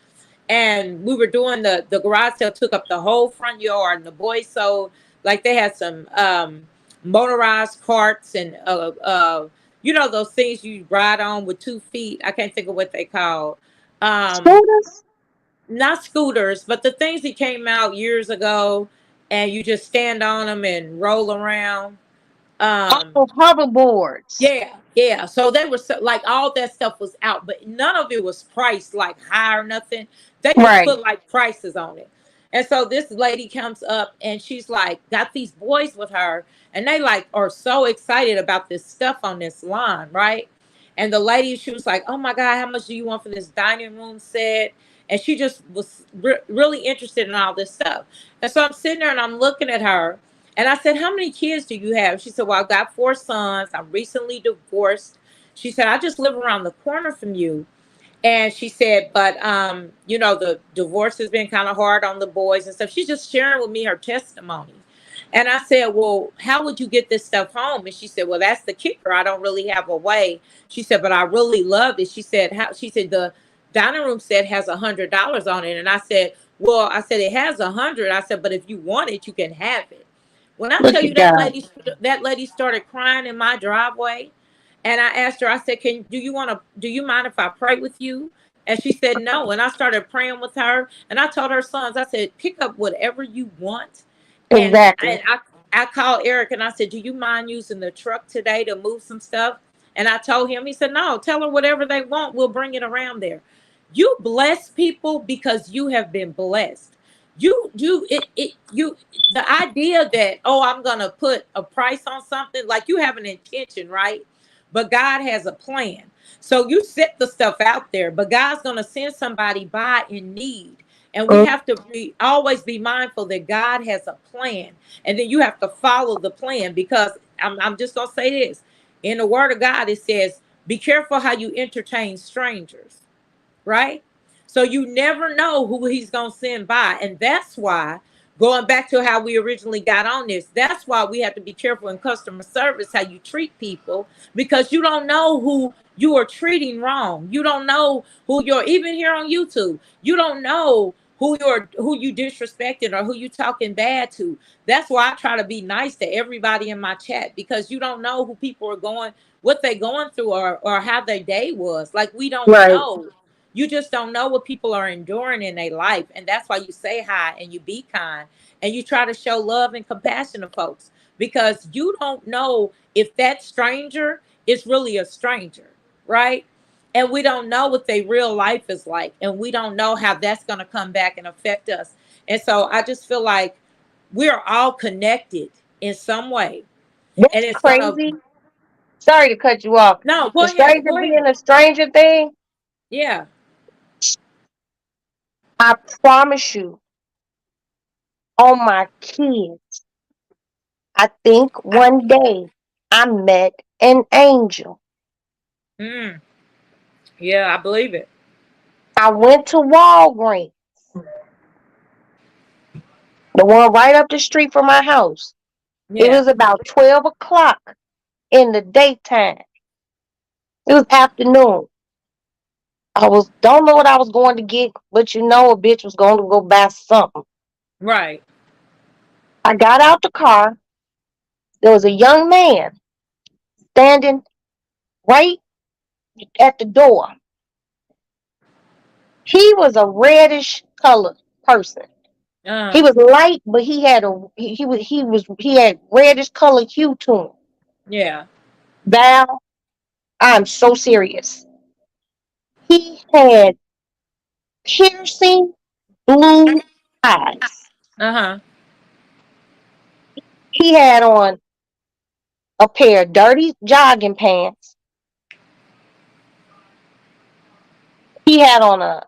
And we were doing the garage sale, took up the whole front yard, and the boys sold Like they had some motorized carts and you know those things you ride on with 2 feet. I can't think of what they called. Um, Scooters? not scooters, but the things that came out years ago, and you just stand on them and roll around. Um, Oh, hoverboards. yeah, yeah. So they were so, like all that stuff was out, but none of it was priced like high or nothing. They just Right. put like prices on it. And so this lady comes up and she's like, got these boys with her, and they like are so excited about this stuff on this line, right? And the lady, she was like, "Oh my God, how much do you want for this dining room set?" And she just was really interested in all this stuff. And so I'm sitting there and I'm looking at her, and I said, "How many kids do you have?" She said, "Well, I've got 4 sons. I'm recently divorced." She said, "I just live around the corner from you." And she said, "But you know, the divorce has been kind of hard on the boys and stuff." She's just sharing with me her testimony. And I said, "Well, how would you get this stuff home?" And she said, "Well, that's the kicker. I don't really have a way." She said, "But I really love it." She said, "How?" She said, "The dining room set has $100 on it." And I said, "Well," I said, "it has 100." I said, "But if you want it, you can have it." When I Look tell you at God. that lady started crying in my driveway, and I asked her, I said, "Can do you mind if I pray with you?" And she said no. And I started praying with her, and I told her sons, I said, "Pick up whatever you want." And Exactly. I called Eric and I said, "Do you mind using the truck today to move some stuff?" And I told him, he said, "No, tell her whatever they want. We'll bring it around there." You bless people because you have been blessed. You the idea that, oh, I'm gonna put a price on something, like you have an intention, right? But God has a plan. So you set the stuff out there, but God's gonna send somebody by in need. And we Mm. have to always be mindful that God has a plan. And then you have to follow the plan, because I'm just gonna say this. In the word of God, it says, be careful how you entertain strangers, right? So you never know who he's going to send by. And that's why, going back to how we originally got on this, that's why we have to be careful in customer service, how you treat people, because you don't know who you are treating wrong. You don't know who you're, even here on YouTube, you don't know who you disrespected or who you talking bad to. That's why I try to be nice to everybody in my chat, because you don't know who people are going, what they going through, or how their day was. Like, we don't Right. know. You just don't know what people are enduring in their life. And that's why you say hi and you be kind and you try to show love and compassion to folks, because you don't know if that stranger is really a stranger, right? And we don't know what their real life is like. And we don't know how that's going to come back and affect us. And so I just feel like we're all connected in some way. And That's it's going to, crazy. Sorry to cut you off. no, The go ahead. stranger Go ahead. being a stranger thing, Yeah. I promise you, on my kids, I think one day I met an angel. Mm, yeah, I believe it. I went to Walgreens, the one right up the street from my house. It Yeah. was about 12 o'clock in the daytime. It was afternoon. I was don't know what I was going to get, but you know a bitch was going to go buy something. Right. I got out the car. There was a young man standing right at the door. He was a reddish colored person. He Uh, was light, but he had reddish colored hue to him. yeah. Val, I'm so serious. He had piercing blue eyes. Uh-huh. He had on a pair of dirty jogging pants. He had on a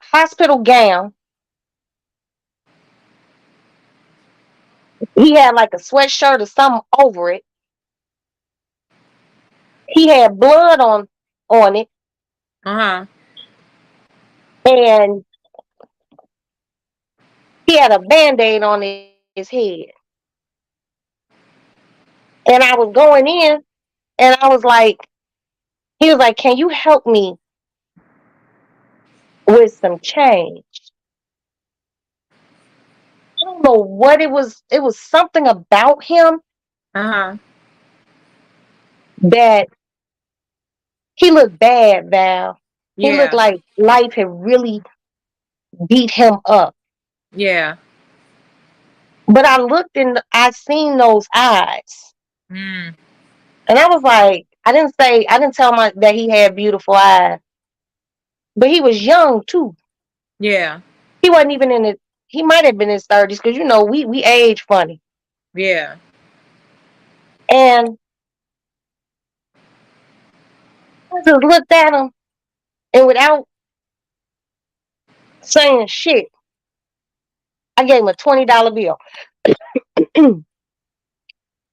hospital gown. He had like a sweatshirt or something over it. He had blood on it, Uh-huh. and he had a band-aid on his head. And I was going in, and I was like, he was like, "Can you help me with some change?" don't know what it was. It was something about him Uh-huh. that he looked bad, Val. He looked Yeah. like life had really beat him up. Yeah. But I looked and I seen those eyes. Mm. And I was like, I didn't tell my that he had beautiful eyes. But he was young too. Yeah. He wasn't even in it. He might have been in his 30s because we age funny. Yeah. And I just looked at him and without saying shit, I gave him a $20 bill.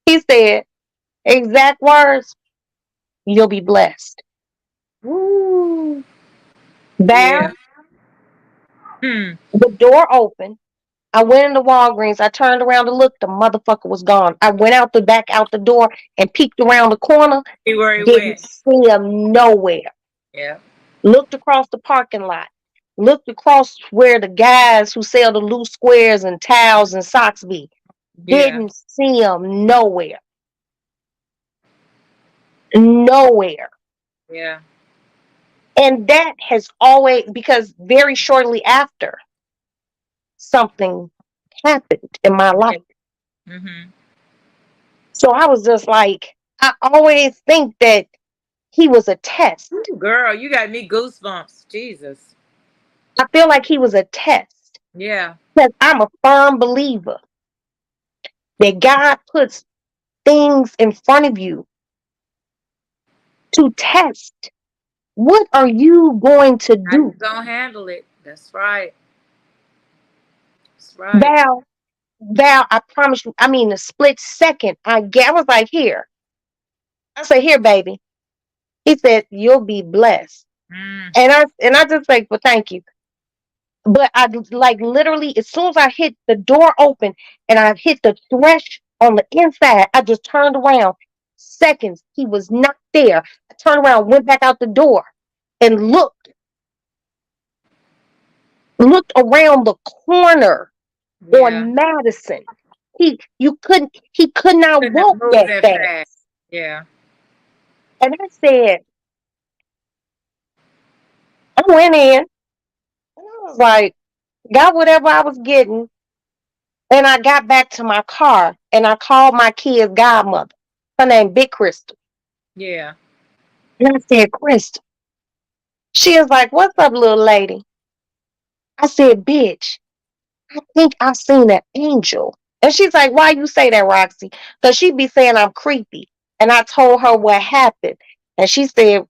He said, exact words, you'll be blessed. Woo. Val, Yeah. Hmm. the door opened. I went into Walgreens. I turned around to look. The motherfucker was gone. I went out the door and peeked around the corner. See where he Didn't went. see him nowhere. Yeah. Looked across the parking lot. Looked across where the guys who sell the loose squares and towels and socks be. Yeah. Didn't see him nowhere. Nowhere. Yeah. And that has always, because very shortly after, something happened in my life. Mm-hmm. So I was just like, I always think that he was a test. Ooh, girl, you got me goosebumps. Jesus. I feel like he was a test Yeah. because I'm a firm believer that God puts things in front of you to test. What are you going to How you do? gonna handle it? That's right. That's right. Val, Val, I promise you, I mean, a split second, I was like, here. I said, here, baby. He said, you'll be blessed. Mm. And I just like, well, thank you. But I like literally, as soon as I hit the door open and I hit the thresh on the inside, I just turned around. Seconds, he was not there. I turned around, went back out the door, and looked around the corner Yeah. on Madison. He could not Couldn't have walk moved that that fast. fast. Yeah. And I said, I went in and I was like, got whatever I was getting. And I got back to my car and I called my kid's godmother. Her name Big Crystal. Yeah. And I said, Crystal. She was like, what's up, little lady? I said, bitch, I think I seen an angel. And she's like, why you say that, Roxy? Because she be saying I'm creepy. And I told her what happened. And she said,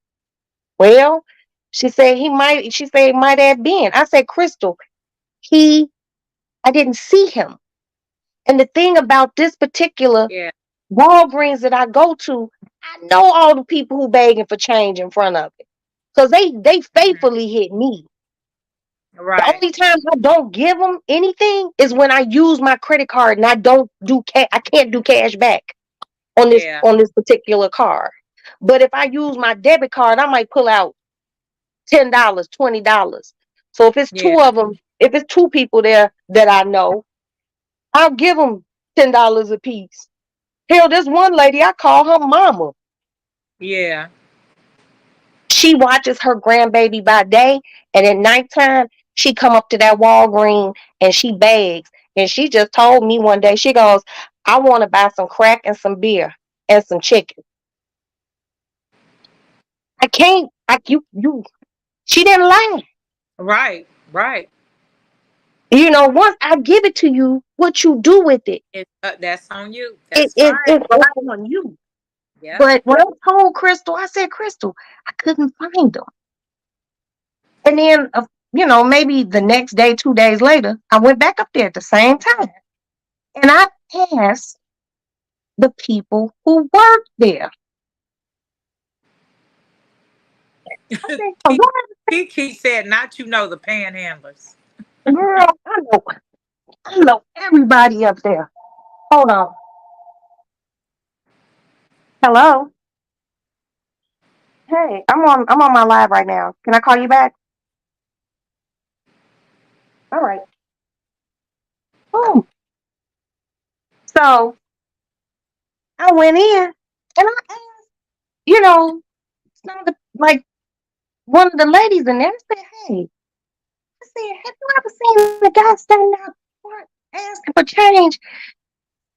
well, she said it might have been. I said, Crystal, I didn't see him. And the thing about this particular Yeah. Walgreens that I go to, I know all the people who begging for change in front of it. Because they Mhm. faithfully hit me. The Right. only times I don't give them anything is when I use my credit card and I can't do cash back Yeah. on this particular card. But if I use my debit card, I might pull out $10, $20. So Yeah. if it's two people there that I know, I'll give them $10 a piece. Hell, this one lady, I call her mama. Yeah. She watches her grandbaby by day, and at nighttime, she come up to that Walgreens and she begs. And she just told me one day, she goes, I want to buy some crack and some beer and some chicken. I can't, she didn't lie. Right. Right. Once I give it to you, what you do with it, That's on you. That's right. it's on you. Yep. But when I told Crystal, I said, Crystal, I couldn't find them. And then, maybe the next day, 2 days later, I went back up there at the same time. And I asked the people who worked there. I said, he, what? he said, not the panhandlers. Girl, I know everybody up there. Hold on. Hello. Hey, I'm on my live right now. Can I call you back? All right. Boom. So I went in and I asked, some of the, like, one of the ladies in there. I said, "Hey," I said, "have you ever seen the guy standing out front asking for change?"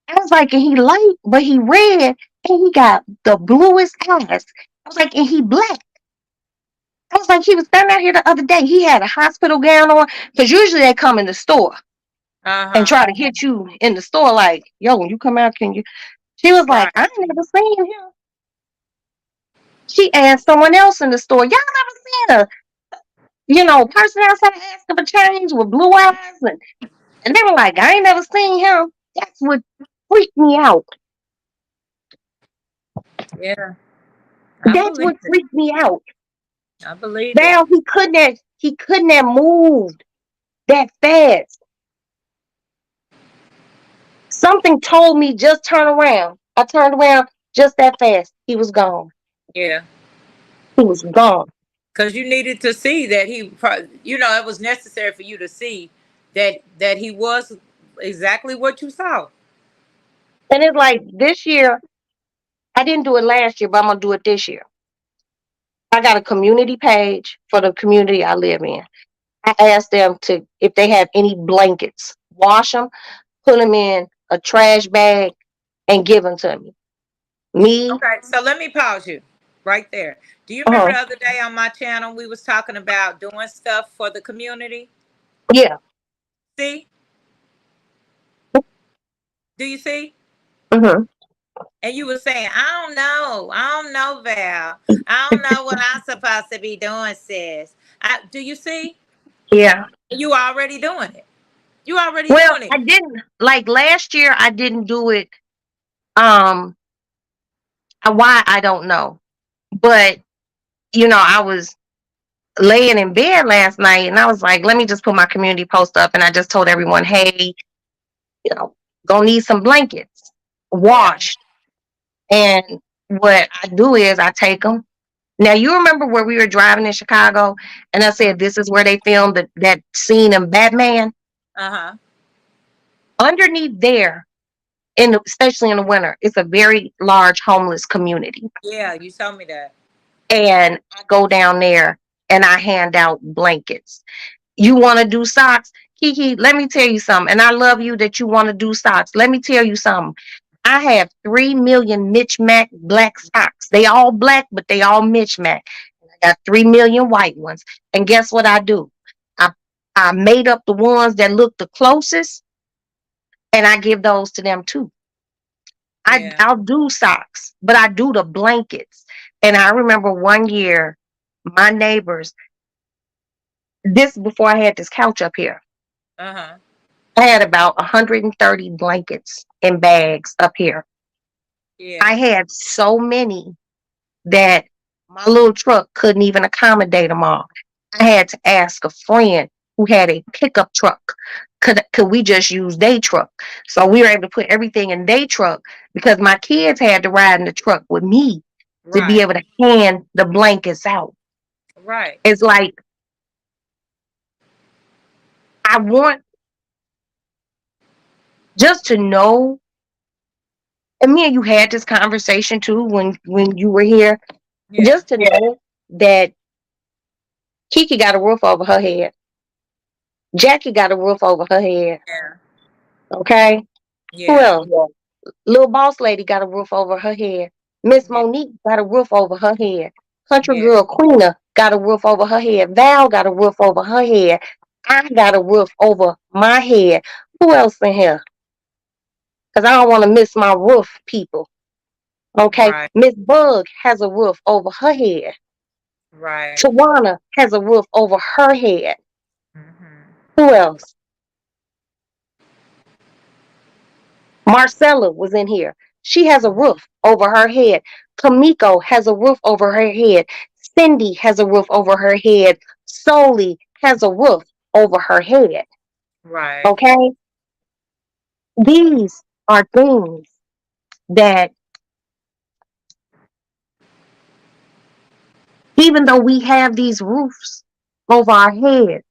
I was like, "And he light, but he red, and he got the bluest eyes." I was like, "And he black." I was like, "He was standing out here the other day. He had a hospital gown on, because usually they come in the store and Uh-huh. try to hit you in the store, like, yo, when you come out, can you?" She was like, Right. "I ain't never seen him." She asked someone else in the store, "Y'all never seen a, person outside asking for change with blue eyes?" And they were like, "I ain't never seen him." That's what freaked me out. Yeah. I That's believe what it. freaked me out. I believe it. Now he couldn't have moved that fast. Something told me just turn around. I turned around just that fast. He was gone. Yeah. He was gone. Because you needed to see that it was necessary for you to see that he was exactly what you saw. And it's like this year, I didn't do it last year, but I'm gonna do it this year. I got a community page for the community I live in. I asked them to, if they have any blankets, wash them, put them in a trash bag, and give them to me. Me, Okay, so let me pause you right there. Do you remember uh-huh, the other day on my channel we was talking about doing stuff for the community? yeah, See? Do you see? mm-hmm, And you were saying, I don't know, Val. I don't know what I'm supposed to be doing, sis. Do you see? yeah. You already doing it. You already Well, doing it. I didn't like last year. I didn't do it. Um, why I don't know, but I was laying in bed last night, and I was like, let me just put my community post up, and I just told everyone, hey, you know, gonna need some blankets Yeah. washed. And what I do is I take them. Now you remember where we were driving in Chicago, and I said this is where they filmed that scene in Batman. Uh-huh. Underneath there, especially in the winter, it's a very large homeless community, Yeah, you told me that. and I go down there and I hand out blankets. You want to do socks? Kiki, let me tell you something. And I love you that you want to do socks. Let me tell you something. I have 3 million Mitch Mac black socks. They all black, but they all Mitch Mac. I got 3 million white ones. And guess what I do? I, I made up the ones that look the closest, and I give those to them too. Yeah. I'll do socks, but I do the blankets. And I remember one year, my neighbors, this before I had this couch up here, Uh-huh. I had about 130 blankets in bags up here. Yeah. I had so many that my little truck couldn't even accommodate them all. I had to ask a friend who had a pickup truck. Could we just use their truck? So we were able to put everything in their truck, because my kids had to ride in the truck with me to be Right. able to hand the blankets out. Right. It's like I want just to know, and me and you had this conversation too when you were here, Yeah. just to know that Kiki got a roof over her head. Jackie got a roof over her head. Yeah. Okay. Who Yeah. else? Little boss lady got a roof over her head. Miss Yeah. Monique got a roof over her head. Country Yeah. girl Queena got a roof over her head. Val got a roof over her head. I got a roof over my head. Who else in here? Because I don't want to miss my roof people. Okay. Right. Miss Bug has a roof over her head. Right. Tawana has a roof over her head. Mm-hmm. Who else? Marcella was in here. She has a roof over her head. Kamiko has a roof over her head. Cindy has a roof over her head. Soli has a roof over her head. Right. Okay? These are things that, even though we have these roofs over our head,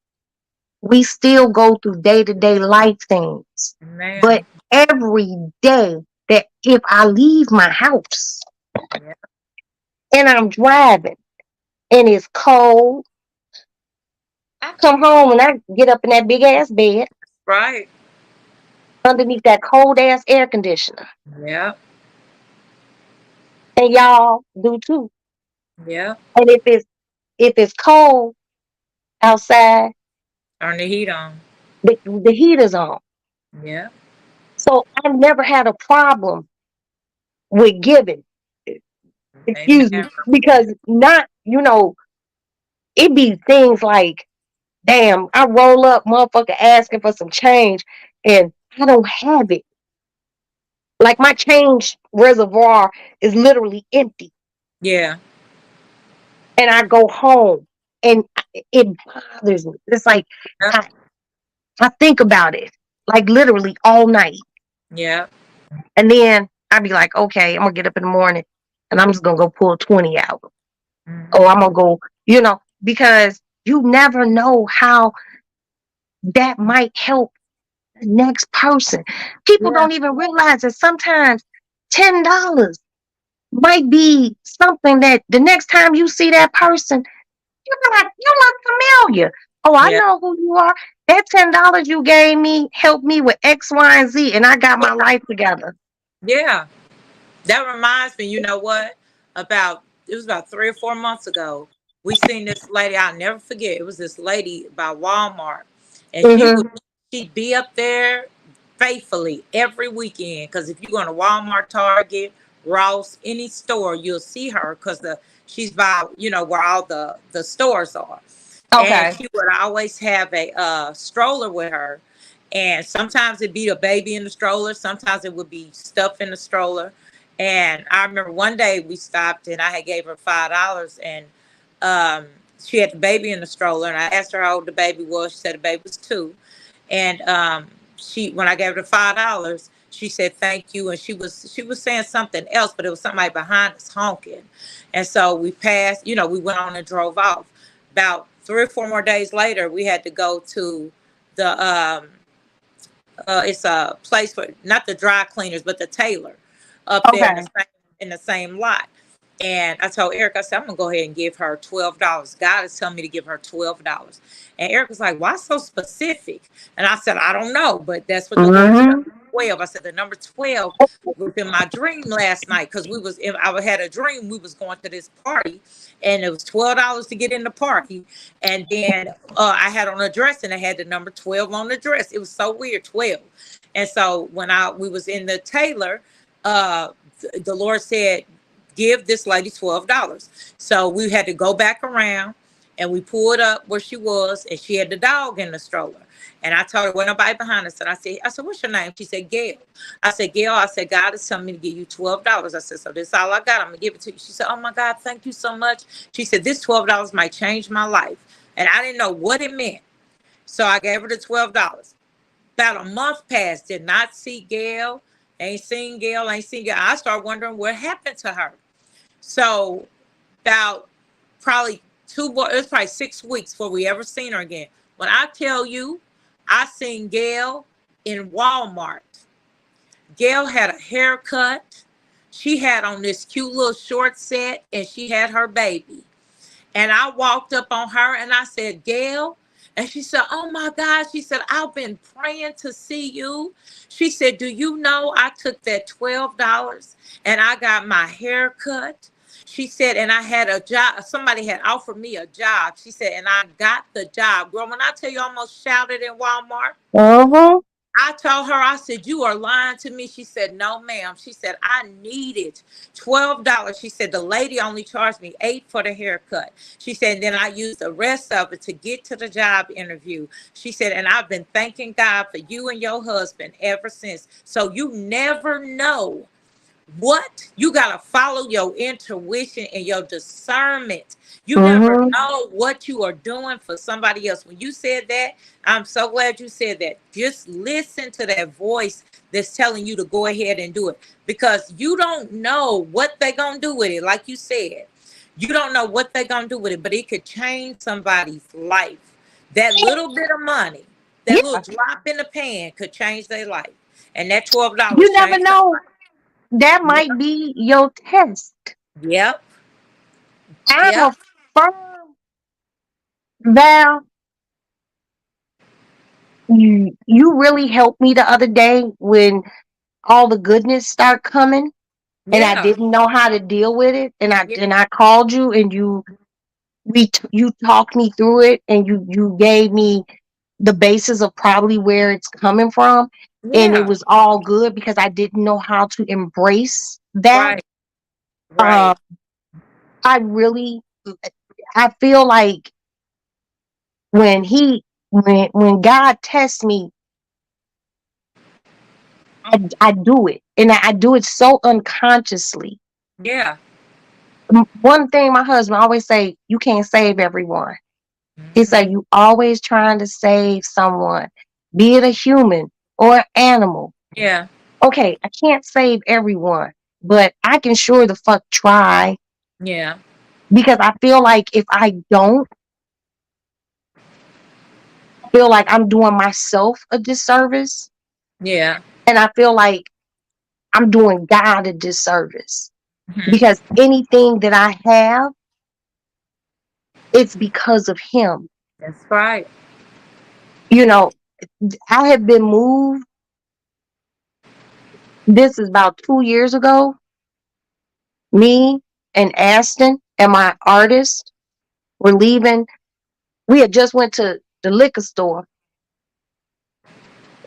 we still go through day to day life things. But Man. every day that if I leave my house Yeah. and I'm driving and it's cold, I come home and I get up in that big ass bed Right. underneath that cold ass air conditioner. Yeah. And y'all do too. Yeah. And if it's cold outside, Turn the heat on. the heater's on. Yeah. So I've never had a problem with giving. Amen. Excuse me. Because not, it be things like, damn, I roll up, motherfucker asking for some change, and I don't have it. Like my change reservoir is literally empty. Yeah. And I go home and it bothers me. It's like Yep. I, I think about it like literally all night. Yeah. And then I'd be like, okay, I'm gonna get up in the morning and I'm just gonna go pull 20 out. Or I'm gonna go, because you never know how that might help the next person. People Yeah. don't even realize that sometimes $10 might be something that the next time you see that person, you're like, you look familiar. Oh, I Yeah. know who you are. That $10 you gave me helped me with X, Y, and Z, and I got my life together. Yeah. That reminds me, you know what? It was about 3 or 4 months ago. We seen this lady, I'll never forget. It was this lady by Walmart. And Mm-hmm. she'd be up there faithfully every weekend. Because if you're going to Walmart, Target, Ross, any store, you'll see her because she's by, where all the stores are. And Okay. she would always have a stroller with her. And sometimes it'd be a baby in the stroller, sometimes it would be stuff in the stroller. And I remember one day we stopped and I had gave her $5, and she had the baby in the stroller, and I asked her how old the baby was. She said the baby was 2. And when I gave her the $5, she said thank you, and she was saying something else, but it was somebody behind us honking. And so we passed, we went on and drove off. About 3 or 4 more days later, we had to go to the it's a place for not the dry cleaners, but the tailor up there Okay. in the same lot. And I told Eric, I said, I'm gonna go ahead and give her $12. God is telling me to give her $12. And Eric was like, why so specific? And I said, I don't know, but that's what the Lord is telling Mm-hmm. me. 12. I said the number 12 was in my dream last night because I had a dream we was going to this party, and it was $12 to get in the party. And then I had on a dress and I had the number 12 on the dress. It was so weird, 12. And so when we was in the tailor, the Lord said, give this lady $12. So we had to go back around and we pulled up where she was, and she had the dog in the stroller. And I told her, well, nobody behind us. And I said, what's your name? She said, Gail. I said, Gail, God is telling me to give you $12. I said, so this is all I got. I'm going to give it to you. She said, oh my God, thank you so much. She said, this $12 might change my life. And I didn't know what it meant. So I gave her the $12. About a month passed, did not see Gail. Ain't seen Gail. I started wondering what happened to her. So about probably it was probably 6 weeks before we ever seen her again. When I tell you, I seen Gail in Walmart. Gail had a haircut. She had on this cute little short set, and she had her baby. And I walked up on her and I said, Gail. And she said, oh my God. She said, I've been praying to see you. She said, do you know I took that $12 and I got my hair cut? She said, and I had a job. Somebody had offered me a job. She said, and I got the job. Girl, when I tell you I almost shouted in Walmart, Mm-hmm. I told her, I said, you are lying to me. She said, no, ma'am. She said, I needed $12. She said, the lady only charged me $8 for the haircut. She said, then I used the rest of it to get to the job interview. She said, and I've been thanking God for you and your husband ever since. So you never know what you got to follow your intuition and your discernment. You never Mm-hmm. know what you are doing for somebody else. When you said that, I'm so glad you said that. Just listen to that voice that's telling you to go ahead and do it, because you don't know what they're going to do with it. Like you said, you don't know what they're going to do with it, but it could change somebody's life. That little bit of money, that Yeah. little drop in the pan could change their life. And that $12 You never changed her know. That life. might be your test. Yep. I'm Yep. a firm Val. You really helped me the other day when all the goodness start coming, and I Yeah. didn't know how to deal with it, and Yeah. I called you, and you talked me through it, and you gave me the basis of probably where it's coming from, and it Yeah. was all good because I didn't know how to embrace that. Right. Um, Right. I really, I feel like when when God tests me, I do it, and I do it so unconsciously. Yeah. One thing my husband always say, you can't save everyone. He Hmm. said, you always trying to save someone, be it a human or an animal. Yeah. Okay, I can't save everyone, but I can sure the fuck try, Yeah. because I feel like if I don't, I feel like I'm doing myself a disservice, Yeah. and I feel like I'm doing God a disservice, Hmm. because anything that I have, it's because of Him. That's right. You know, I have been moved. This is about 2 years ago. Me and Aston and my artist were leaving. We had just went to the liquor store,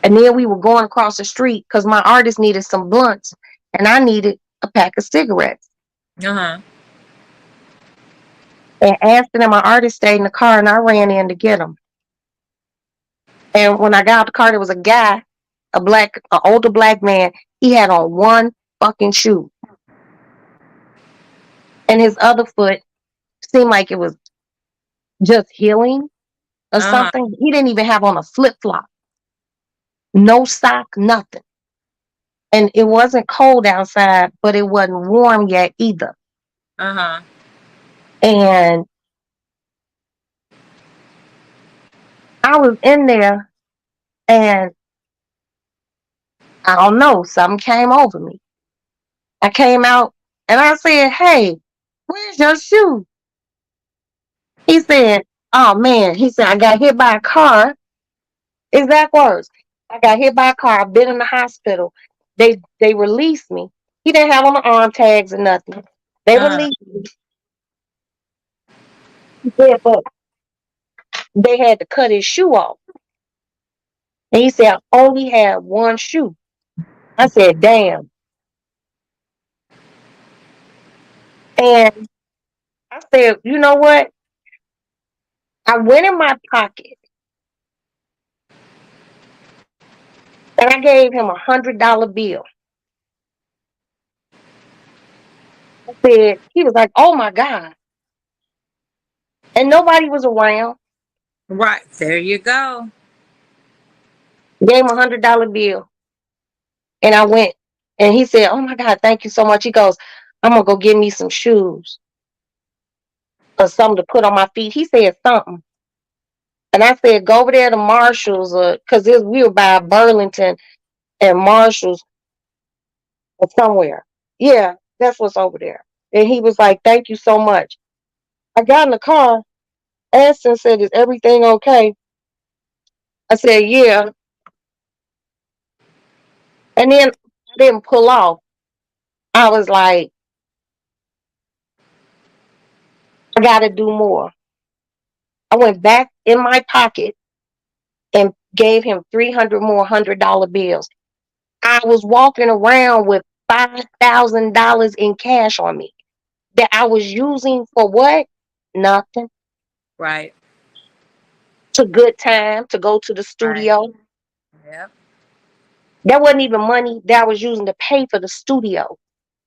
and then we were going across the street because my artist needed some blunts and I needed a pack of cigarettes. Uh-huh. And Aston and my artist stayed in the car, and I ran in to get them. And when I got out the car, there was a guy, an older black man. He had on one fucking shoe, and his other foot seemed like it was just healing or Uh-huh. something. He didn't even have on a flip flop, no sock, nothing. And it wasn't cold outside, but it wasn't warm yet either. Uh-huh. And I was in there, and I don't know, something came over me. I came out and I said, "Hey, where's your shoe?" He said, "Oh man," he said, "I got hit by a car." Exact words. "I got hit by a car. I've been in the hospital. They released me." He didn't have on the arm tags or nothing. They Uh-huh. released me. He said, but they had to cut his shoe off. And he said, "I only had one shoe." I said, "Damn." And I said, "You know what?" I went in my pocket and I gave him $100 bill. I said, he was like, "Oh my God." And nobody was around. Right. There you go. Gave him $100 bill. And I went, and he said, "Oh my God, thank you so much." He goes, "I'm gonna go get me some shoes or something to put on my feet." He said something. And I said, "Go over there to Marshall's, because we were by Burlington and Marshall's or somewhere." Yeah, that's what's over there. And he was like, "Thank you so much." I got in the car. Aston said, "Is everything okay?" I said, "Yeah." And then I didn't pull off. I was like, I got to do more. I went back in my pocket and gave him 300 more $100 bills. I was walking around with $5,000 in cash on me that I was using for what? Nothing. Right. To good time to go to the Right. studio. Yep. That wasn't even money that I was using to pay for the studio,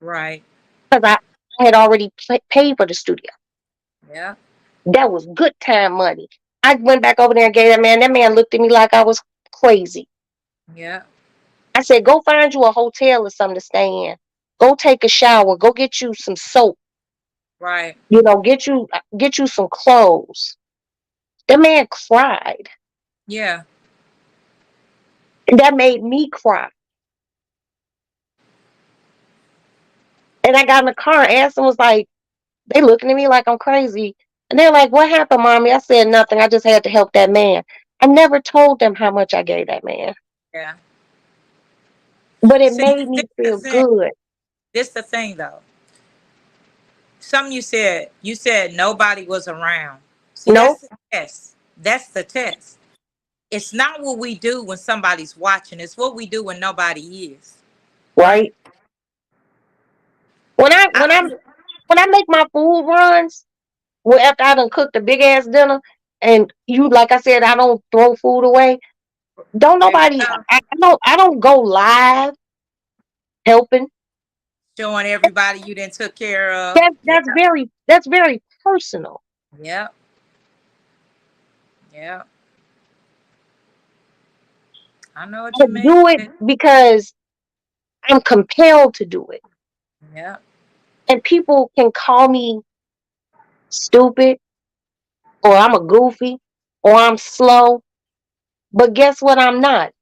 Right. because I had already paid for the studio. Yep. That was good time money. I went back over there and gave that man. That man looked at me like I was crazy. Yep. I said, "Go find you a hotel or something to stay in. Go take a shower. Go get you some soap. Right. Get you some clothes." The man cried. Yeah. And that made me cry. And I got in the car and Aston was like, they looking at me like I'm crazy. And they're like, what happened, mommy? I said nothing. I just had to help that man. I never told them how much I gave that man. Yeah. But it See, made me feel good. this the thing though. Something you said nobody was around. See, Nope. that's the test. That's the test. It's not what we do when somebody's watching. It's what we do when nobody is. Right? When I I when I when I make my food runs, well, after I done cooked a big ass dinner, and you like I said, I don't throw food away. Don't there you nobody go. I don't go live helping. Showing everybody you didn't took care of. Yeah. That's very personal. Yeah. Yeah. I know what I you mean. do it because I'm compelled to do it. Yeah. And people can call me stupid or I'm a goofy or I'm slow. But guess what? I'm not.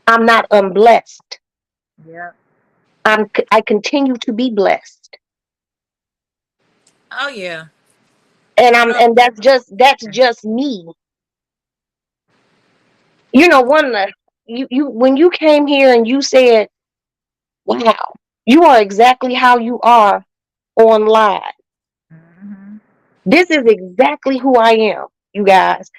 I'm not unblessed. Yeah. I continue to be blessed. Oh yeah. And You know. and that's just me. You know, you when you came here and you said, wow, you are exactly how you are on live. Mm-hmm. This is exactly who I am, you guys.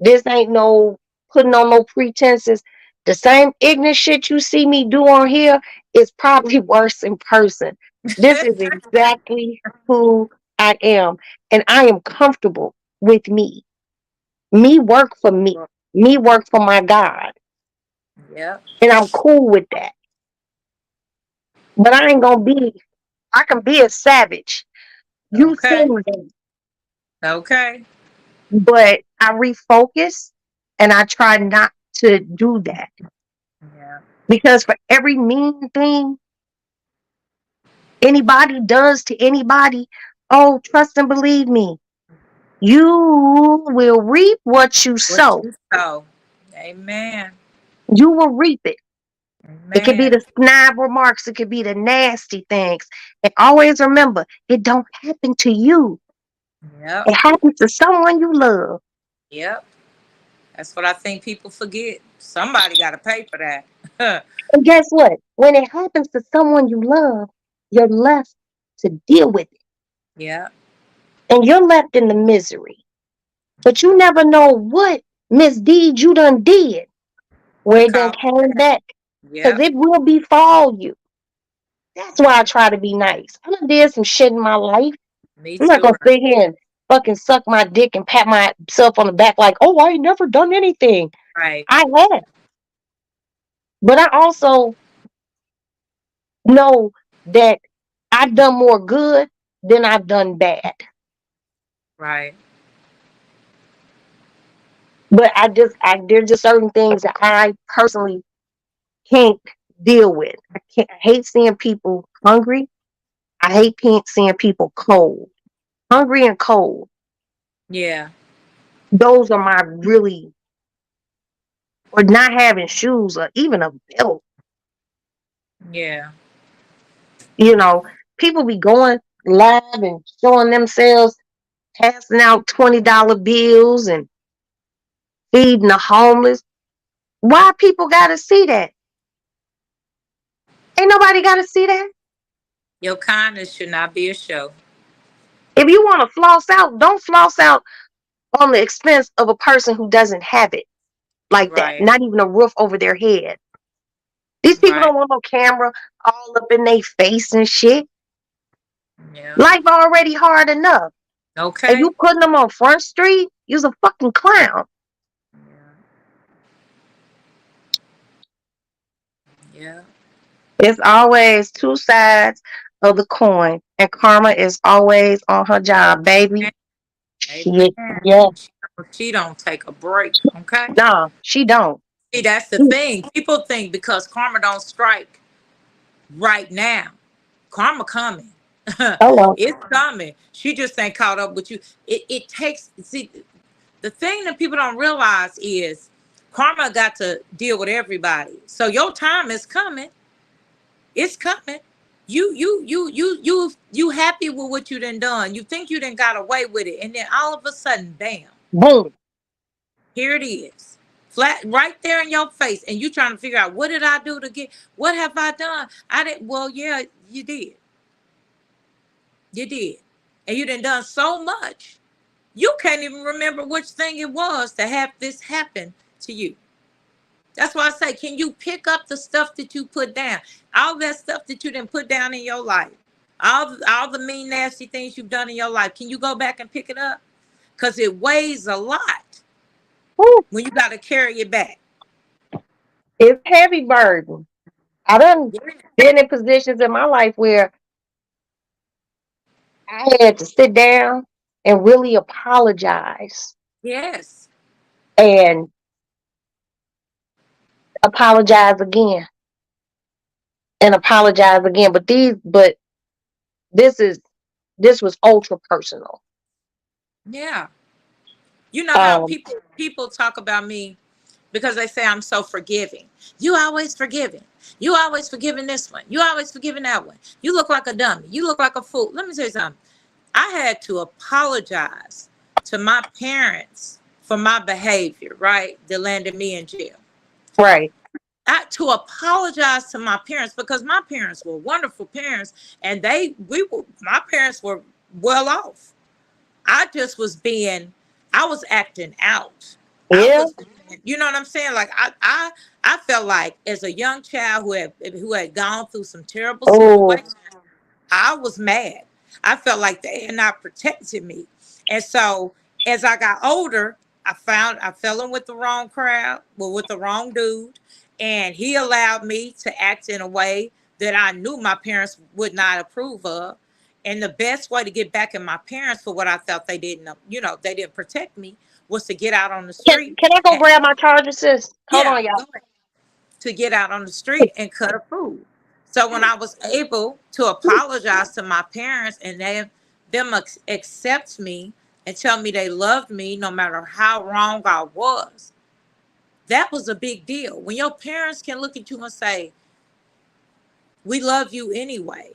This ain't no putting on no pretenses. The same ignorant shit you see me do on here is probably worse in person. This is exactly who I am. And I am comfortable with me. Me work for me. Me work for my God. Yeah. And I'm cool with that. But I can be a savage. You Okay. seen me. Okay. But I refocus and I try not to do that. Yeah. Because for every mean thing anybody does to anybody, oh, trust and believe me, you will reap what you What sow. you saw. Amen. You will reap it. It could be Amen. the snide remarks, it could be the nasty things. And always remember, it don't happen to you. Yep. It happens to someone you love. Yep. That's what I think people forget. Somebody got to pay for that. And guess what? When it happens to someone you love, you're left to deal with it. Yeah. And you're left in the misery. But you never know what misdeed you done did where To it done call. came back. Because Yep. it will befall you. That's why I try to be nice. I done did some shit in my life. Me I'm not too. gonna sit here and fucking suck my dick and pat myself on the back like, oh, I ain't never done anything. Right. I have. But I also know that I've done more good than I've done bad. Right. But there's just certain things that I personally can't deal with. I hate seeing people hungry. I hate seeing people cold. Hungry and cold. Yeah. Those are my really, or not having shoes or even a belt. Yeah. You know, people be going live and showing themselves passing out $20 bills and feeding the homeless. Why people gotta see that? Ain't nobody gotta see that. Your kindness should not be a show. If you want to floss out, don't floss out on the expense of a person who doesn't have it like that. Right. Not even a roof over their head. These people Right. don't want no camera all up in their face and shit. Yeah. Life already hard enough. And Okay. you putting them on Front Street, you's a fucking clown. Yeah. Yeah. It's always two sides of the coin. And karma is always on her job, baby. Shit. Amen. Yeah. She don't take a break. Okay. No, she don't. See, that's the thing. People think because karma don't strike right now, karma coming. Hello. It's coming. She just ain't caught up with you. It takes, see, the thing that people don't realize is karma got to deal with everybody. So your time is coming. It's coming. You happy with what you done. You think you done got away with it, and then all of a sudden, bam, Boom. here it is, flat right there in your face, and you trying to figure out what did I do to get? What have I done? I didn't. Well, yeah, you did. You did, and you done so much. You can't even remember which thing it was to have this happen to you. That's why I say, can you pick up the stuff that you put down? All that stuff that you didn't put down in your life. All the mean, nasty things you've done in your life. Can you go back and pick it up? Because it weighs a lot Woo. when you got to carry it back. It's a heavy burden. I done Yeah. been in positions in my life where I had to sit down and really apologize Yes. and apologize again and apologize again. But this was ultra personal. Yeah. You know how Um, people talk about me because they say I'm so forgiving. You always forgiving. You always forgiving this one. You always forgiving that one. You look like a dummy. You look like a fool. Let me tell you something. I had to apologize to my parents for my behavior, right? That landed me in jail. right. I had to apologize to my parents because my parents were wonderful parents, and my parents were well off. I just was being, I was acting out. I Yeah. was, you know what I'm saying? Like I felt like as a young child who had gone through some terrible Oh, situations, I was mad. I felt like they had not protected me. And so as I got older, I fell in with the wrong crowd, well, with the wrong dude. And he allowed me to act in a way that I knew my parents would not approve of. And the best way to get back at my parents for what I felt they didn't protect me was to get out on the street. can I go And, grab my charger, sis? Hold yeah, on, y'all. go ahead, to get out on the street and cut a food. So when I was able to apologize to my parents and them accept me and tell me they loved me no matter how wrong I was, that was a big deal. When your parents can look at you and say, "We love you anyway,"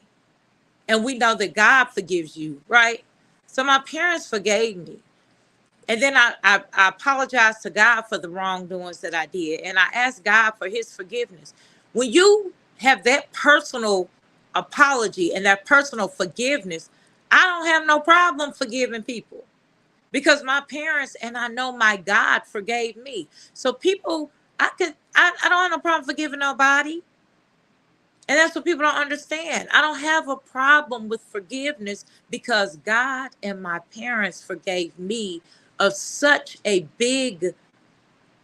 and we know that God forgives you, right? So my parents forgave me. And then I apologized to God for the wrongdoings that I did. And I asked God for his forgiveness. When you have that personal apology and that personal forgiveness, I don't have no problem forgiving people because my parents and I know my God forgave me. So people, I don't have no problem forgiving nobody. And that's what people don't understand. I don't have a problem with forgiveness because God and my parents forgave me of such a big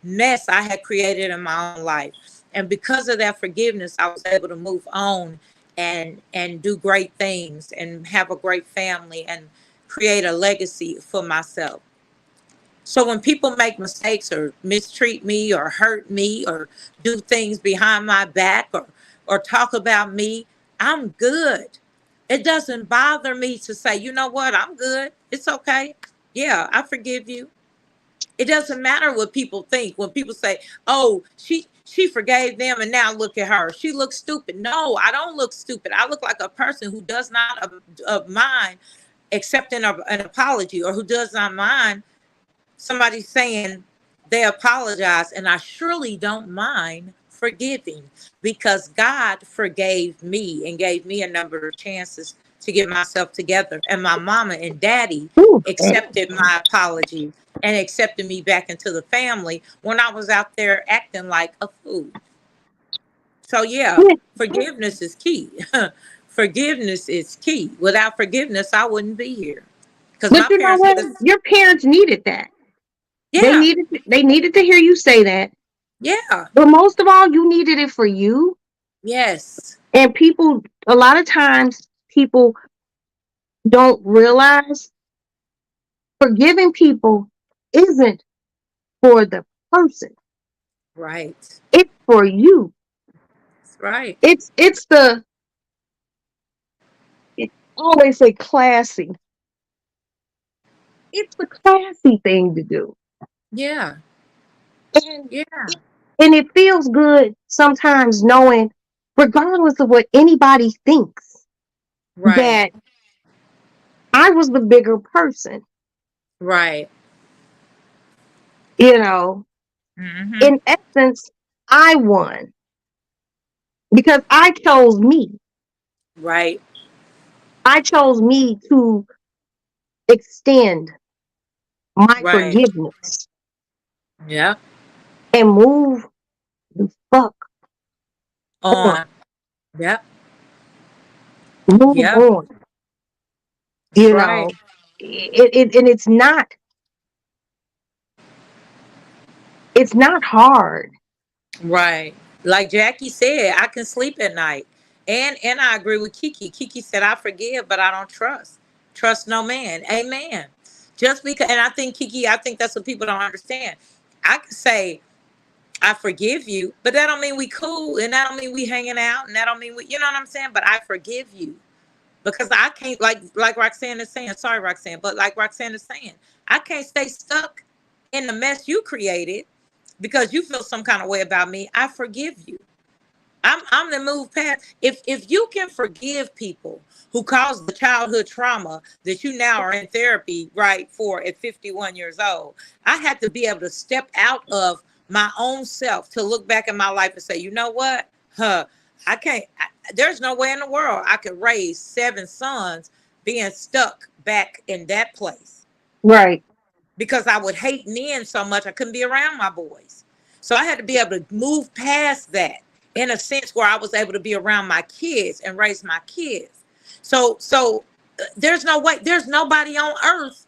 mess I had created in my own life. And because of that forgiveness, I was able to move on and do great things and have a great family and create a legacy for myself. So when people make mistakes or mistreat me or hurt me or do things behind my back or talk about me, I'm good. It doesn't bother me to say, you know what, I'm good. It's okay. Yeah, I forgive you. It doesn't matter what people think when people say, "Oh, she forgave them and now look at her. She looks stupid." No, I don't look stupid. I look like a person who does not of mind accepting an apology or who does not mind somebody saying they apologize, and I surely don't mind forgiving because God forgave me and gave me a number of chances to get myself together. And my mama and daddy Ooh, accepted my apology and accepted me back into the family when I was out there acting like a fool. So yeah, yeah. forgiveness is key. Forgiveness is key. Without forgiveness, I wouldn't be here because But my you know parents what? would have. Your parents needed that. Yeah, They needed to hear you say that. yeah, But most of all, you needed it for you. yes. And people, a lot of times, people don't realize forgiving people isn't for the person. Right. It's for you. That's right. It's the it always say classy. It's the classy thing to do. Yeah. And Yeah. it feels good sometimes knowing, regardless of what anybody thinks. Right. that I was the bigger person, Right. you know. Mm-hmm. In essence, I won because I chose me. Right. I chose me to extend my Right. forgiveness Yeah. and move the fuck on. On. Yep. Move Yep. on. That's You right. know, and it's not hard. Right. Like Jackie said, I can sleep at night. And I agree with Kiki. Kiki said, I forgive, but I don't trust. Trust no man. Amen. Just because, and I think Kiki, I think that's what people don't understand. I can say, I forgive you, but that don't mean we cool, and that don't mean we hanging out, and that don't mean we, you know what I'm saying? But I forgive you because I can't, like Roxanne is saying. Sorry, Roxanne, but like Roxanne is saying, I can't stay stuck in the mess you created because you feel some kind of way about me. I forgive you. I'm the move past. If you can forgive people who caused the childhood trauma that you now are in therapy, right, for at 51 years old, I had to be able to step out of my own self to look back at my life and say, you know what? I can't. There's no way in the world I could raise 7 sons being stuck back in that place Right. because I would hate men so much I couldn't be around my boys. So I had to be able to move past that in a sense where I was able to be around my kids and raise my kids. So there's no way, there's nobody on earth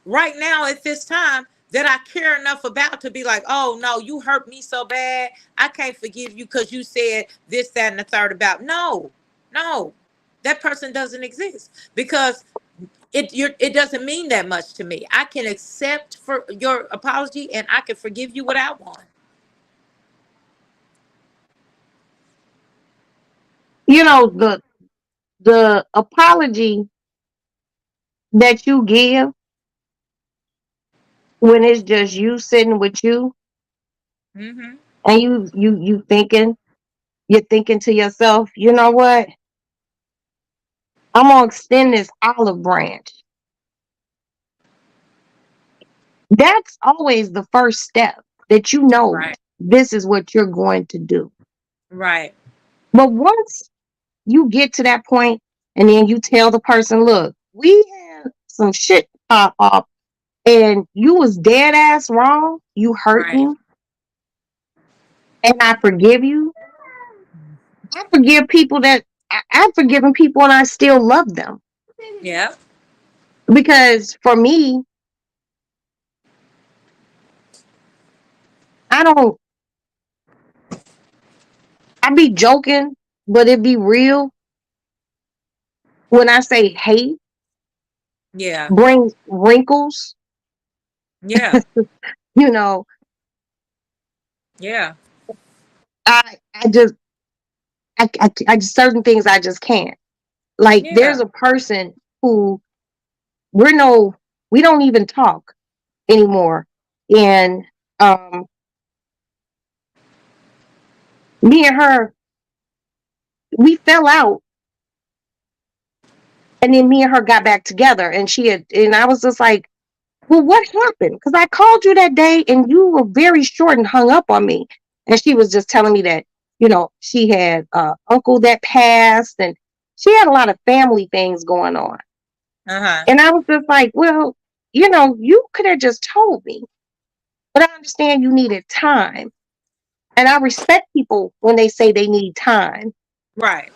right now at this time that I care enough about to be like, oh no, you hurt me so bad. I can't forgive you because you said this, that, and the third about. No, no, that person doesn't exist because it doesn't mean that much to me. I can accept for your apology and I can forgive you without one. You know, the apology that you give when it's just you sitting with you Mm-hmm. and you're thinking to yourself, you know what? I'm gonna extend this olive branch. That's always the first step that you know Right. this is what you're going to do. Right. But once you get to that point and then you tell the person, look, we had some shit pop up and you was dead ass wrong, you hurt Right. me, and I forgive you. I forgive people that I've forgiven people and I still love them. Yeah. Because for me, I don't I be joking, but it be real when I say hate Yeah. brings wrinkles, Yeah. you know, Yeah. I just I just certain things I just can't. Like Yeah. there's a person who we're no we don't even talk anymore. And um me and her, we fell out and then me and her got back together and I was just like, well, what happened? Because I called you that day and you were very short and hung up on me. And she was just telling me that, she had uncle that passed and she had a lot of family things going on. Uh-huh. And I was just like, well, you could have just told me. But I understand you needed time. And I respect people when they say they need time. Right.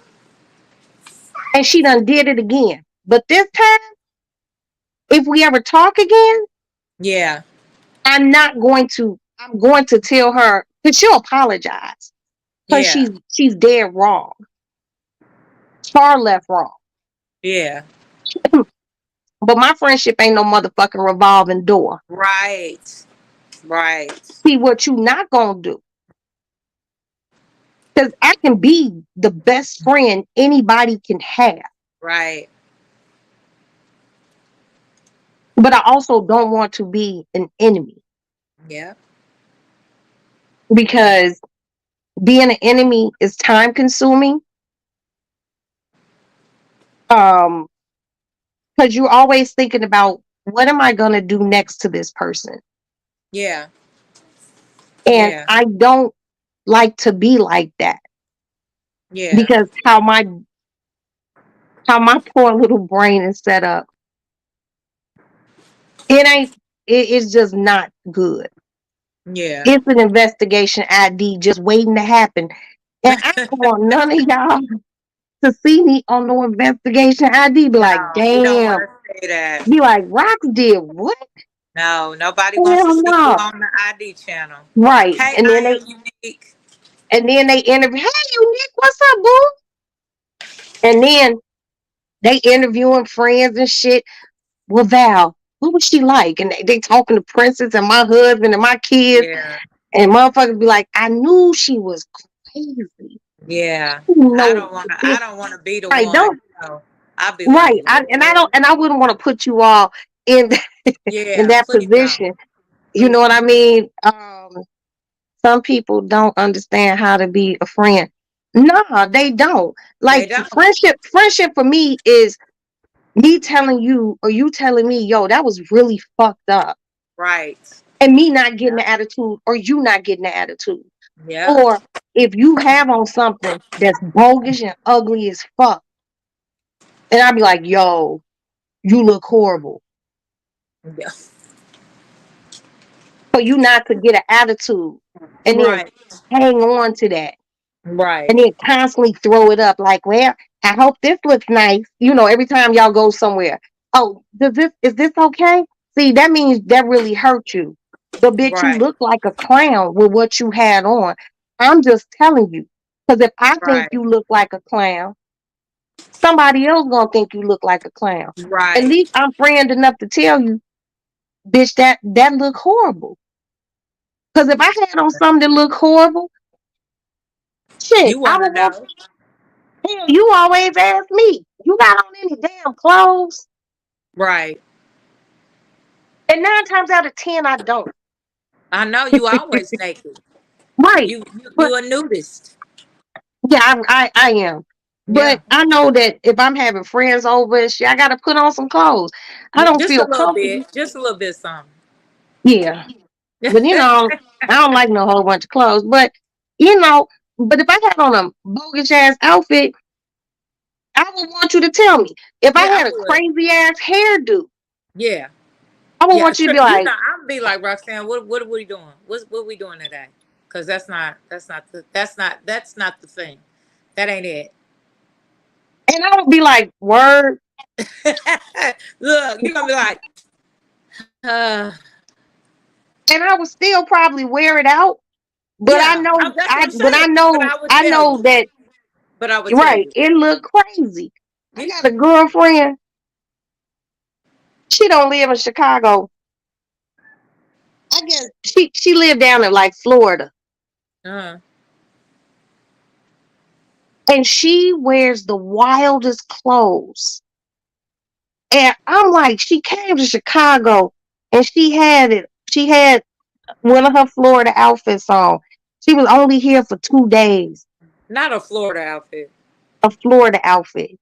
And she done did it again. But this time, if we ever talk again, Yeah. I'm going to tell her that she'll apologize. Because Yeah. she's dead wrong. Far left wrong. Yeah. But my friendship ain't no motherfucking revolving door. Right. Right. See what you not gonna do. Because I can be the best friend anybody can have. Right. But I also don't want to be an enemy. Yeah. Because being an enemy is time consuming. Um, because you're always thinking about what am I gonna do next to this person? Yeah. And Yeah. I don't like to be like that Yeah. because how my poor little brain is set up, it ain't it is just not good. Yeah. It's an investigation ID just waiting to happen. And I don't want none of y'all to see me on no investigation ID. Be like, No, we don't want damn. to say that. Be like, Rox did what? No, nobody wants to Hell see you no. on the ID channel. Right. Hey, And I then they am unique. interview, hey Unique, what's up, boo? And then they interviewing friends and shit. Well, Val, what was she like? And they talking to Princess and my husband and my kids. Yeah. And motherfuckers be like, I knew she was crazy. Yeah. You I know, don't want to. I don't want to be the right? one. Don't So I'll be like, right. I Lord. don't, and I wouldn't want to put you all in in Yeah. that Please don't. position. You know what I mean? Some people don't understand how to be a friend. Nah, they don't. They Like don't. friendship for me is me telling you or you telling me, yo, that was really fucked up. Right. And me not getting the attitude or you not getting the attitude. Yeah. Or if you have on something that's bogus and ugly as fuck, and I'd be like, yo, you look horrible. Yeah. For you not to get an attitude and then Right. hang on to that. Right. And then constantly throw it up like, well, I hope this looks nice. You know, every time y'all go somewhere. Oh, is this okay? See, that means that really hurt you. But bitch, you Right. look like a clown with what you had on. I'm just telling you. Because if I think Right. you look like a clown, somebody else gonna think you look like a clown. At Right. least I'm friend enough to tell you, bitch, that look horrible. Because if I had on something that look horrible, shit, You I want to would want. know? Hell, you always ask me, you got on any damn clothes? Right. And 9 times out of 10, I don't. I know you always naked. Right. You But a nudist. yeah, I am. Yeah. But I know that if I'm having friends over and shit, I got to put on some clothes. I don't Just a feel little comfortable. bit. Just a little bit something. Yeah. But you know, I don't like no whole bunch of clothes. But you know, but if I had on a bogus ass outfit, I would want you to tell me. If I Yeah, I had a would. crazy ass hairdo, Yeah. I would Yeah. want you to be You like, know, I'm be like Roxanne. What are we doing? What we doing today? Because that's not the thing. That ain't it. and I would be like, word. Look, you're gonna be like, And I would still probably wear it out. But I yeah. know That's what I'm saying. But I would I tell know you. that But I would tell right, you. it looked crazy. I Yeah. got a girlfriend, she don't live in Chicago. I guess she lived down in like Florida. Uh-huh. And she wears the wildest clothes. And I'm like, she came to Chicago and she had one of her Florida outfits on. She was only here for 2 days. Not a Florida outfit. A Florida outfit.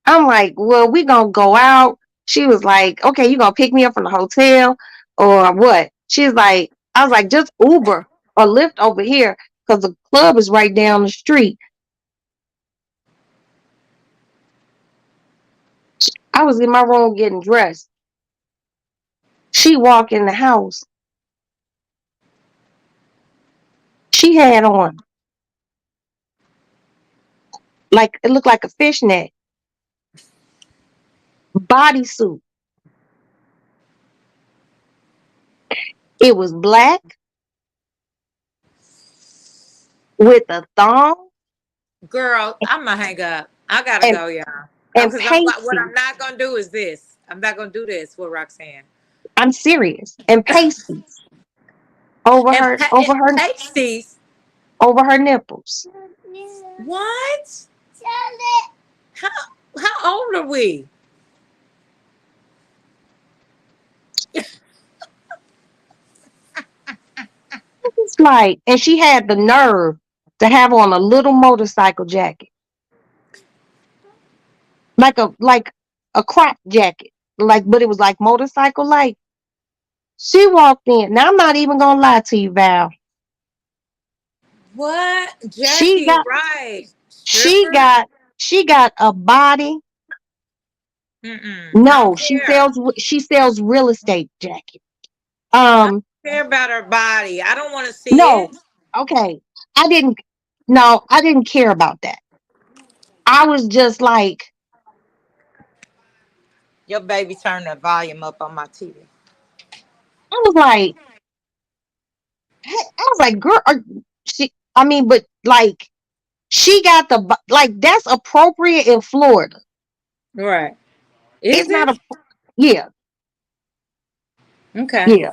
I'm like, well, we gonna go out. She was like, okay, you gonna pick me up from the hotel or what? She's like, I was like, just Uber or Lyft over here because the club is right down the street. I was in my room getting dressed. She walked in the house. She had on like it looked like a fishnet bodysuit. It was black with a thong Girl, I'm gonna hang up. I gotta and go, y'all. and Because what pasty. I'm not gonna do is this. I'm not gonna do this with Roxanne. I'm serious. And pasties And over her pasties. over her nipples. What? How how old are we? It's like, and she had the nerve to have on a little motorcycle jacket. like a crop jacket, but it was like motorcycle like. She walked in. Now I'm not even gonna lie to you, Val. What? She Jackie, got right. she Stripper? got she got a body. Mm-mm. I No, don't care. she sells real estate, Jackie. I don't Um, care about her body. I don't want to see no, it. okay. I didn't I didn't care about that. I was just like, Your baby turned the volume up on my TV. I was like, I was like, girl, I mean, but like, she got like, that's appropriate in Florida. Right. It's Is not it? a, yeah, Okay. yeah.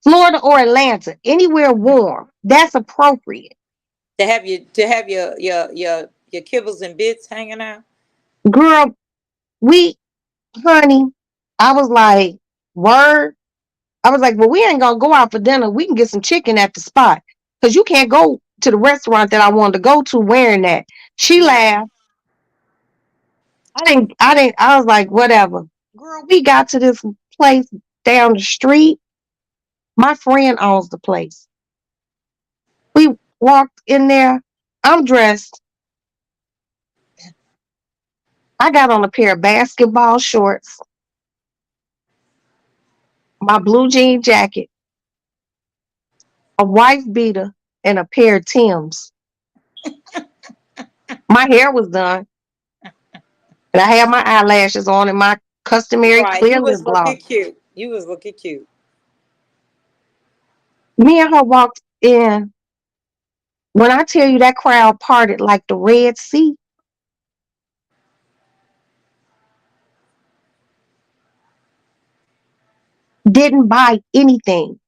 Florida or Atlanta, anywhere warm, that's appropriate. To have your kibbles and bits hanging out. Girl, we, honey, I was like, word. I was like, well, we ain't gonna go out for dinner. We can get some chicken at the spot. Cause you can't go to the restaurant that I wanted to go to wearing that. She Right. laughed. I was like, whatever. Girl, we got to this place down the street. My friend owns the place. We walked in there. I'm dressed. I got on a pair of basketball shorts, my blue jean jacket, a wife beater, and a pair of Timbs. My hair was done, and I had my eyelashes on and my customary Right. clear You lip was gloss. looking cute. You was looking cute. Me and her walked in. When I tell you that crowd parted like the Red Sea, didn't buy anything.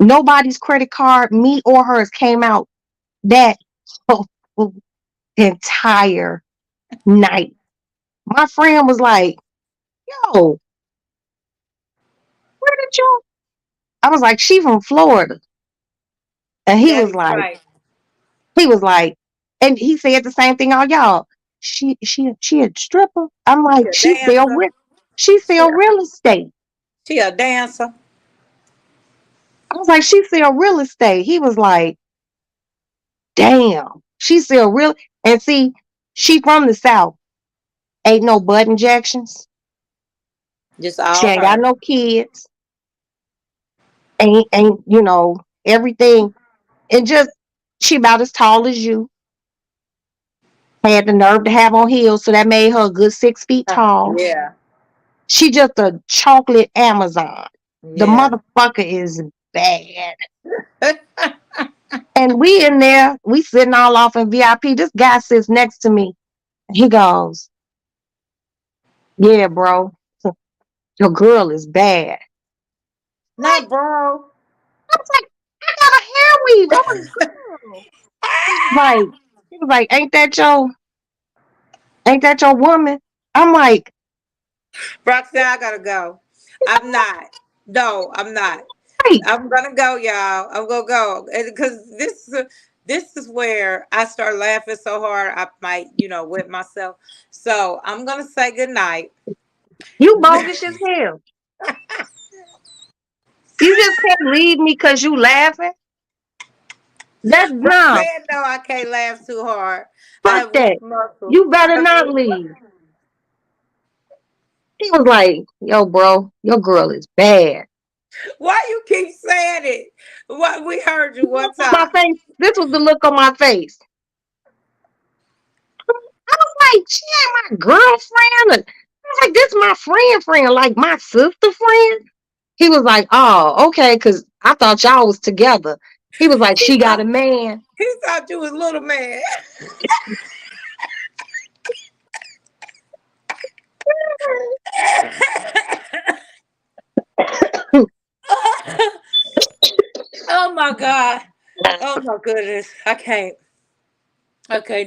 Nobody's credit card, me or hers, came out that entire night. My friend was like, yo, where did you? I was like, she from Florida. And That is right. he was like, and he said the same thing all y'all. She a stripper. I'm She like, a dancer. she She sell a, real estate. she a dancer. I was like, she sell real estate. He was like, damn, she sell real. And see, she from the South. Ain't no butt injections. Just She all ain't got her. no kids. Ain't everything. And just she about as tall as you. Had the nerve to have on heels, so that made her a good 6 feet tall. Yeah. She just a chocolate Amazon. The Yeah. motherfucker is bad. And we in there, we sitting all off in VIP. This guy sits next to me. He goes, yeah, bro, your girl is bad. Like, Not bro. I was like, I got a hair weave. I'm a girl. Like, he was like, ain't that your woman? I'm like, Roxanne, I gotta go. I'm not. No, I'm not. right. I'm gonna go, y'all. I'm gonna go because this is where I start laughing so hard I might, whip myself. So I'm gonna say good night. You bogus as hell. You just can't leave me because you laughing. That's no, Roxanne, no, I can't laugh too hard. I fuck have that. weak muscles. You I better have not weak leave. He was like, yo, bro, your girl is bad. Why you keep saying it? What we heard you one Look on my time. face. This was the look on my face. I was like, she ain't my girlfriend. I was like, this my friend, like my sister friend. He was like, oh, okay, because I thought y'all was together. He was like, He she got thought a man. he thought you was little man. Oh my god. Oh my goodness. I can't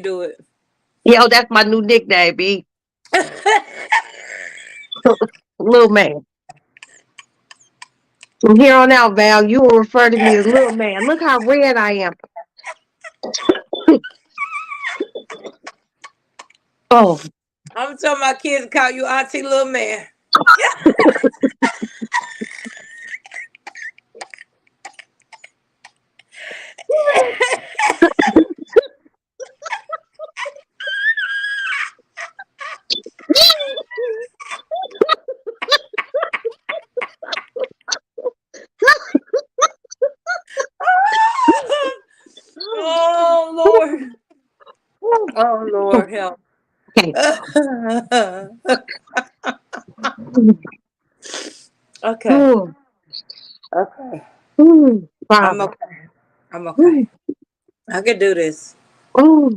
do it. Yo, that's my new nickname, B. Little man. From here on out, Val, you will refer to me as little man. Look how red I am. Oh, I'm telling my kids to call you Auntie Little Man. Oh Lord. Oh Lord help. okay. Okay. Oh, Okay. oh, I'm Father. okay. I'm okay. Oh, I could do this. oh,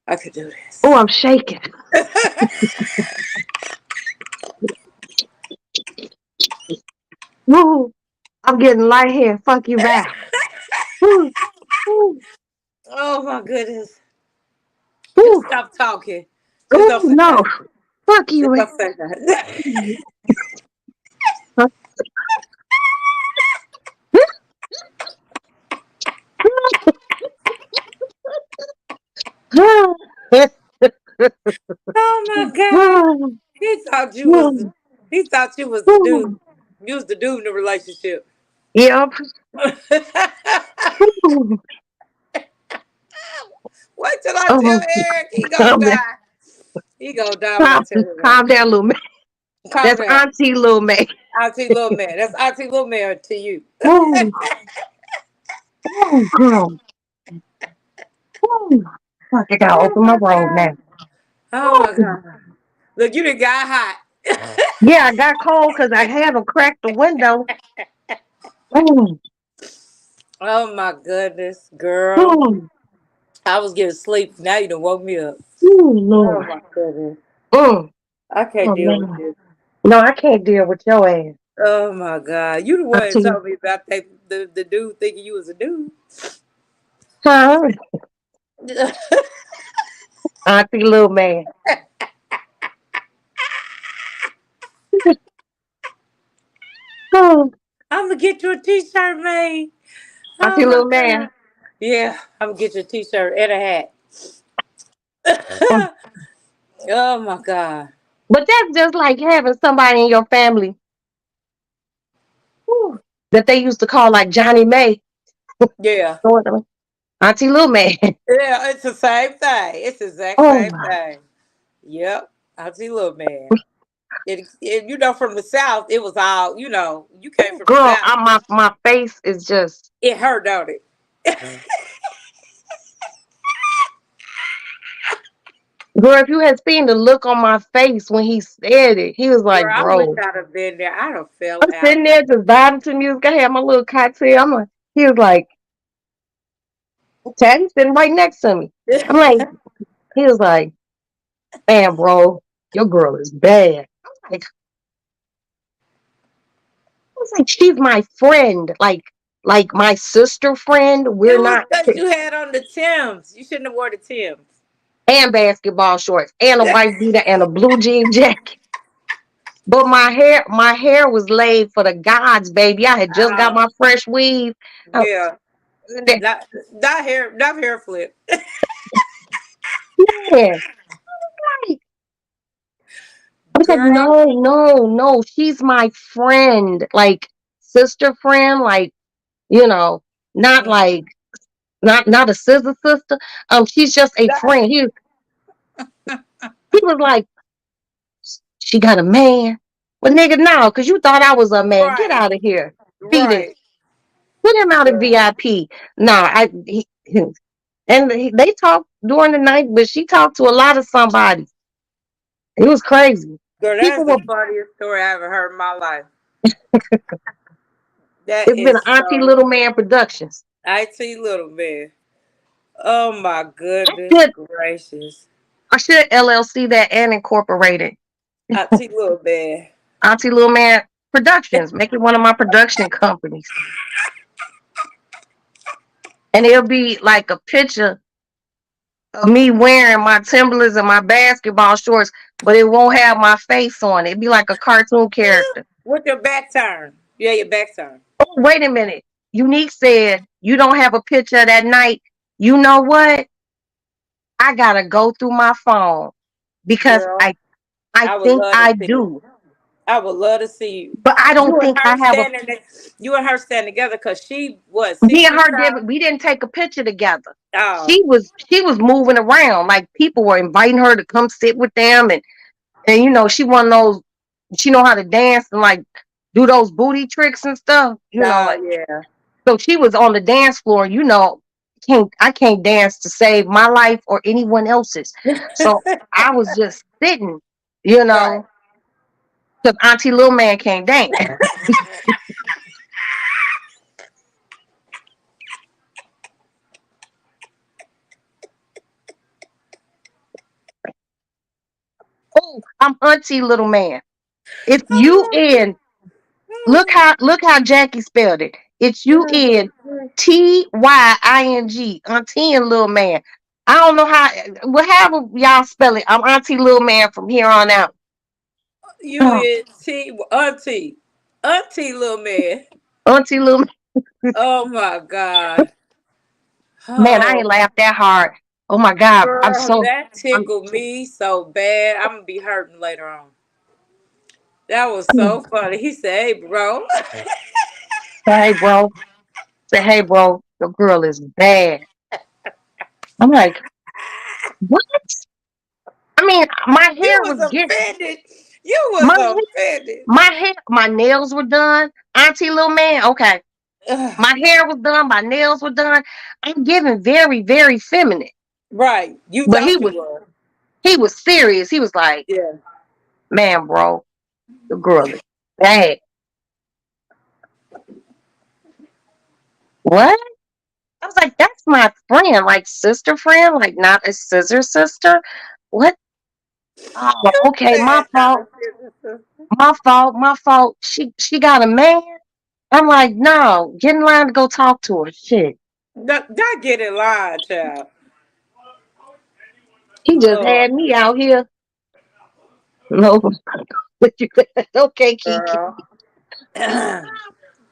I could do oh, this. I'm shaking. Oh, I'm getting light here. Fuck you back. Oh, oh, Oh my goodness. Just oh, stop talking. Just oh, don't say no. that. Fuck you. Just don't say that. Oh my God. He thought you was the, he thought you was the dude. You was the dude in the relationship. Yep. Wait till I tell Oh, Eric he gonna calm down. die. He gonna die when I tell him that. Calm down, little man. Calm That's down. Auntie Little Man. Auntie Little Man. That's Auntie Little Man to you. Oh, oh, girl. Oh, fuck, I gotta Oh open my my robe now. God. Oh my Oh, God. Look, you done got hot. yeah, I got cold because I had to crack the window. Oh, Oh my goodness, girl. oh, I was getting sleep. Now you done woke me up. oh, Oh Lord. my goodness. Oh, I can't oh, deal with man. this. No, I can't deal with your ass. Oh my God. You the one that Auntie, told me about that the dude thinking you was a dude. huh? Auntie Little Man. Oh, I'm gonna get you a t-shirt made. Oh Auntie my Little Man. God. Yeah, I'm gonna get you a t-shirt and a hat. Mm. Oh my God. But that's just like having somebody in your family whew, that they used to call like Johnny May. Yeah. Auntie Little Man. Yeah, it's the same thing. It's the exact Oh, same thing. Yep. Auntie Little Man. You know, from the South, it was all, you came from the girl, South. my face is just. It hurt, don't it? Girl, if you had seen the look on my face when he said it, he was Girl, like, I wish bro. I'd have been there. I'd have fell I'm out. sitting there just vibing to music. I had my little cocktail. He was like, Teddy's sitting right next to me. I'm like, he was like, man, bro, your girl is bad. I was like, she's my friend, like my sister friend. It We're was not, because you had on the Timbs. You shouldn't have wore the Timbs. and basketball shorts, and a white beater, and a blue jean jacket. But my hair was laid for the gods, baby. I had just got Oh, my fresh weave. I yeah. was Not hair flip. yeah. Like, I was like, Girl. no, no, no. She's my friend, like sister friend, like you know, not Mm. like not a scissor sister. She's just a friend. He was like, she got a man. Well, nigga, no, because you thought I was a man. Get Right. out of here. Beat it. Right. Put him out of Girl. VIP. No, they talked during the night, but she talked to a lot of somebody. It was crazy. Girl, People that's the were. funniest story I ever heard in my life. That It's been is Auntie so Little Man Productions. IT Little Man. Oh my I goodness should, gracious. I should LLC that and incorporate it. IT Little Man. Auntie Little Man Productions. Make it one of my production companies. And it'll be like a picture of me wearing my Timberlands and my basketball shorts, but it won't have my face on it. It'd be like a cartoon character. With your back turn. Yeah, your back turn. Oh, wait a minute. Unique said, you don't have a picture of that night. You know what? I gotta go through my phone because Girl, I I would think love to I see you. do, I would love to see you. but I don't You and think her I have a. standing there, you and her standing together because she was Me and 60 her pounds. did. We didn't take a picture together. Oh, She was moving around, like people were inviting her to come sit with them, and she one of those. She know how to dance and like do those booty tricks and stuff. Like yeah. so she was on the dance floor. I can't dance to save my life or anyone else's. So I was just sitting, you Right. know, because Auntie Little Man can't dance. Oh, I'm Auntie Little Man. It's UN. Look how Jackie spelled it. It's UNTYING. Auntie and Little Man. I don't know how. However y'all spell it. I'm Auntie Little Man from here on out. You is auntie, auntie little man. Auntie Little Oh my God. Man, I Oh, ain't laughed that hard. Oh my God, girl, that I'm tickled me so bad. I'm gonna be hurting later on. That was so funny. He said, "Hey, bro." hey bro. Say hey bro. The girl is bad. I'm like, what? I mean, my You hair was was getting offended. You was my offended. my nails were done. Auntie Little Man, okay. Ugh, My hair was done, my nails were done. I'm giving very, very feminine. right. You But he thought you was were. he was serious. He was like, Yeah. man, bro, the girl is bad. What? I was like, that's my friend, like sister friend, like not a scissor sister. What? Oh, You okay, my said not fault, a sister. my fault, my fault. She got a man. I'm like, no, get in line to go talk to her. Shit. That get in line, child. He just Lord, had me out here. No, okay, Kiki. girl.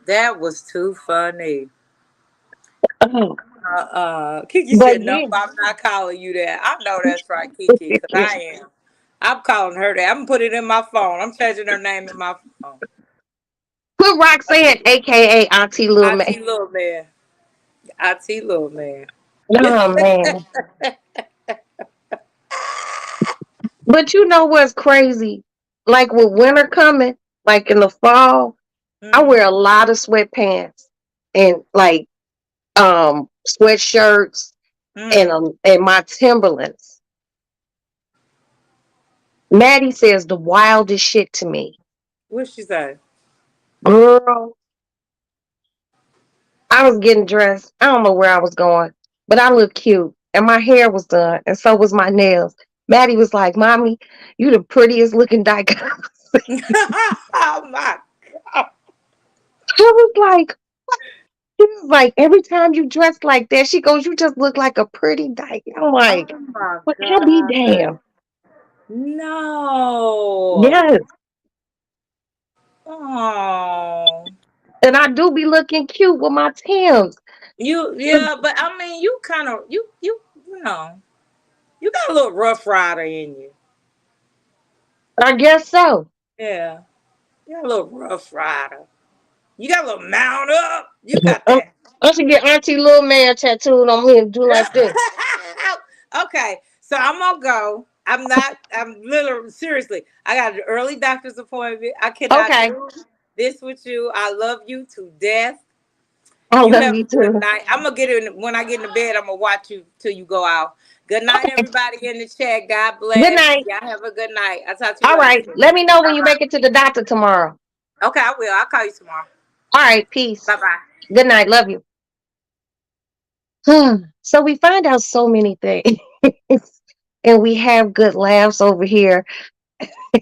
That was too funny. Kiki But said, "No, yeah, I'm not calling you that." I know that's right, Kiki, because I am. I'm calling her that. I'm gonna put it in my phone. I'm changing her name in my phone. put Roxanne, aka Auntie Little Man. IT little man. IT little man. Oh man. But you know what's crazy? Like with winter coming, like in the fall, I wear a Mm, lot of sweatpants and like sweatshirts mm. and my Timberlands. Maddie says the wildest shit to me. What she say? Girl, I was getting dressed. I don't know where I was going, but I looked cute. And my hair was done, and so was my nails. Maddie was like, Mommy, you the prettiest looking dyke. Oh my god. I was like, she was like, every time you dress like that, she goes, you just look like a pretty dyke. I'm like, Oh my well, I be god. damn. No. Yes. Oh. And I do be looking cute with my Tims. Yeah, but I mean you kind of you know, you got a little rough rider in you. I guess so. Yeah. You got a little rough rider. You got a little mount up. You got Um, that. I should get Auntie Little Man tattooed on me and do like this. Okay, so I'm gonna go. I'm literally seriously. I got an early doctor's appointment. I cannot Okay. do this with you. I love you to death. I You love have you a good too. night. I'm gonna get in when I get into bed. I'm gonna watch you till you go out. Good night, Okay. everybody in the chat. God Good bless. night. Y'all have a good night. I'll talk to you All later. right. Let me know when you make it to the doctor tomorrow. Okay, I will. I'll call you tomorrow. All right. Peace. Bye bye. Good night. Love you. So we find out so many things. And we have good laughs over here.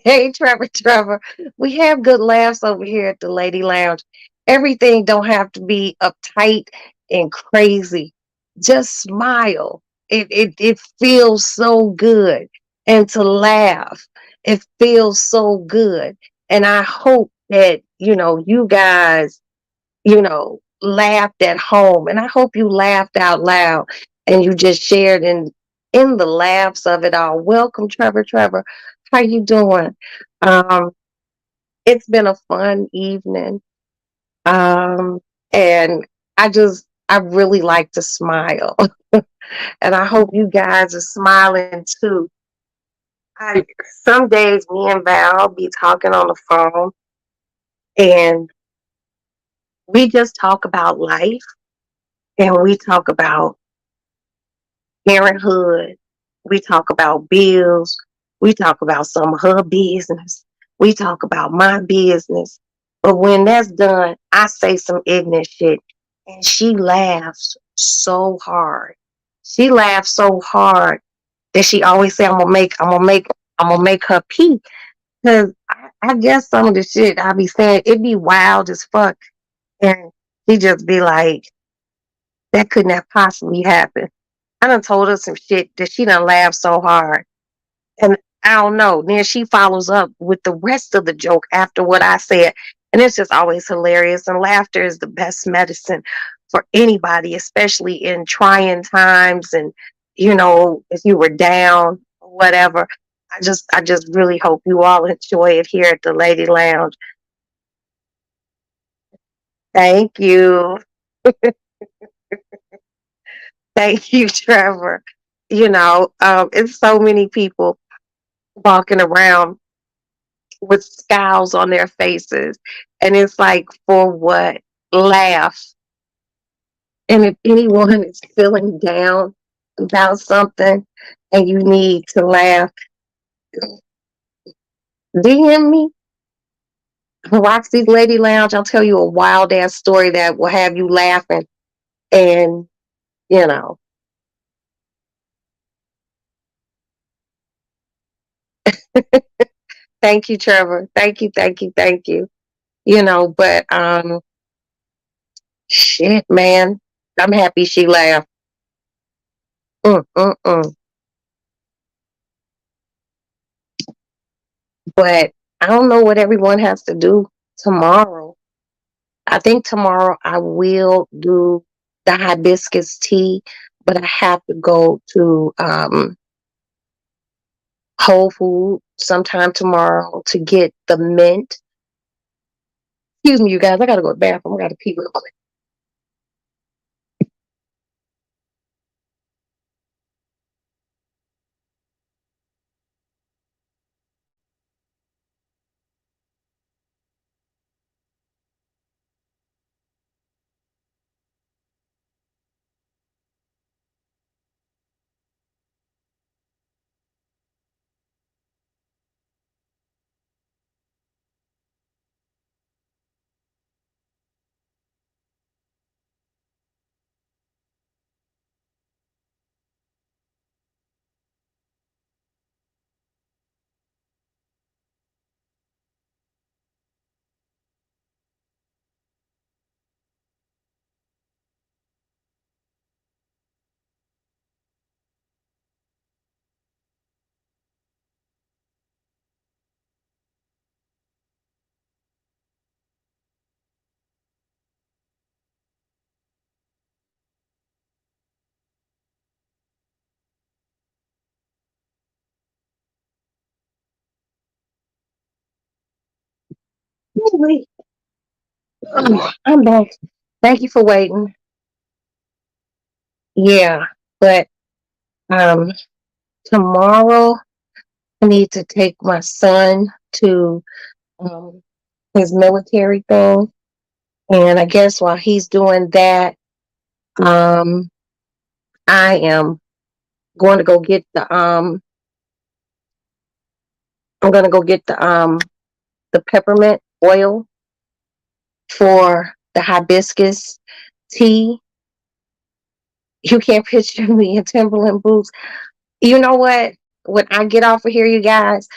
Hey, Trevor. We have good laughs over here at the Lady Lounge. Everything don't have to be uptight and crazy. Just smile. It feels so good. And to laugh, it feels so good. And I hope that, you guys, laughed at home. And I hope you laughed out loud and you just shared in in the laughs of it all. Welcome, Trevor. Trevor, how you doing? Um, it's been a fun evening. Um, and I really like to smile. And I hope you guys are smiling too. I, some days me and Val be talking on the phone and we just talk about life and we talk about parenthood. We talk about bills. We talk about some of her business. We talk about my business. But when that's done, I say some ignorant shit. And she laughs so hard. She laughs so hard that she always say, I'm gonna make her pee. Cause I guess some of the shit I be saying, it be wild as fuck. And she just be like, that couldn't have possibly happened. I done told her some shit that she done laughed so hard. And I don't know. Then she follows up with the rest of the joke after what I said. And it's just always hilarious. And laughter is the best medicine for anybody, especially in trying times and, if you were down or whatever. I just really hope you all enjoy it here at the Lady Lounge. Thank you. Thank you, Trevor. It's so many people walking around with scowls on their faces. And it's like, for what? Laugh. And if anyone is feeling down about something and you need to laugh, DM me. Roxy's Lady Lounge. I'll tell you a wild ass story that will have you laughing. And, you know, thank you, Trevor. Thank you, thank you, thank you. But shit, man. I'm happy she laughed. Mm, mm, mm. But I don't know what everyone has to do tomorrow. I think tomorrow I will do the hibiscus tea, but I have to go to Whole Food sometime tomorrow to get the mint. Excuse me, you guys. I gotta go to the bathroom. I gotta pee real quick. Anyway, I'm back. Thank you for waiting. Yeah, but um, tomorrow I need to take my son to um, his military thing, and I guess while he's doing that, um, I am going to go get the I'm gonna go get the peppermint oil for the hibiscus tea. You can't picture me in Timberland boots. You know what? When I get off of here, you guys,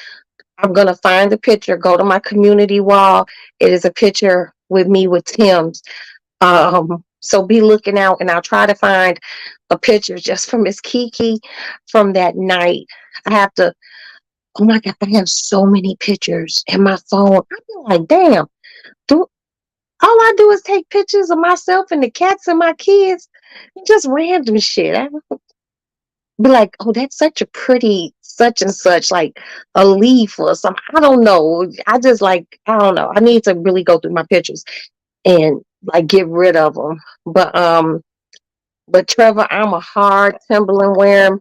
I'm gonna find the picture, go to my community wall. It is a picture with me with Tim's. So be looking out, and I'll try to find a picture just from Miss Kiki from that night. I have to. Oh my God, I have so many pictures in my phone. I feel like, damn. Do all I do is take pictures of myself and the cats and my kids, just random shit. be like, oh, that's such a pretty such and such, like a leaf or something. I don't know. I just like, I don't know. I need to really go through my pictures and like get rid of them. But Trevor, I'm a hard Timberland wearing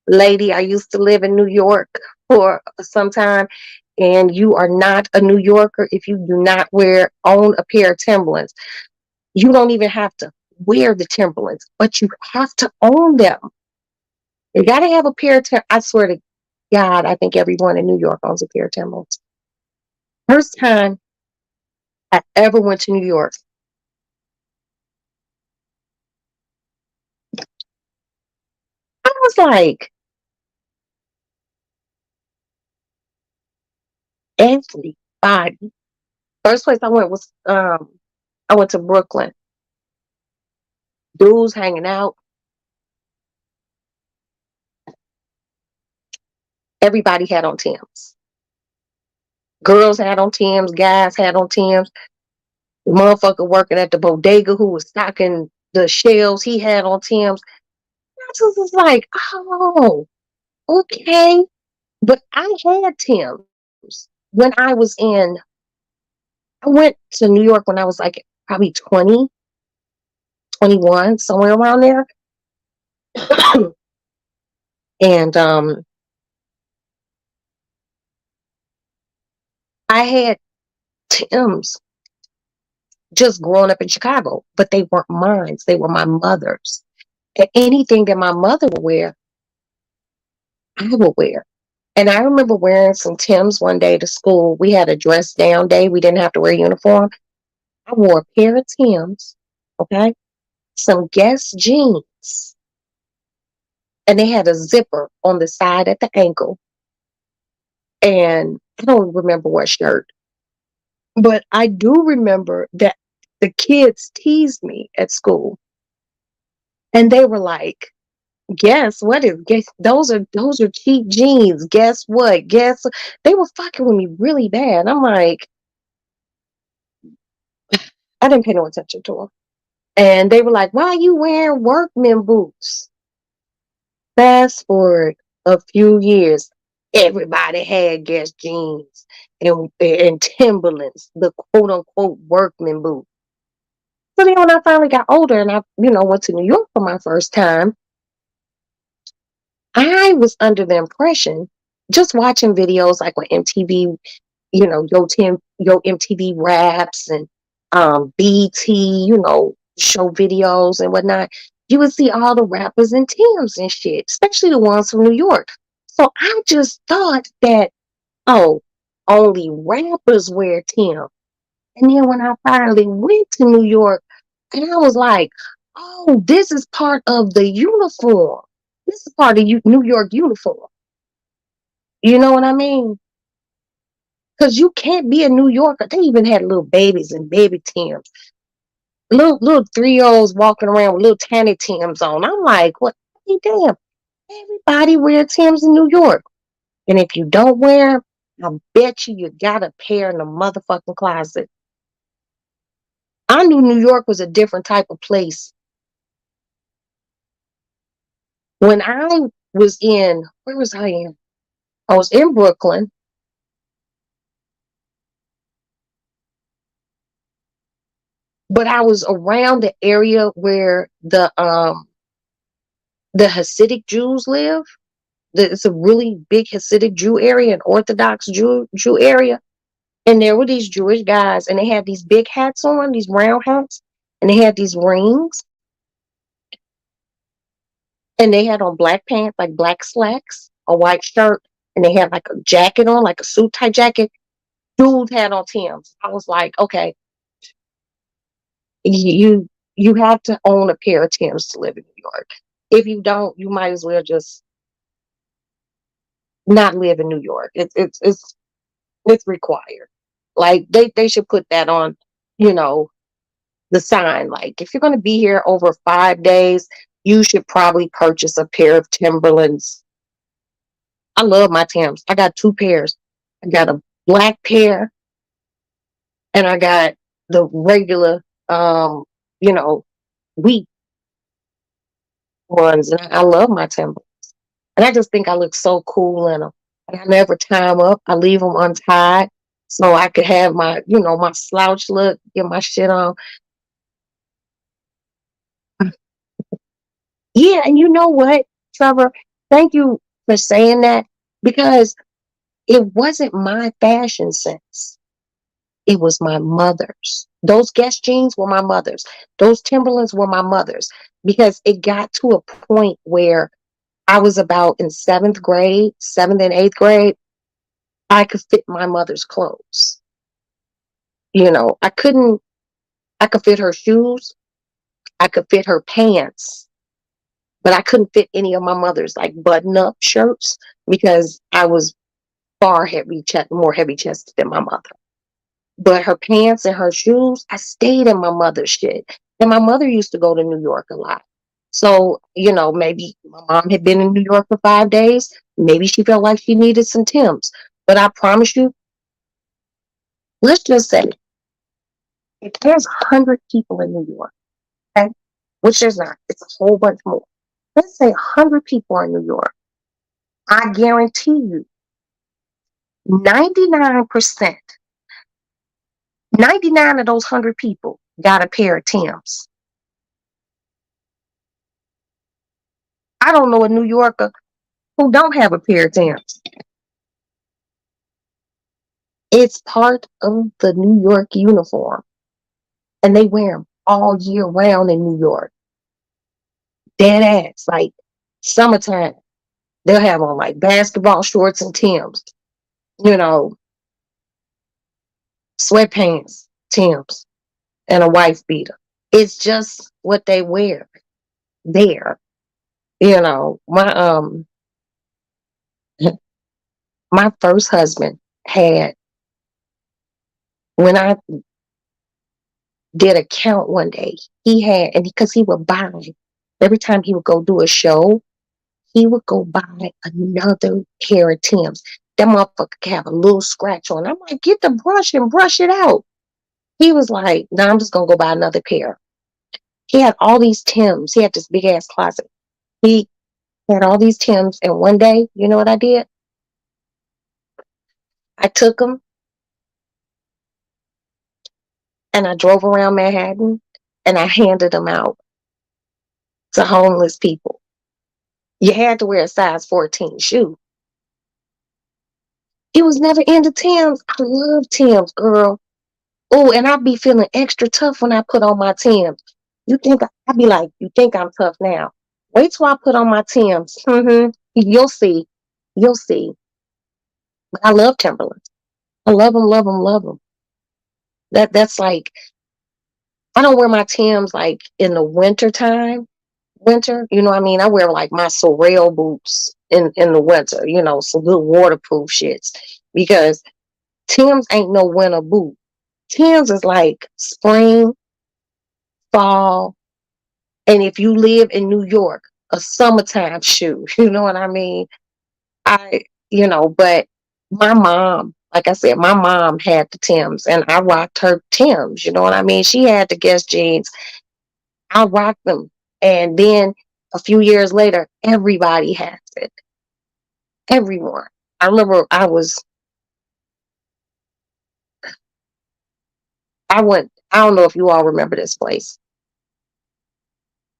lady. I used to live in New York for some time, and you are not a New Yorker if you do not own a pair of Timberlands. You don't even have to wear the Timberlands, but you have to own them. You got to have a pair of Timberlands. I swear to God, I think everyone in New York owns a pair of Timberlands. First time I ever went to New York, I was like, everybody. First place I went was I went to Brooklyn. Dudes hanging out. Everybody had on Timbs. Girls had on Timbs. Guys had on Timbs. The motherfucker working at the bodega who was stocking the shelves, he had on Timbs. I just was like, oh, okay. But I had Timbs when I went to New York when I was like probably 20, 21, somewhere around there. And I had Timbs just growing up in Chicago, but they weren't mine. They were my mother's. And anything that my mother would wear, I would wear. And I remember wearing some Timbs one day to school. We had a dress down day. We didn't have to wear a uniform. I wore a pair of Timbs, okay, some Guess jeans, and they had a zipper on the side at the ankle. And I don't remember what shirt, but I do remember that the kids teased me at school, and they were like, "Guess what is guess those are cheap jeans. Guess what? Guess they were fucking with me really bad." I'm like, I didn't pay no attention to them. And they were like, "Why are you wearing workman boots?" Fast forward a few years, everybody had Guess jeans and Timberlands, the quote unquote workman boot. So then when I finally got older and I, went to New York for my first time, I was under the impression, just watching videos like on MTV, Yo MTV Raps and BT, show videos and whatnot. You would see all the rappers in Tim's and shit, especially the ones from New York. So I just thought that, oh, only rappers wear Tim. And then when I finally went to New York, and I was like, oh, this is part of the uniform. This is part of New York uniform. You know what I mean? Because you can't be a New Yorker. They even had little babies and baby Tims. Little 3-year-olds walking around with little tiny Tims on. I'm like, what? Hey, damn. Everybody wear Tims in New York. And if you don't wear them, I bet you got a pair in the motherfucking closet. I knew New York was a different type of place. When I was where was I in? I was in Brooklyn. But I was around the area where the Hasidic Jews live. It's a really big Hasidic Jew area, an Orthodox Jew area. And there were these Jewish guys, and they had these big hats on, these round hats, and they had these rings. And they had on black pants, like black slacks, a white shirt, and they had like a jacket on, like a suit type jacket. Dude had on Tim's. I was like, okay, you have to own a pair of Tim's to live in New York. If you don't, you might as well just not live in New York. It's required. Like they should put that on, the sign. Like if you're gonna be here over 5 days, you should probably purchase a pair of Timberlands. I love my Timbs. I got 2 pairs. I got a black pair and I got the regular wheat ones, and I love my Timberlands. And I just think I look so cool in them. And I never tie them up. I leave them untied so I could have my, my slouch look, get my shit on. Yeah, and you know what, Trevor? Thank you for saying that because it wasn't my fashion sense. It was my mother's. Those Guess jeans were my mother's. Those Timberlands were my mother's because it got to a point where I was about in seventh grade, seventh and eighth grade. I could fit my mother's clothes. I could fit her shoes. I could fit her pants, but I couldn't fit any of my mother's like button up shirts because I was more heavy chested than my mother. But her pants and her shoes, I stayed in my mother's shit. And my mother used to go to New York a lot. So, maybe my mom had been in New York for 5 days. Maybe she felt like she needed some Timbs. But I promise you, let's just say if there's 100 people in New York, okay, which there's not, it's a whole bunch more. Let's say 100 people in New York. I guarantee you 99%, 99 of those 100 people got a pair of Timbs. I don't know a New Yorker who don't have a pair of Timbs. It's part of the New York uniform. And they wear them all year round in New York. Dead ass. Like summertime. They'll have on like basketball shorts and Timbs. Sweatpants, Timbs, and a wife beater. It's just what they wear there. My my first husband had, when I did a count one day, he had, and because he would buy, every time he would go do a show, he would go buy another pair of Timbs. That motherfucker could have a little scratch on. I'm like, get the brush and brush it out. He was like, no, I'm just gonna go buy another pair. He had all these Timbs. He had this big ass closet. He had all these Timbs, and one day, you know what I did? I took them and I drove around Manhattan and I handed them out to homeless people. You had to wear a size 14 shoe. It was never into Timbs. I love Timbs, girl. Oh, and I'd be feeling extra tough when I put on my Timbs. I'd be like, you think I'm tough now? Wait till I put on my Timbs. You'll see. You'll see. But I love Timberlands. I love them, love them, love them. That's like, I don't wear my Timbs like in the winter time. Winter, you know what I mean? I wear like my Sorel boots in the winter, some good waterproof shits. Because Tim's ain't no winter boot. Tim's is like spring, fall, and if you live in New York, a summertime shoe. You know what I mean? But my mom, like I said, my mom had the Timbs and I rocked her Timbs. You know what I mean? She had the Guess jeans. I rocked them. And then a few years later, everybody has it. Everyone. I remember I don't know if you all remember this place.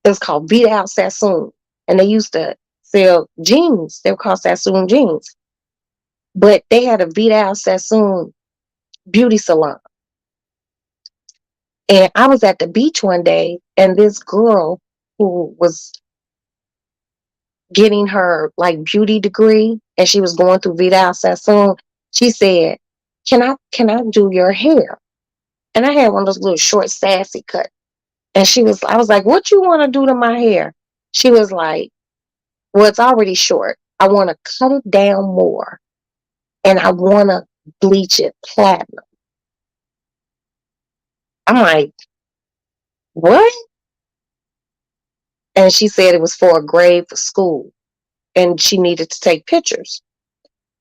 It's called Vidal Sassoon. And they used to sell jeans. They were called Sassoon jeans. But they had a Vidal Sassoon beauty salon. And I was at the beach one day, and this girl who was getting her like beauty degree, and she was going through Vidal Sassoon, she said, Can I do your hair? And I had one of those little short, sassy cut. And I was like, what you want to do to my hair? She was like, well, it's already short. I want to cut it down more. And I want to bleach it platinum. I'm like, what? And she said it was for a grade for school. And she needed to take pictures.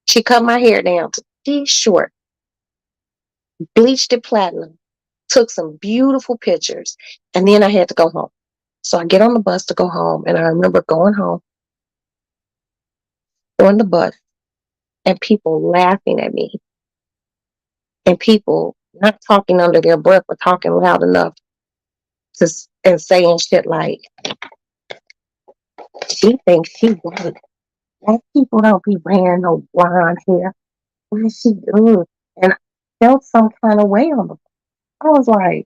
She cut my hair down to D short, bleached it platinum, took some beautiful pictures, and then I had to go home. So I get on the bus to go home, and I remember going home. on the bus and people laughing at me and people not talking under their breath but talking loud enough and saying shit like, she thinks she white. Black people don't be wearing no blonde hair. What is she doing? And I felt some kind of way on the. I was like,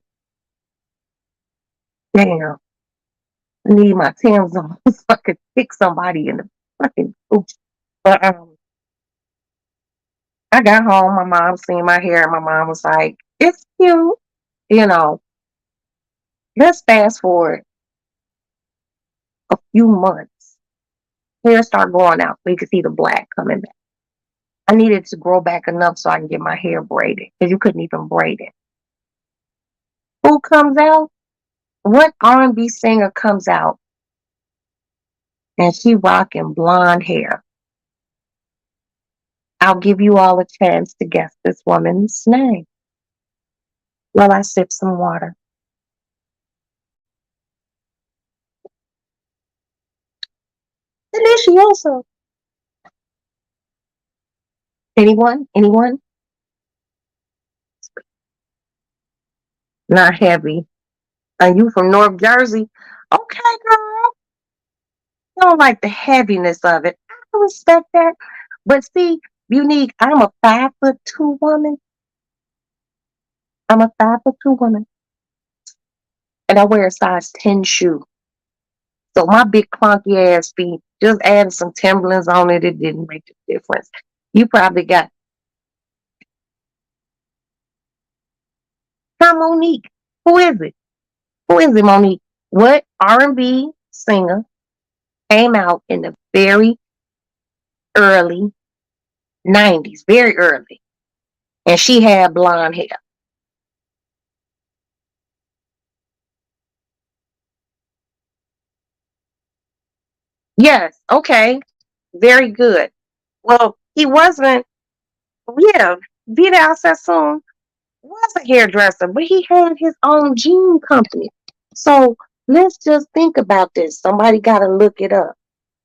damn, I need my Tim's on so I could kick somebody in the fucking cooch. But I got home, my mom seen my hair, and my mom was like, it's cute. You know, let's fast forward a few months. Hair start growing out so you can see the black coming back. I needed to grow back enough so I can get my hair braided because you couldn't even braid it. Who comes out? What R&B singer comes out and she rocking blonde hair? I'll give you all a chance to guess this woman's name while I sip some water. Delicioso. Anyone? Anyone? Not heavy. Are you from North Jersey? Okay, girl. You don't like the heaviness of it. I respect that. But see, Unique, I'm a 5'2" woman. I'm a 5'2" woman. And I wear a size 10 shoe. So my big clunky ass feet, just adding some Timberlands on it, it didn't make a difference. You probably got. Hi, Monique. Who is it? Who is it, Monique? What R&B singer came out in the very early 90s, very early, and she had blonde hair? Yes, okay, very good. Well, he wasn't, yeah, Vidal Sassoon was a hairdresser, but he had his own jean company. So let's just think about this. Somebody got to look it up.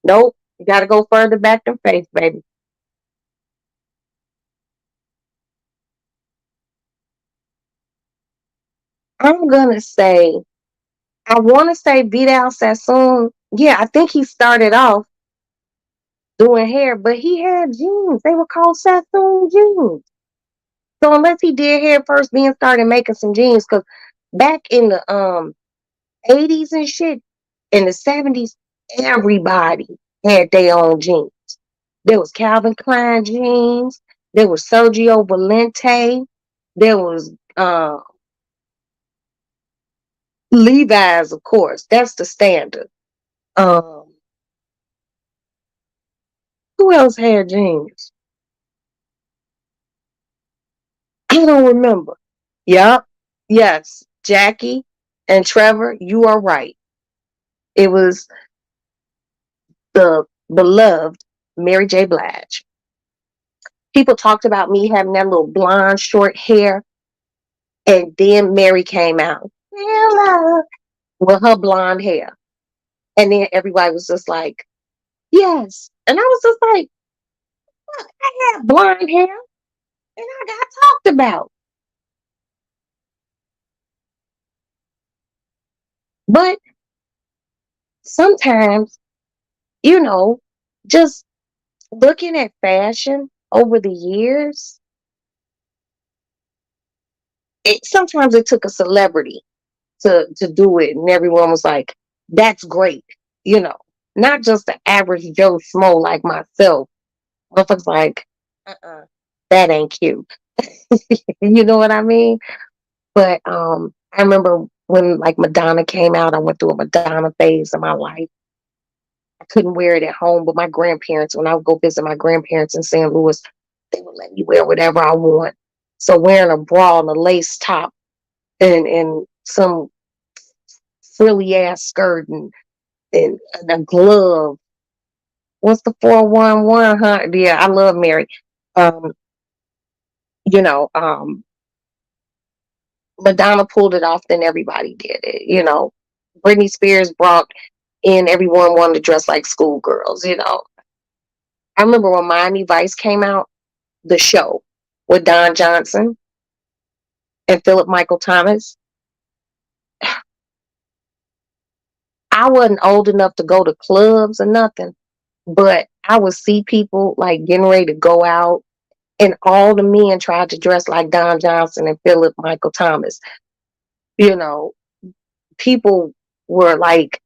Nope, you got to go further back than faith, baby. I'm gonna say, I want to say Vidal Sassoon. Yeah, I think he started off doing hair, but he had jeans. They were called Sassoon jeans. So unless he did hair first, then started making some jeans, because back in the 80s and shit, in the 70s, everybody had their own jeans. There was Calvin Klein jeans. There was Sergio Valente. There was Levi's, of course. That's the standard. Um, who else had jeans? I don't remember. Yep. Yes. Jackie and Trevor, you are right. It was the beloved Mary J. Blige. People talked about me having that little blonde short hair, and then Mary came out. Hello. With her blonde hair. And then everybody was just like, yes. And I was just like, look, I had blonde hair and I got talked about. But sometimes, you know, just looking at fashion over the years, sometimes it took a celebrity to do it. And everyone was like, that's great. You know, not just the average Joe Schmo like myself. Motherfuckers like, that ain't cute. You know what I mean? But I remember when like Madonna came out, I went through a Madonna phase in my life. I couldn't wear it at home, but my grandparents, when I would go visit my grandparents in St. Louis, they would let me wear whatever I want. So wearing a bra and a lace top and some frilly ass skirt and a glove. What's the 411? Huh? Yeah, I love Mary. Um, you know, Madonna pulled it off, then everybody did it. You know, Britney Spears brought in everyone wanted to dress like schoolgirls. You know, I remember when Miami Vice came out, the show with Don Johnson and Philip Michael Thomas. I wasn't old enough to go to clubs or nothing, but I would see people like getting ready to go out, and all the men tried to dress like Don Johnson and Philip Michael Thomas. You know, people were like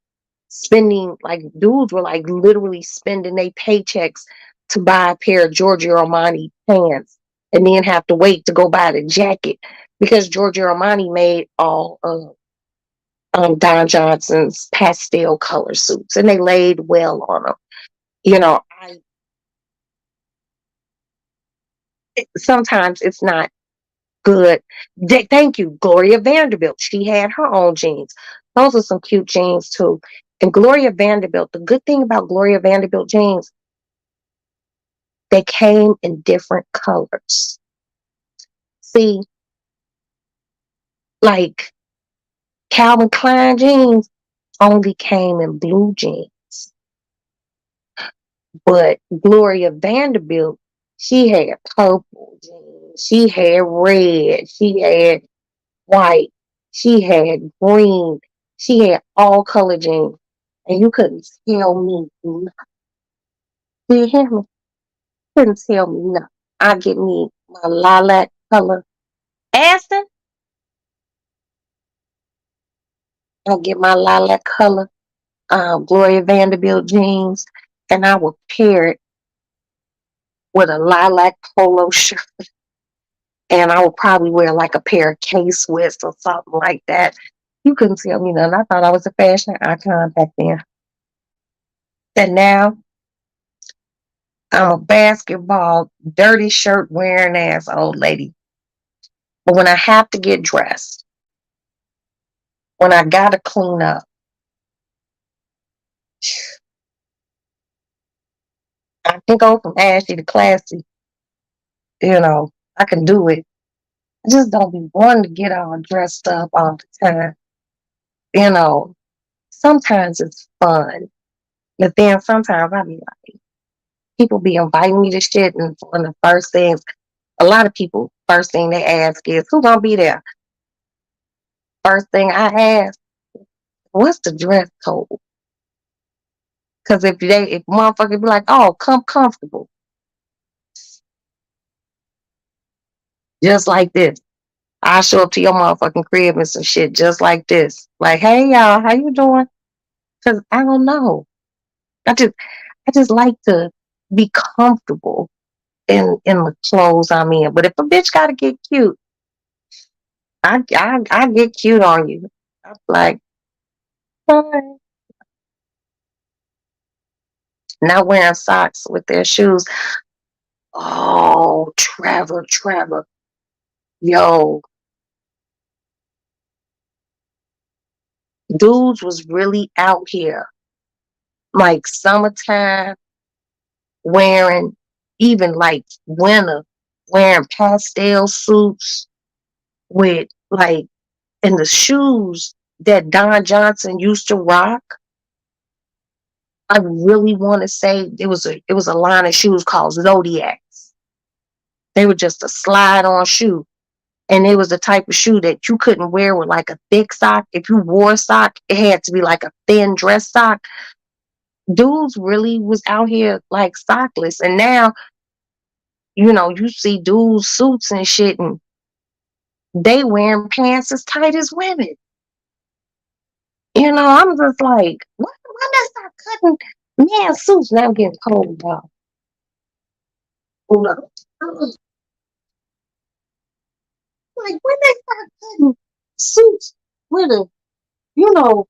spending, like dudes were like literally spending their paychecks to buy a pair of Giorgio Armani pants and then have to wait to go buy the jacket because Giorgio Armani made all of Don Johnson's pastel color suits and they laid well on them. You know, sometimes it's not good. Thank you, Gloria Vanderbilt. She had her own jeans. Those are some cute jeans too. And Gloria Vanderbilt, the good thing about Gloria Vanderbilt jeans, they came in different colors. See, like Calvin Klein jeans only came in blue jeans, but Gloria Vanderbilt, she had purple jeans, she had red, she had white, she had green, she had all color jeans, and you couldn't tell me nothing. Do you hear me? Couldn't tell me nothing. I get me my lilac color Aston. I get my lilac color Gloria Vanderbilt jeans, and I would pair it with a lilac polo shirt, and I would probably wear like a pair of K-Swiss or something like that. You couldn't tell me nothing. I thought I was a fashion icon back then. And now I'm a basketball dirty shirt wearing ass old lady. But when I have to get dressed, when I gotta clean up, I can go from ashy to classy. You know, I can do it. I just don't be wanting to get all dressed up all the time. You know, sometimes it's fun, but then sometimes I be like, people be inviting me to shit, and one of the first things, a lot of people, first thing they ask is, who gonna be there? First thing I ask, what's the dress code? Because if motherfucker be like, oh, come comfortable, just like this. I show up to your motherfucking crib and some shit just like this. Like, hey y'all, how you doing? Because I don't know. I just like to be comfortable in the clothes I'm in. But if a bitch gotta get cute, I get cute on you. I'm like, fine. Not wearing socks with their shoes. Oh, Trevor. Yo, dudes was really out here like summertime wearing, even like winter, wearing pastel suits with like, and the shoes that Don Johnson used to rock. I really want to say it was a line of shoes called Zodiacs. They were just a slide on shoe. And it was the type of shoe that you couldn't wear with like a thick sock. If you wore a sock, it had to be like a thin dress sock. Dudes really was out here like sockless. And now, you see dudes suits and shit, and they wearing pants as tight as women. I'm just like, when they start cutting man suits? Now I'm getting cold, dog. Hold up. Like when they start cutting suits with you know,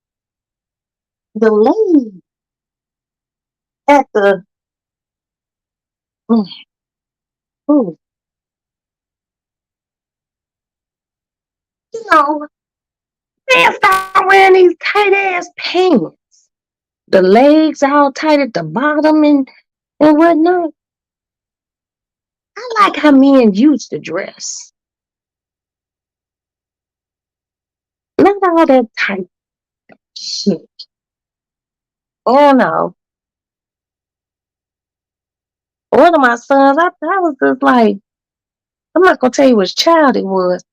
the lady at the mm, mm, you know, they start wearing these tight ass pants. The legs all tight at the bottom and whatnot. I like how men used to dress. Not all that tight shit. Oh no. One of my sons, I was just like, I'm not gonna tell you which child it was.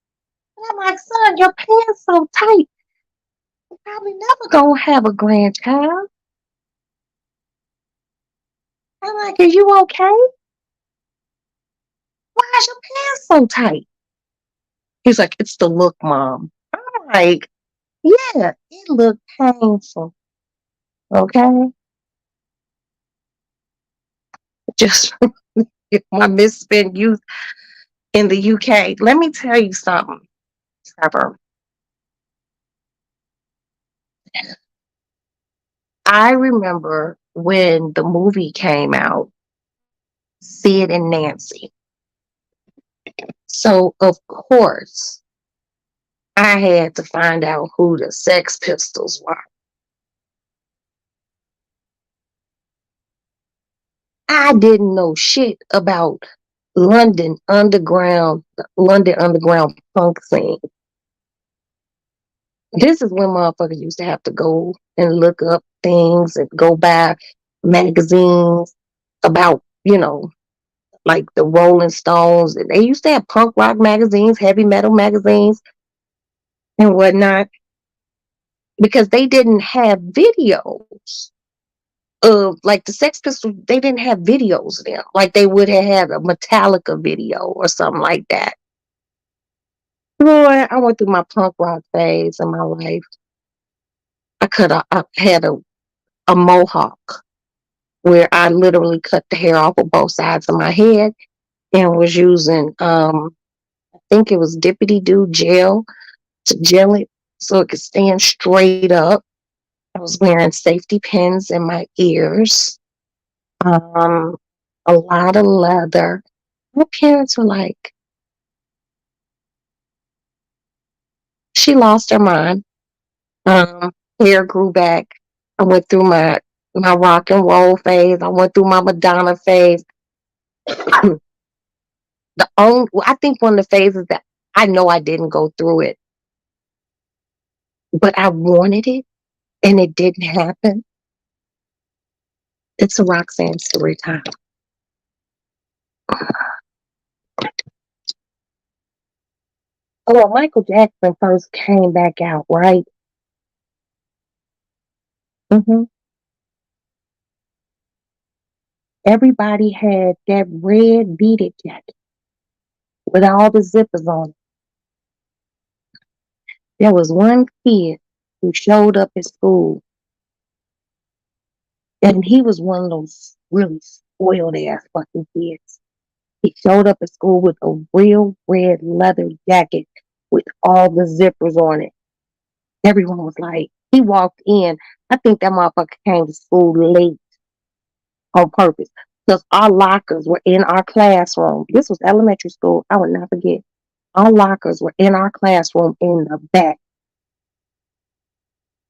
And I'm like, son, your pants so tight. You're probably never gonna have a grandchild. I'm like, are you okay? Why is your pants so tight? He's like, it's the look, mom. I'm like, yeah, it looked painful. Okay. Just my misspent youth in the UK. Let me tell you something, Trevor. I remember when the movie came out, Sid and Nancy. So, of course, I had to find out who the Sex Pistols were. I didn't know shit about London underground, London underground punk scene. This is when motherfuckers used to have to go and look up things and go buy magazines about, like the Rolling Stones. And they used to have punk rock magazines, heavy metal magazines, and whatnot, because they didn't have videos of like the Sex Pistols. They didn't have videos of them like they would have had a Metallica video or something like that. Boy, I went through my punk rock phase in my life. I had a mohawk where I literally cut the hair off of both sides of my head and was using I think it was Dippity Doo gel to gel it so it could stand straight up. I was wearing safety pins in my ears. Um, a lot of leather. My parents were like, she lost her mind. Hair grew back. I went through my rock and roll phase. I went through my Madonna phase. I think one of the phases that I know I didn't go through it, but I wanted it and it didn't happen. It's a Roxanne story time. Oh, well, Michael Jackson first came back out, right? hmm Everybody had that red beaded jacket with all the zippers on it. There was one kid who showed up at school, and he was one of those really spoiled ass fucking kids. He showed up at school with a real red leather jacket with all the zippers on it. Everyone was like, he walked in. I think that motherfucker came to school late on purpose because our lockers were in our classroom. This was elementary school. I would not forget. Our lockers were in our classroom in the back.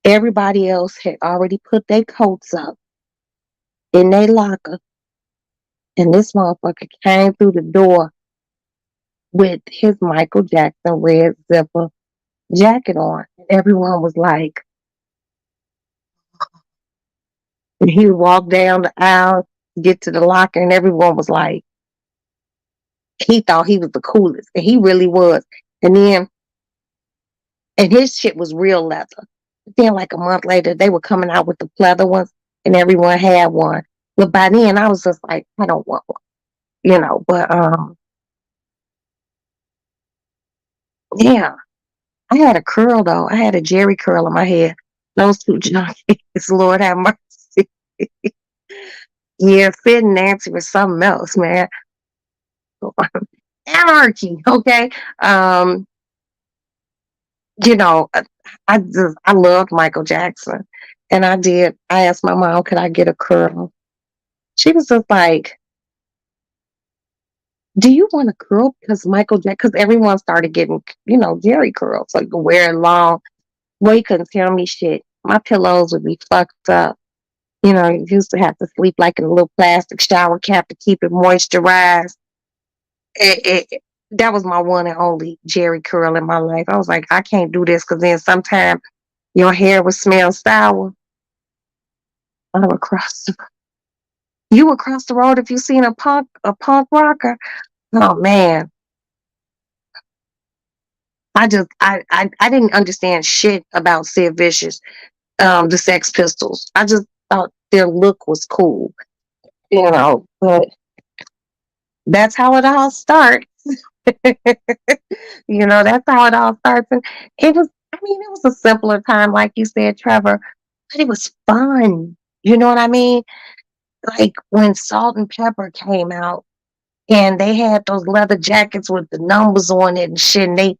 Everybody else had already put their coats up in their locker, and this motherfucker came through the door with his Michael Jackson red zipper jacket on. Everyone was like, and he walked down the aisle, get to the locker, and everyone was like, he thought he was the coolest, and he really was. And his shit was real leather. Then, like a month later, they were coming out with the pleather ones, and everyone had one. But by then, I was just like, I don't want one. But yeah, I had a curl though. I had a Jerry curl in my head. Those two junkies, Lord have mercy. Yeah, Sid and Nancy was something else, man. Anarchy, okay. Um, you know, I loved Michael Jackson, and I asked my mom, could I get a curl? She was just like, do you want a curl? Because because everyone started getting, Jerry curls, so you could wear it long. Well, you couldn't tell me shit. My pillows would be fucked up. You used to have to sleep like in a little plastic shower cap to keep it moisturized. That was my one and only Jerry curl in my life. I was like, I can't do this because then sometimes your hair would smell sour all across. You would cross the road if you seen a punk rocker. Oh man, I didn't understand shit about Sid Vicious, the Sex Pistols. I just thought their look was cool, but that's how it all starts. That's how it all starts. And it was a simpler time, like you said, Trevor, but it was fun. You know what I mean? Like when Salt and Pepper came out and they had those leather jackets with the numbers on it and shit, and they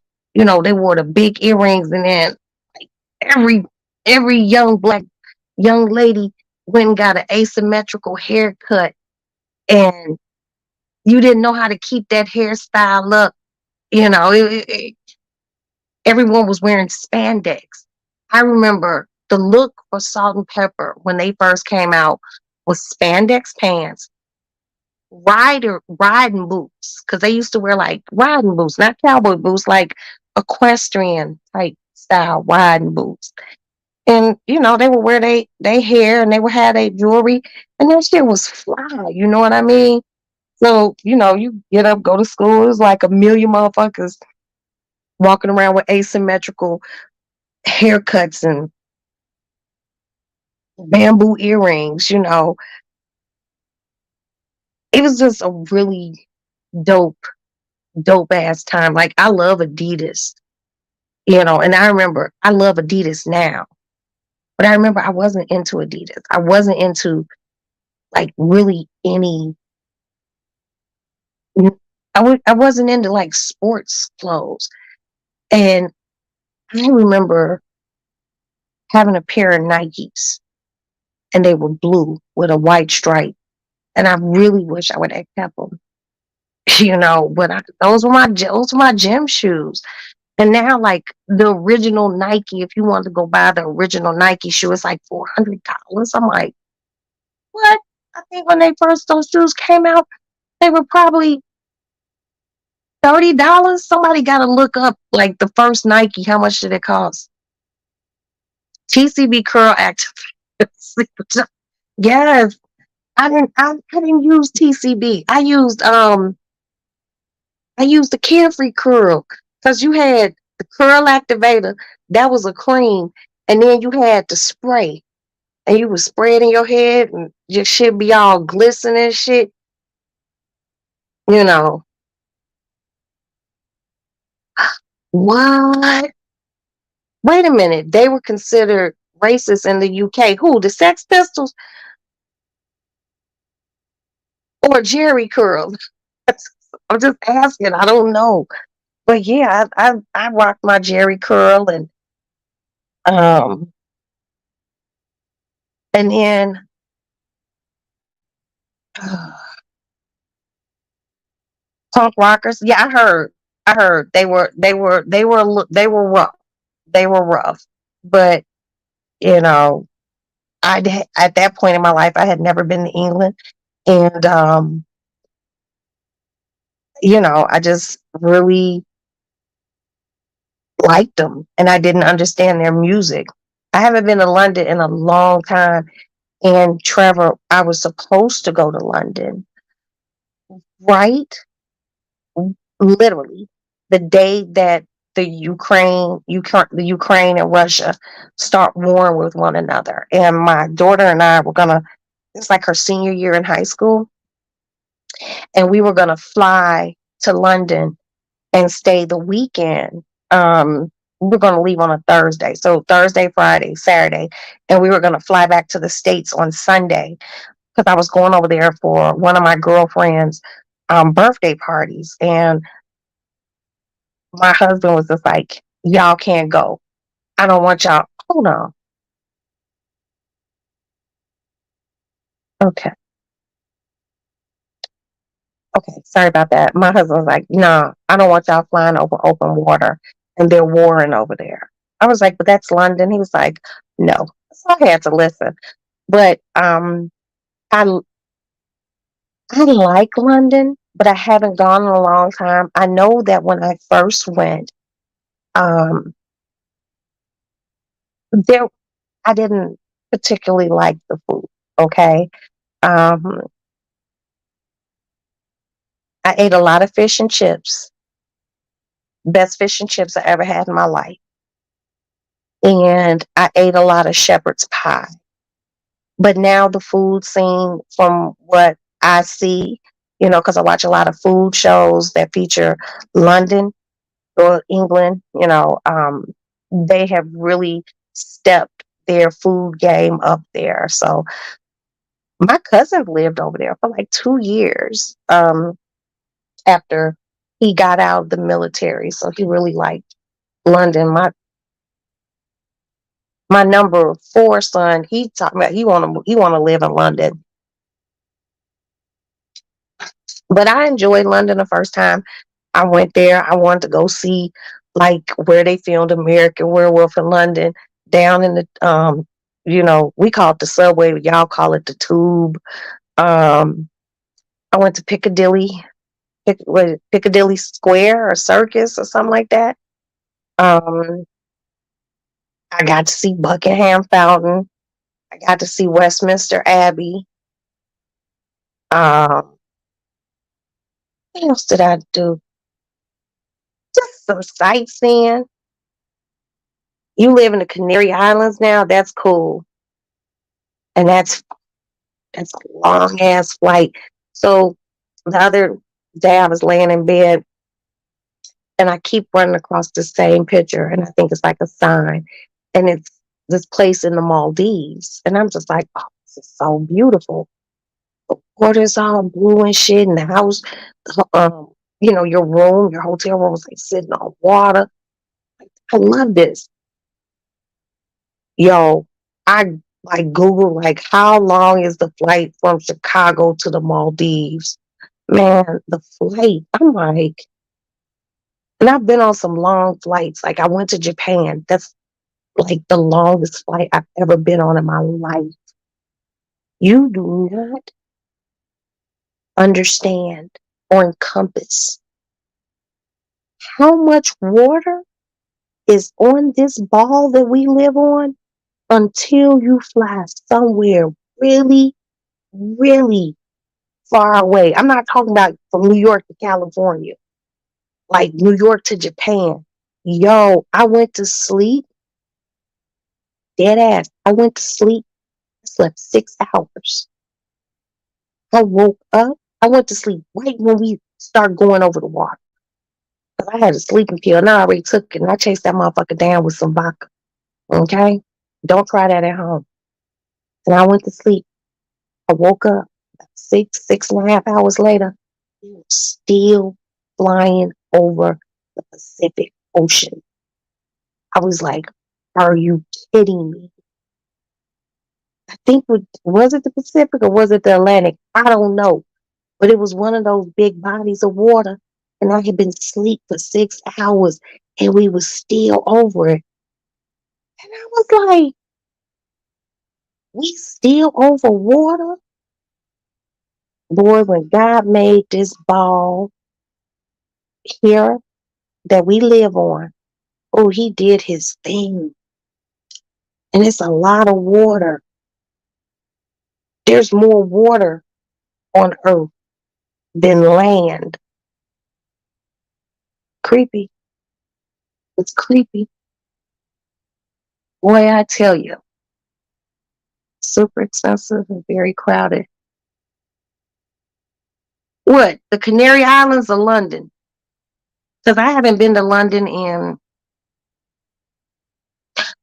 wore the big earrings, and then like every every young black young lady went and got an asymmetrical haircut, and you didn't know how to keep that hairstyle up. You know, everyone was wearing spandex. I remember the look for Salt and Pepper when they first came out was spandex pants, riding boots, because they used to wear like riding boots, not cowboy boots, like equestrian type style riding boots. And they would wear they hair, and they would have their jewelry, and that shit was fly. You know what I mean? So you get up, go to school. It was like a million motherfuckers walking around with asymmetrical haircuts and bamboo earrings. It was just a really dope, dope ass time. Like I love Adidas, and I remember I love Adidas now, but I remember I wasn't into Adidas. I wasn't into like really any. I wasn't into like sports clothes, and I remember having a pair of Nikes, and they were blue with a white stripe, and I really wish I would have kept them. But those were my gym shoes. And now, like the original Nike, if you want to go buy the original Nike shoe, it's like $400. I'm like, what? I think when those shoes came out, they were probably $30. Somebody got to look up like the first Nike. How much did it cost? TCB Curl Active. Yes, I didn't use TCB. I used the Carefree Curl, because you had the Curl Activator, that was a cream, and then you had the spray, and you would spray it in your head, and your shit be all glistening and shit. You know what? Wait a minute, they were considered racist in the UK. Who, the Sex Pistols or Jerry Curl? I'm just asking. I don't know, but yeah, I rocked my Jerry Curl, um and then punk rockers. Yeah, I heard they were rough. They were rough. But, you know, at that point in my life, I had never been to England, and I just really liked them, and I didn't understand their music. I haven't been to London in a long time, and Trevor, I was supposed to go to London, right? Literally the day that the Ukraine and Russia start warring with one another, and my daughter and I were gonna. It's like her senior year in high school, and we were gonna fly to London and stay the weekend. We were gonna leave on a Thursday, so Thursday, Friday, Saturday, and we were gonna fly back to the States on Sunday, because I was going over there for one of my girlfriend's birthday parties, and my husband was just like, y'all can't go. I don't want y'all. Hold on. Okay. Okay. Sorry about that. My husband was like, no, I don't want y'all flying over open water, and they're warring over there. I was like, but that's London. He was like, no. So I had to listen. But I I like London, but I haven't gone in a long time. I know that when I first went, um there I didn't particularly like the food. Okay. Um I ate a lot of fish and chips. Best fish and chips I ever had in my life. And I ate a lot of shepherd's pie. But now the food scene, from what I see, because I watch a lot of food shows that feature London or England, they have really stepped their food game up there. So my cousin lived over there for like 2 years after he got out of the military. So he really liked London. My number 4 son, he talking about he wanna live in London. But I enjoyed London the first time I went there. I wanted to go see like where they filmed American Werewolf in London, down in the we call it the subway, y'all call it the tube. I went to Piccadilly Square or Circus or something like that. Um, I got to see Buckingham Fountain. I got to see Westminster Abbey. Um, what else did I do? Just some sightseeing. You live in the Canary Islands now? That's cool. And that's a long ass flight. So the other day I was laying in bed and I keep running across the same picture, and I think it's like a sign. And it's this place in the Maldives. And I'm just like, oh, this is so beautiful. The water's all blue and shit, and the house, um, your hotel room is like sitting on water. I love this. Yo, I like Google like how long is the flight from Chicago to the Maldives? Man, the flight. I'm like, and I've been on some long flights. Like I went to Japan. That's like the longest flight I've ever been on in my life. You do not understand or encompass how much water is on this ball that we live on until you fly somewhere really, really far away. I'm not talking about from New York to California, like New York to Japan. Yo, I went to sleep, dead ass. I went to sleep, slept 6 hours. I woke up, I went to sleep right when we start going over the water. Because I had a sleeping pill and I already took it and I chased that motherfucker down with some vodka. Okay? Don't try that at home. And I went to sleep. I woke up 6.5 hours later, we were still flying over the Pacific Ocean. I was like, are you kidding me? I think, was it the Pacific or was it the Atlantic? I don't know. But it was one of those big bodies of water. And I had been asleep for 6 hours and we were still over it. And I was like, we still over water? Boy, when God made this ball here that we live on, oh, he did his thing. And it's a lot of water. There's more water on earth than land. Creepy. It's creepy. Boy, I tell you, super expensive and very crowded. What? The Canary Islands or London? Because I haven't been to London in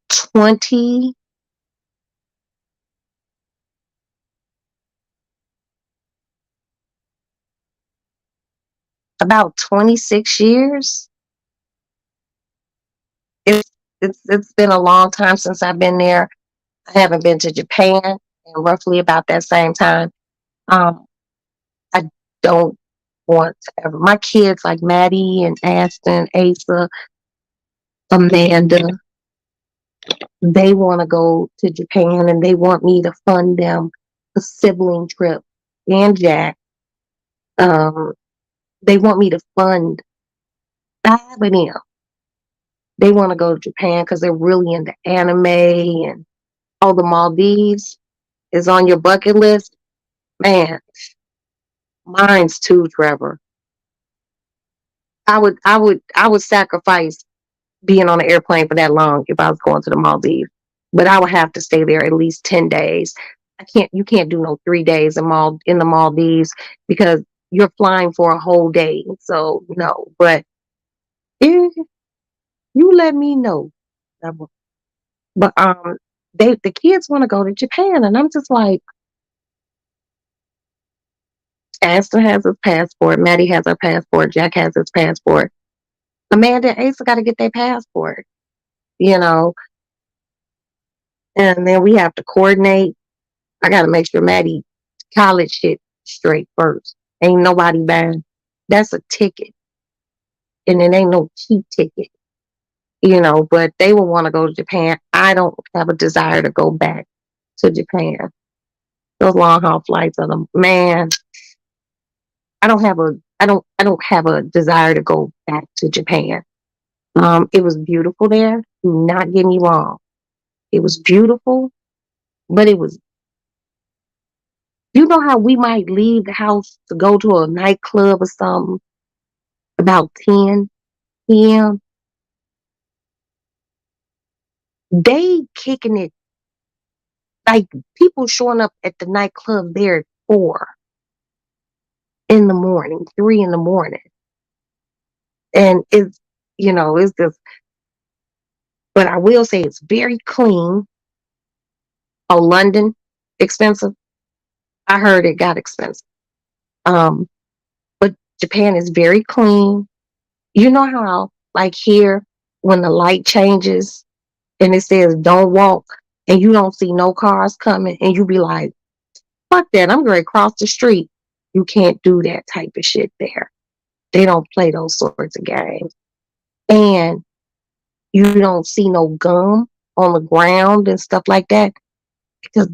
20, about 26 years. It's been a long time since I've been there. I haven't been to Japan in roughly about that same time. Um, I don't want to ever. My kids like Maddie and Aston, Asa, Amanda, they want to go to Japan and they want me to fund them a sibling trip. And Jack, um, they want me to fund 5 of them. They want to go to Japan because they're really into anime and all the Maldives is on your bucket list. Man, mine's too, Trevor. I would sacrifice being on an airplane for that long if I was going to the Maldives. But I would have to stay there at least 10 days. You can't do no 3 days in the Maldives because you're flying for a whole day. So no, but if you let me know. But the kids want to go to Japan and I'm just like, Aston has his passport, Maddie has her passport, Jack has his passport. Amanda and Asa got to get their passport, you know, and then we have to coordinate. I got to make sure Maddie college shit straight first. Ain't nobody buying. That's a ticket, and it ain't no cheap ticket, you know. But they will want to go to Japan. I don't have a desire to go back to Japan. Those long haul flights are the man. I don't have a desire to go back to Japan. It was beautiful there. Do not get me wrong. It was beautiful, but it was, you know how we might leave the house to go to a nightclub or something about 10 p.m. They kicking it like people showing up at the nightclub there at 4 in the morning, 3 in the morning. And it's just, but I will say it's very clean. Oh, London, expensive. I heard it got expensive. Um, but Japan is very clean. You know how, like here, when the light changes and it says don't walk and you don't see no cars coming and you be like, fuck that, I'm going to cross the street. You can't do that type of shit there. They don't play those sorts of games. And you don't see no gum on the ground and stuff like that. Because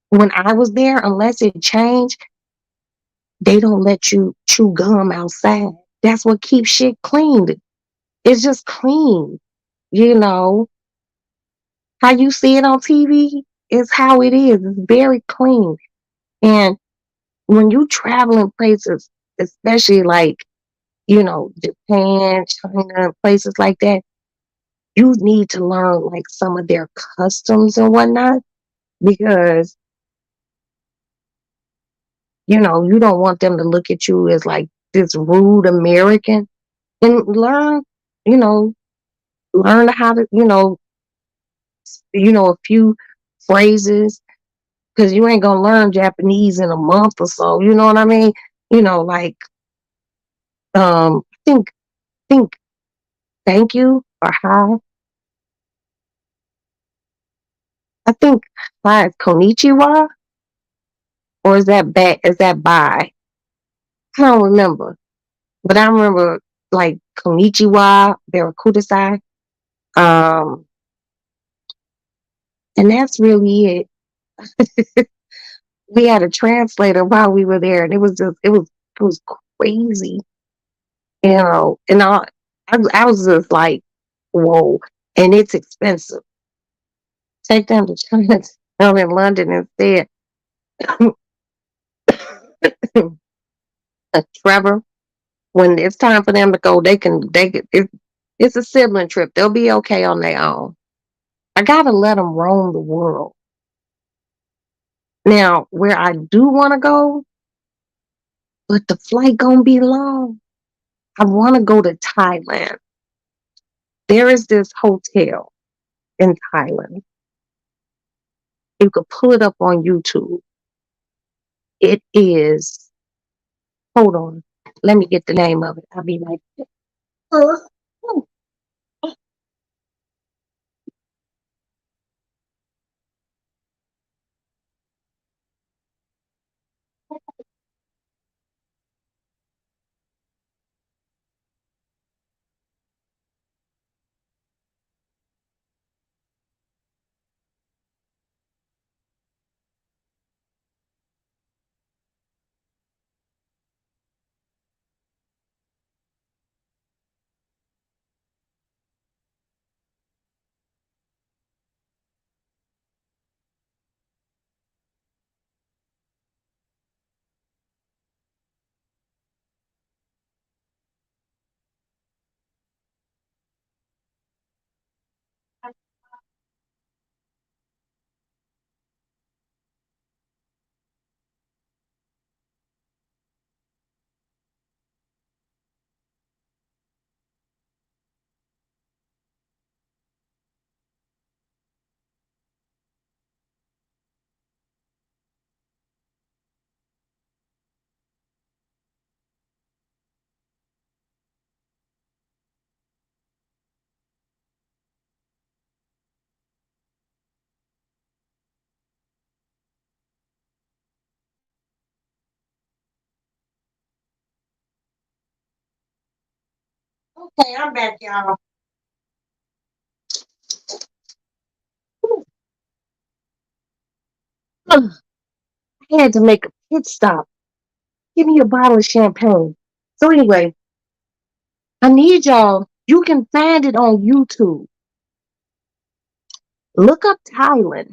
when I was there, unless it changed, they don't let you chew gum outside. That's what keeps shit clean. It's just clean. You know, how you see it on TV is how it is. It's very clean. And when you travel in places, especially like, Japan, China, places like that, you need to learn like some of their customs and whatnot because, you don't want them to look at you as like this rude American and you know, learn how to, a few phrases because you ain't gonna learn Japanese in a month or so. You know what I mean? Like think thank you or hi. I think hi is konnichiwa or is that bye? I don't remember, but I remember like konnichiwa, barakudasai, um, and that's really it. We had a translator while we were there, and it was crazy, And I was just like, whoa, and it's expensive. Take them to China. I'm in London instead. Trevor, when it's time for them to go, it's a sibling trip. They'll be okay on their own. I gotta let them roam the world. Now, where I do want to go, but the flight gonna be long. I want to go to Thailand. There is this hotel in Thailand. You could pull it up on YouTube. It is, hold on, let me get the name of it. I'll be like, oh, oh, Okay, I'm back, y'all. I had to make a pit stop. Give me a bottle of champagne. So anyway, I need y'all. You can find it on YouTube. Look up Thailand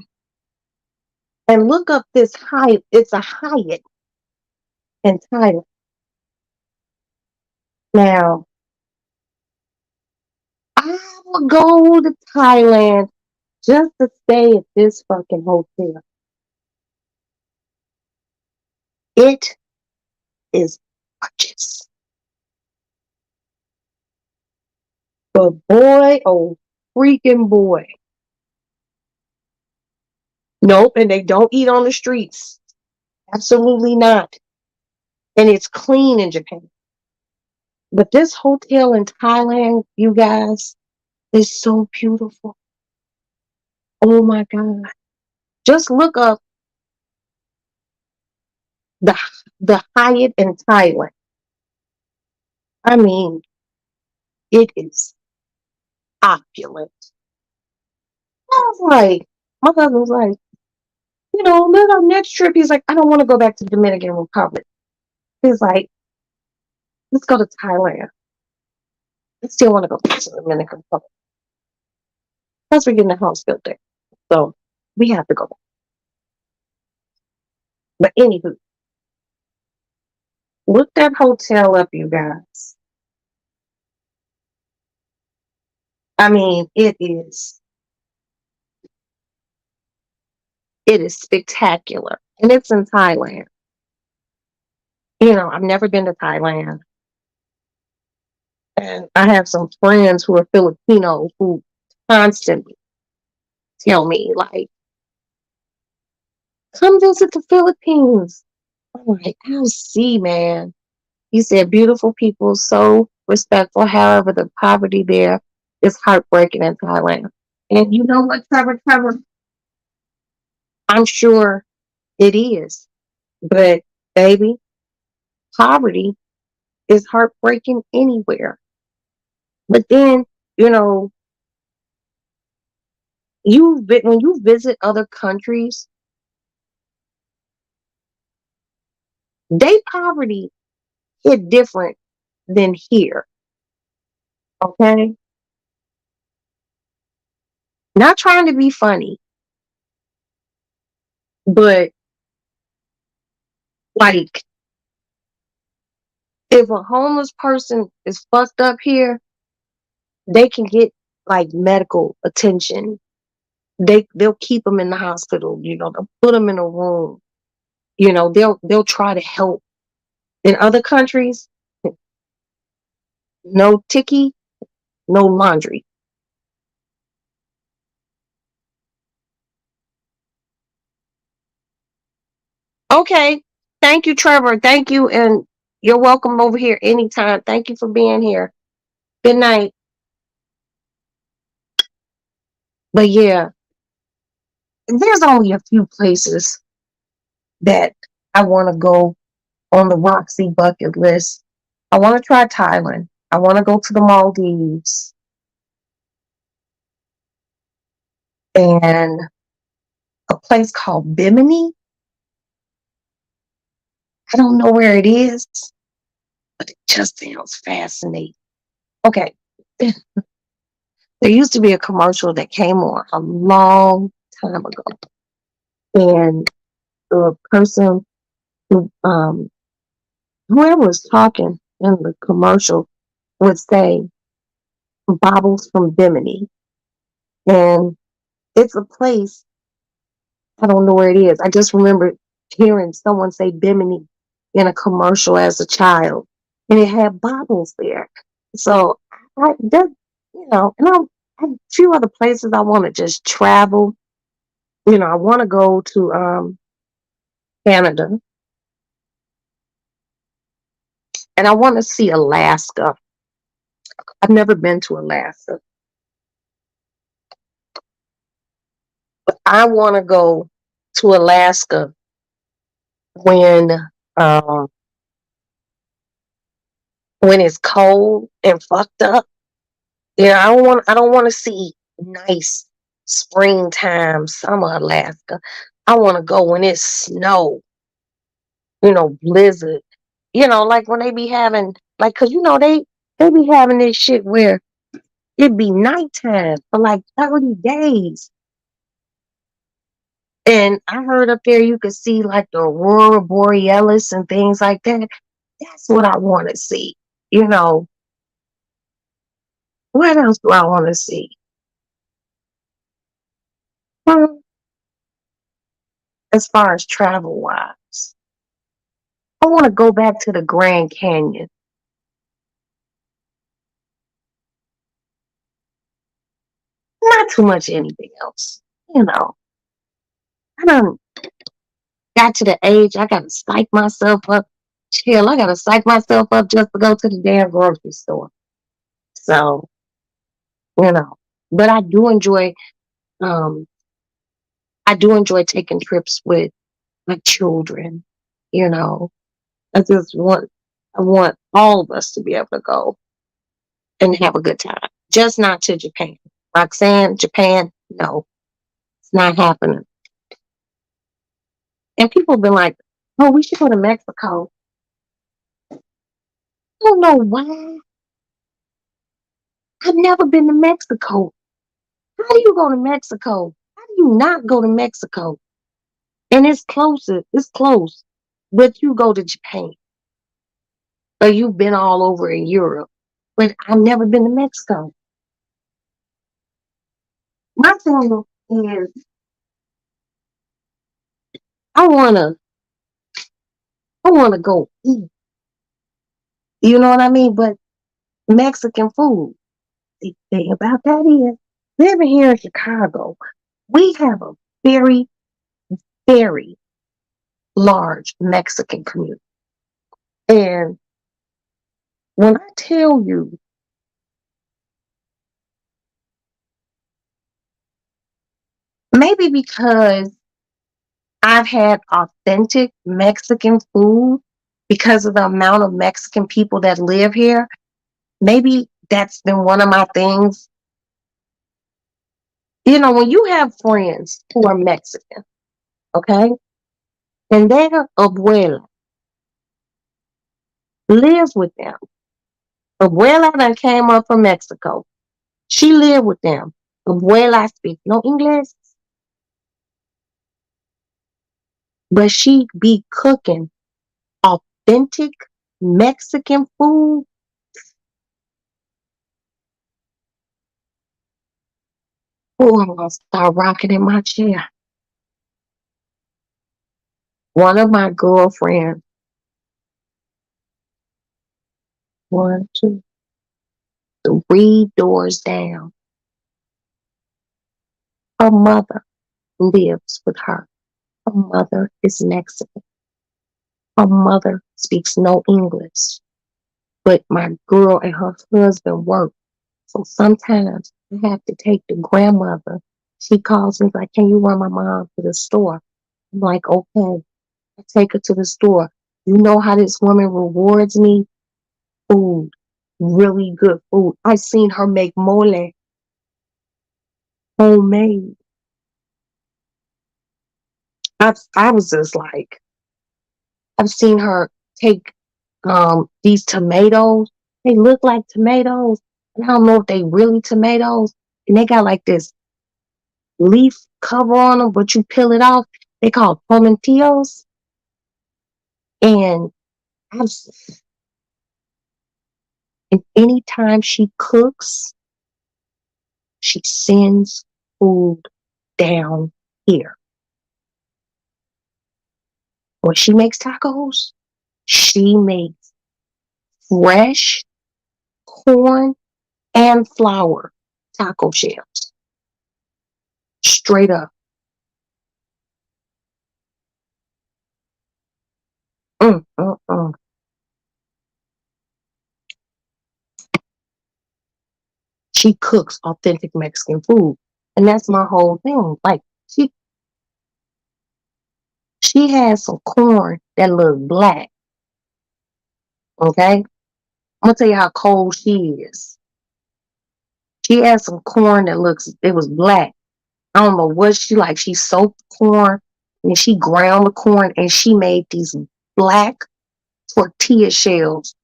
and look up this Hyatt. It's a Hyatt in Thailand. Now, I will go to Thailand just to stay at this fucking hotel. It is gorgeous. But boy, oh freaking boy. Nope, and they don't eat on the streets. Absolutely not. And it's clean in Japan. But this hotel in Thailand, you guys, is so beautiful. Oh my God. Just look up the the Hyatt in Thailand. I mean, it is opulent. I was like, my husband was like, then our next trip, he's like, I don't want to go back to the Dominican Republic. He's like, let's go to Thailand. I still want to go back to the Dominican Republic. Plus, we're getting a house built there. So we have to go back. But anywho, look that hotel up, you guys. I mean, it is spectacular. And it's in Thailand. I've never been to Thailand. And I have some friends who are Filipino who constantly tell me, like, come visit the Philippines. I'm like, I'll see, man. He said, beautiful people, so respectful. However, the poverty there is heartbreaking in Thailand. And you know what, Trevor? I'm sure it is. But, baby, poverty is heartbreaking anywhere. But then, when you visit other countries, they poverty hit different than here. Okay? Not trying to be funny, but like if a homeless person is fucked up here, they can get like medical attention. They'll keep them in the hospital, they'll put them in a room. They'll try to help. In other countries, no ticky, no laundry. Okay. Thank you, Trevor. Thank you. And you're welcome over here anytime. Thank you for being here. Good night. But yeah, there's only a few places that I want to go on the Roxy bucket list. I want to try Thailand. I want to go to the Maldives. And a place called Bimini. I don't know where it is, but it just sounds fascinating. Okay. There used to be a commercial that came on a long time ago. And the person whoever was talking in the commercial would say Bobbles from Bimini. And it's a place, I don't know where it is. I just remember hearing someone say Bimini in a commercial as a child. And it had Bobbles there. So and I have a few other places I want to just travel. I want to go to Canada. And I want to see Alaska. I've never been to Alaska. But I want to go to Alaska when um, when it's cold and fucked up. Yeah, I don't want to see nice springtime, summer Alaska. I want to go when it's snow, blizzard. Like when they be having, like, cause they be having this shit where it be nighttime for like 30 days. And I heard up there you could see like the aurora borealis and things like that. That's what I want to see. You know, what else do I want to see? Hmm, As far as travel wise, I want to go back to the Grand Canyon. Not too much anything else. I done got to the age I gotta psych myself up. Chill, I gotta psych myself up just to go to the damn grocery store. So, you know. But um I do enjoy taking trips with my children, you know. I just want I want all of us to be able to go and have a good time. Just not to Japan. Roxanne, Japan, no, it's not happening. And people have been like, oh, we should go to Mexico. I don't know why. I've never been to Mexico. How do you go to Mexico? How do you not go to Mexico? And it's close, but you go to Japan. Or you've been all over in Europe. But I've never been to Mexico. My thing is I wanna I wanna go eat. You know what I mean? But Mexican food. The thing about that is living here in Chicago, we have a very, very large Mexican community. And when I tell you, maybe because I've had authentic Mexican food because of the amount of Mexican people that live here, maybe that's been one of my things. When you have friends who are Mexican, okay, and their abuela lives with them. Abuela that came up from Mexico. She lived with them. Abuela speaks no English, but she be cooking authentic Mexican food. Oh, I'm gonna start rocking in my chair. One of my girlfriends, one, two, three doors down, her mother lives with her. Her mother is Mexican. Her mother speaks no English, but my girl and her husband work. So sometimes I have to take the grandmother. She calls me like, can you run my mom to the store? I'm like, okay. I take her to the store. You know how this woman rewards me? Food. Really good food. I seen her make mole, homemade. I was just like, I've seen her take these tomatoes. They look like tomatoes. And I don't know if they really tomatoes. And they got like this leaf cover on them, but you peel it off. They call tomatillos. And I've, and anytime she cooks, she sends food down here. When she makes tacos, she makes fresh corn and flour taco shells. Straight up. Mm, mm, mm. She cooks authentic Mexican food. And that's my whole thing. Like she has some corn that look black. Okay? I'm gonna tell you how cold she is. She had some corn it was black. I don't know what she like. She soaked corn and she ground the corn and she made these black tortilla shells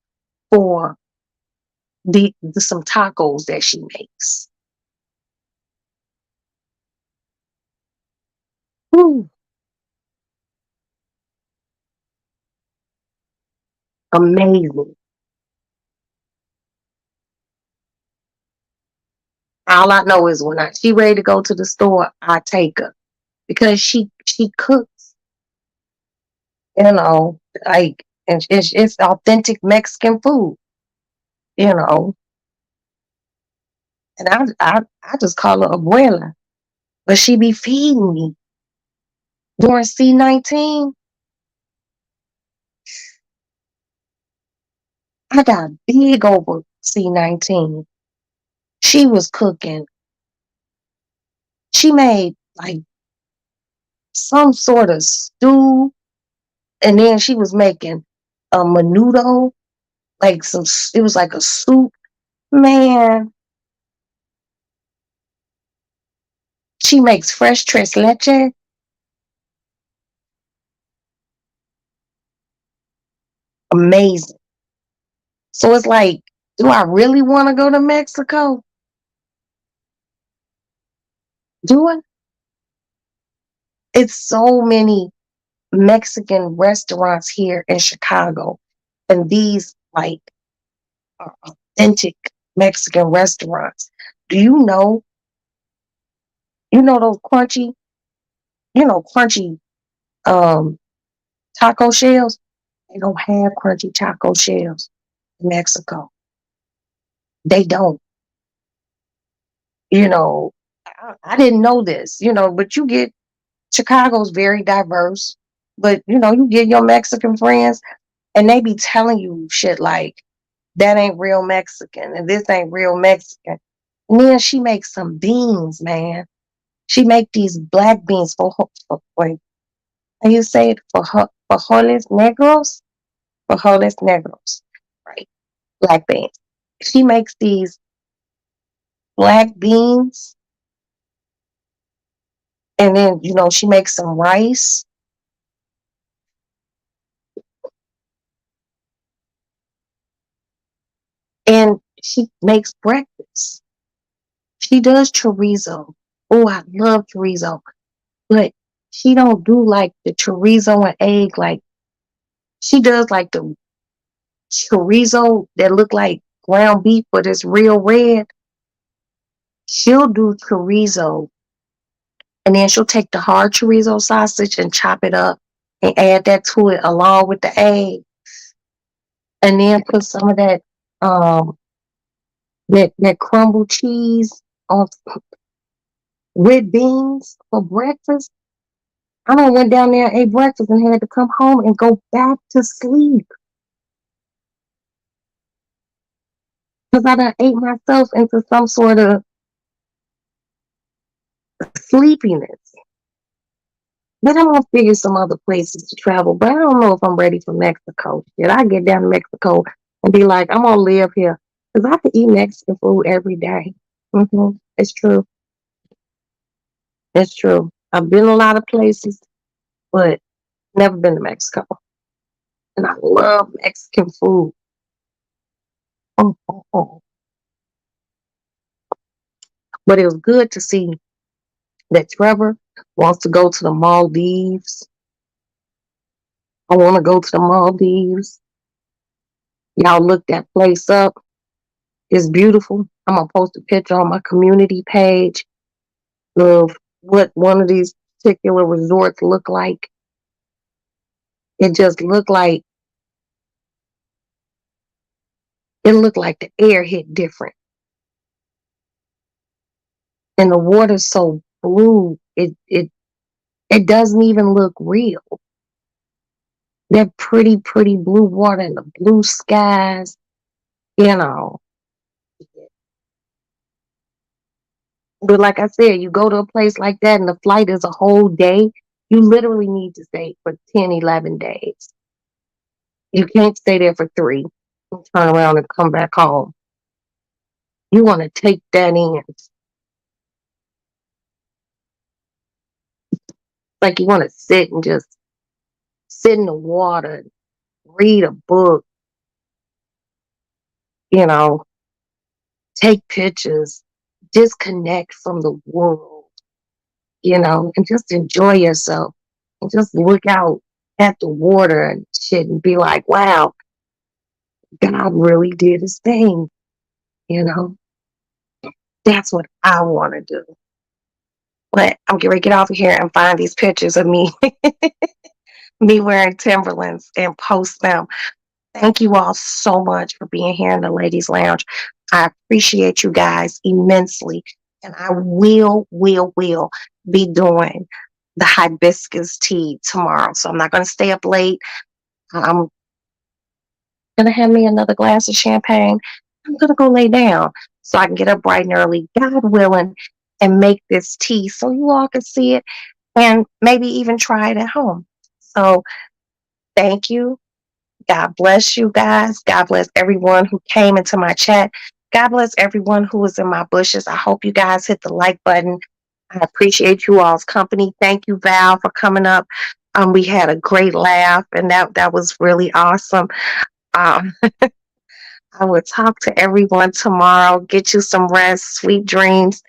for some tacos that she makes. Ooh, amazing. All I know is when she ready to go to the store, I take her because she cooks, you know, like and it's authentic Mexican food, you know. And I just call her abuela, but she be feeding me during C-19. I got big over C-19. She was cooking. She made like some sort of stew, and then she was making a menudo, like it was like a soup. Man, she makes fresh tres leche. Amazing. So it's like, do I really want to go to Mexico? Do I? It's so many Mexican restaurants here in Chicago, and these like are authentic Mexican restaurants. Do you know those crunchy um taco shells? They don't have crunchy taco shells in Mexico. They don't. You know, I didn't know this, but you get Chicago's very diverse, but you get your Mexican friends and they be telling you shit like that ain't real Mexican and this ain't real Mexican. And then she makes some beans, man. She make these black beans for wait, how you say it frijoles negros, right? Black beans. She makes these black beans, and then she makes some rice, and she makes breakfast. She does chorizo. Oh, I love chorizo, but she don't do like the chorizo and egg. Like she does like the chorizo that look like ground beef, but it's real red. She'll do chorizo, and then she'll take the hard chorizo sausage and chop it up and add that to it along with the egg, and then put some of um that crumbled cheese on with beans for breakfast. I done went down there and ate breakfast and had to come home and go back to sleep because I done ate myself into some sort of sleepiness. But I'm gonna figure some other places to travel. But I don't know if I'm ready for Mexico. Did I get down to Mexico and be like, I'm gonna live here because I could eat Mexican food every day. It's true. It's true. I've been a lot of places, but never been to Mexico. And I love Mexican food. Oh, oh, oh. But it was good to see that Trevor wants to go to the Maldives. I want to go to the Maldives. Y'all look that place up. It's beautiful. I'm going to post a picture on my community page of what one of these particular resorts look like. It just looked like the air hit different. And the water's so blue, it doesn't even look real. That pretty, pretty blue water and the blue skies, you know. But like I said, you go to a place like that and the flight is a whole day, you literally need to stay for 10, 11 days. You can't stay there for 3. and turn around and come back home. You want to take that in. Like you want to sit and just sit in the water, read a book, you know, take pictures, disconnect from the world, you know, and just enjoy yourself and just look out at the water and shit and be like, wow, God really did his thing, you know. That's what I want to do. But I'm getting ready to get off of here and find these pictures of me, me wearing Timberlands and post them. Thank you all so much for being here in the Ladies Lounge. I appreciate you guys immensely. And I will be doing the hibiscus tea tomorrow. So I'm not going to stay up late. I'm going to have me another glass of champagne. I'm going to go lay down so I can get up bright and early, God willing, and make this tea so you all can see it and maybe even try it at home. So thank you. God bless you guys. God bless everyone who came into my chat. God bless everyone who was in my bushes. I hope you guys hit the like button. I appreciate you all's company. Thank you, Val, for coming up. We had a great laugh, and that was really awesome. Um, I will talk to everyone tomorrow. Get you some rest, sweet dreams,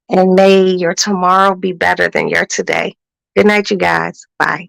and may your tomorrow be better than your today. Good night, you guys. Bye.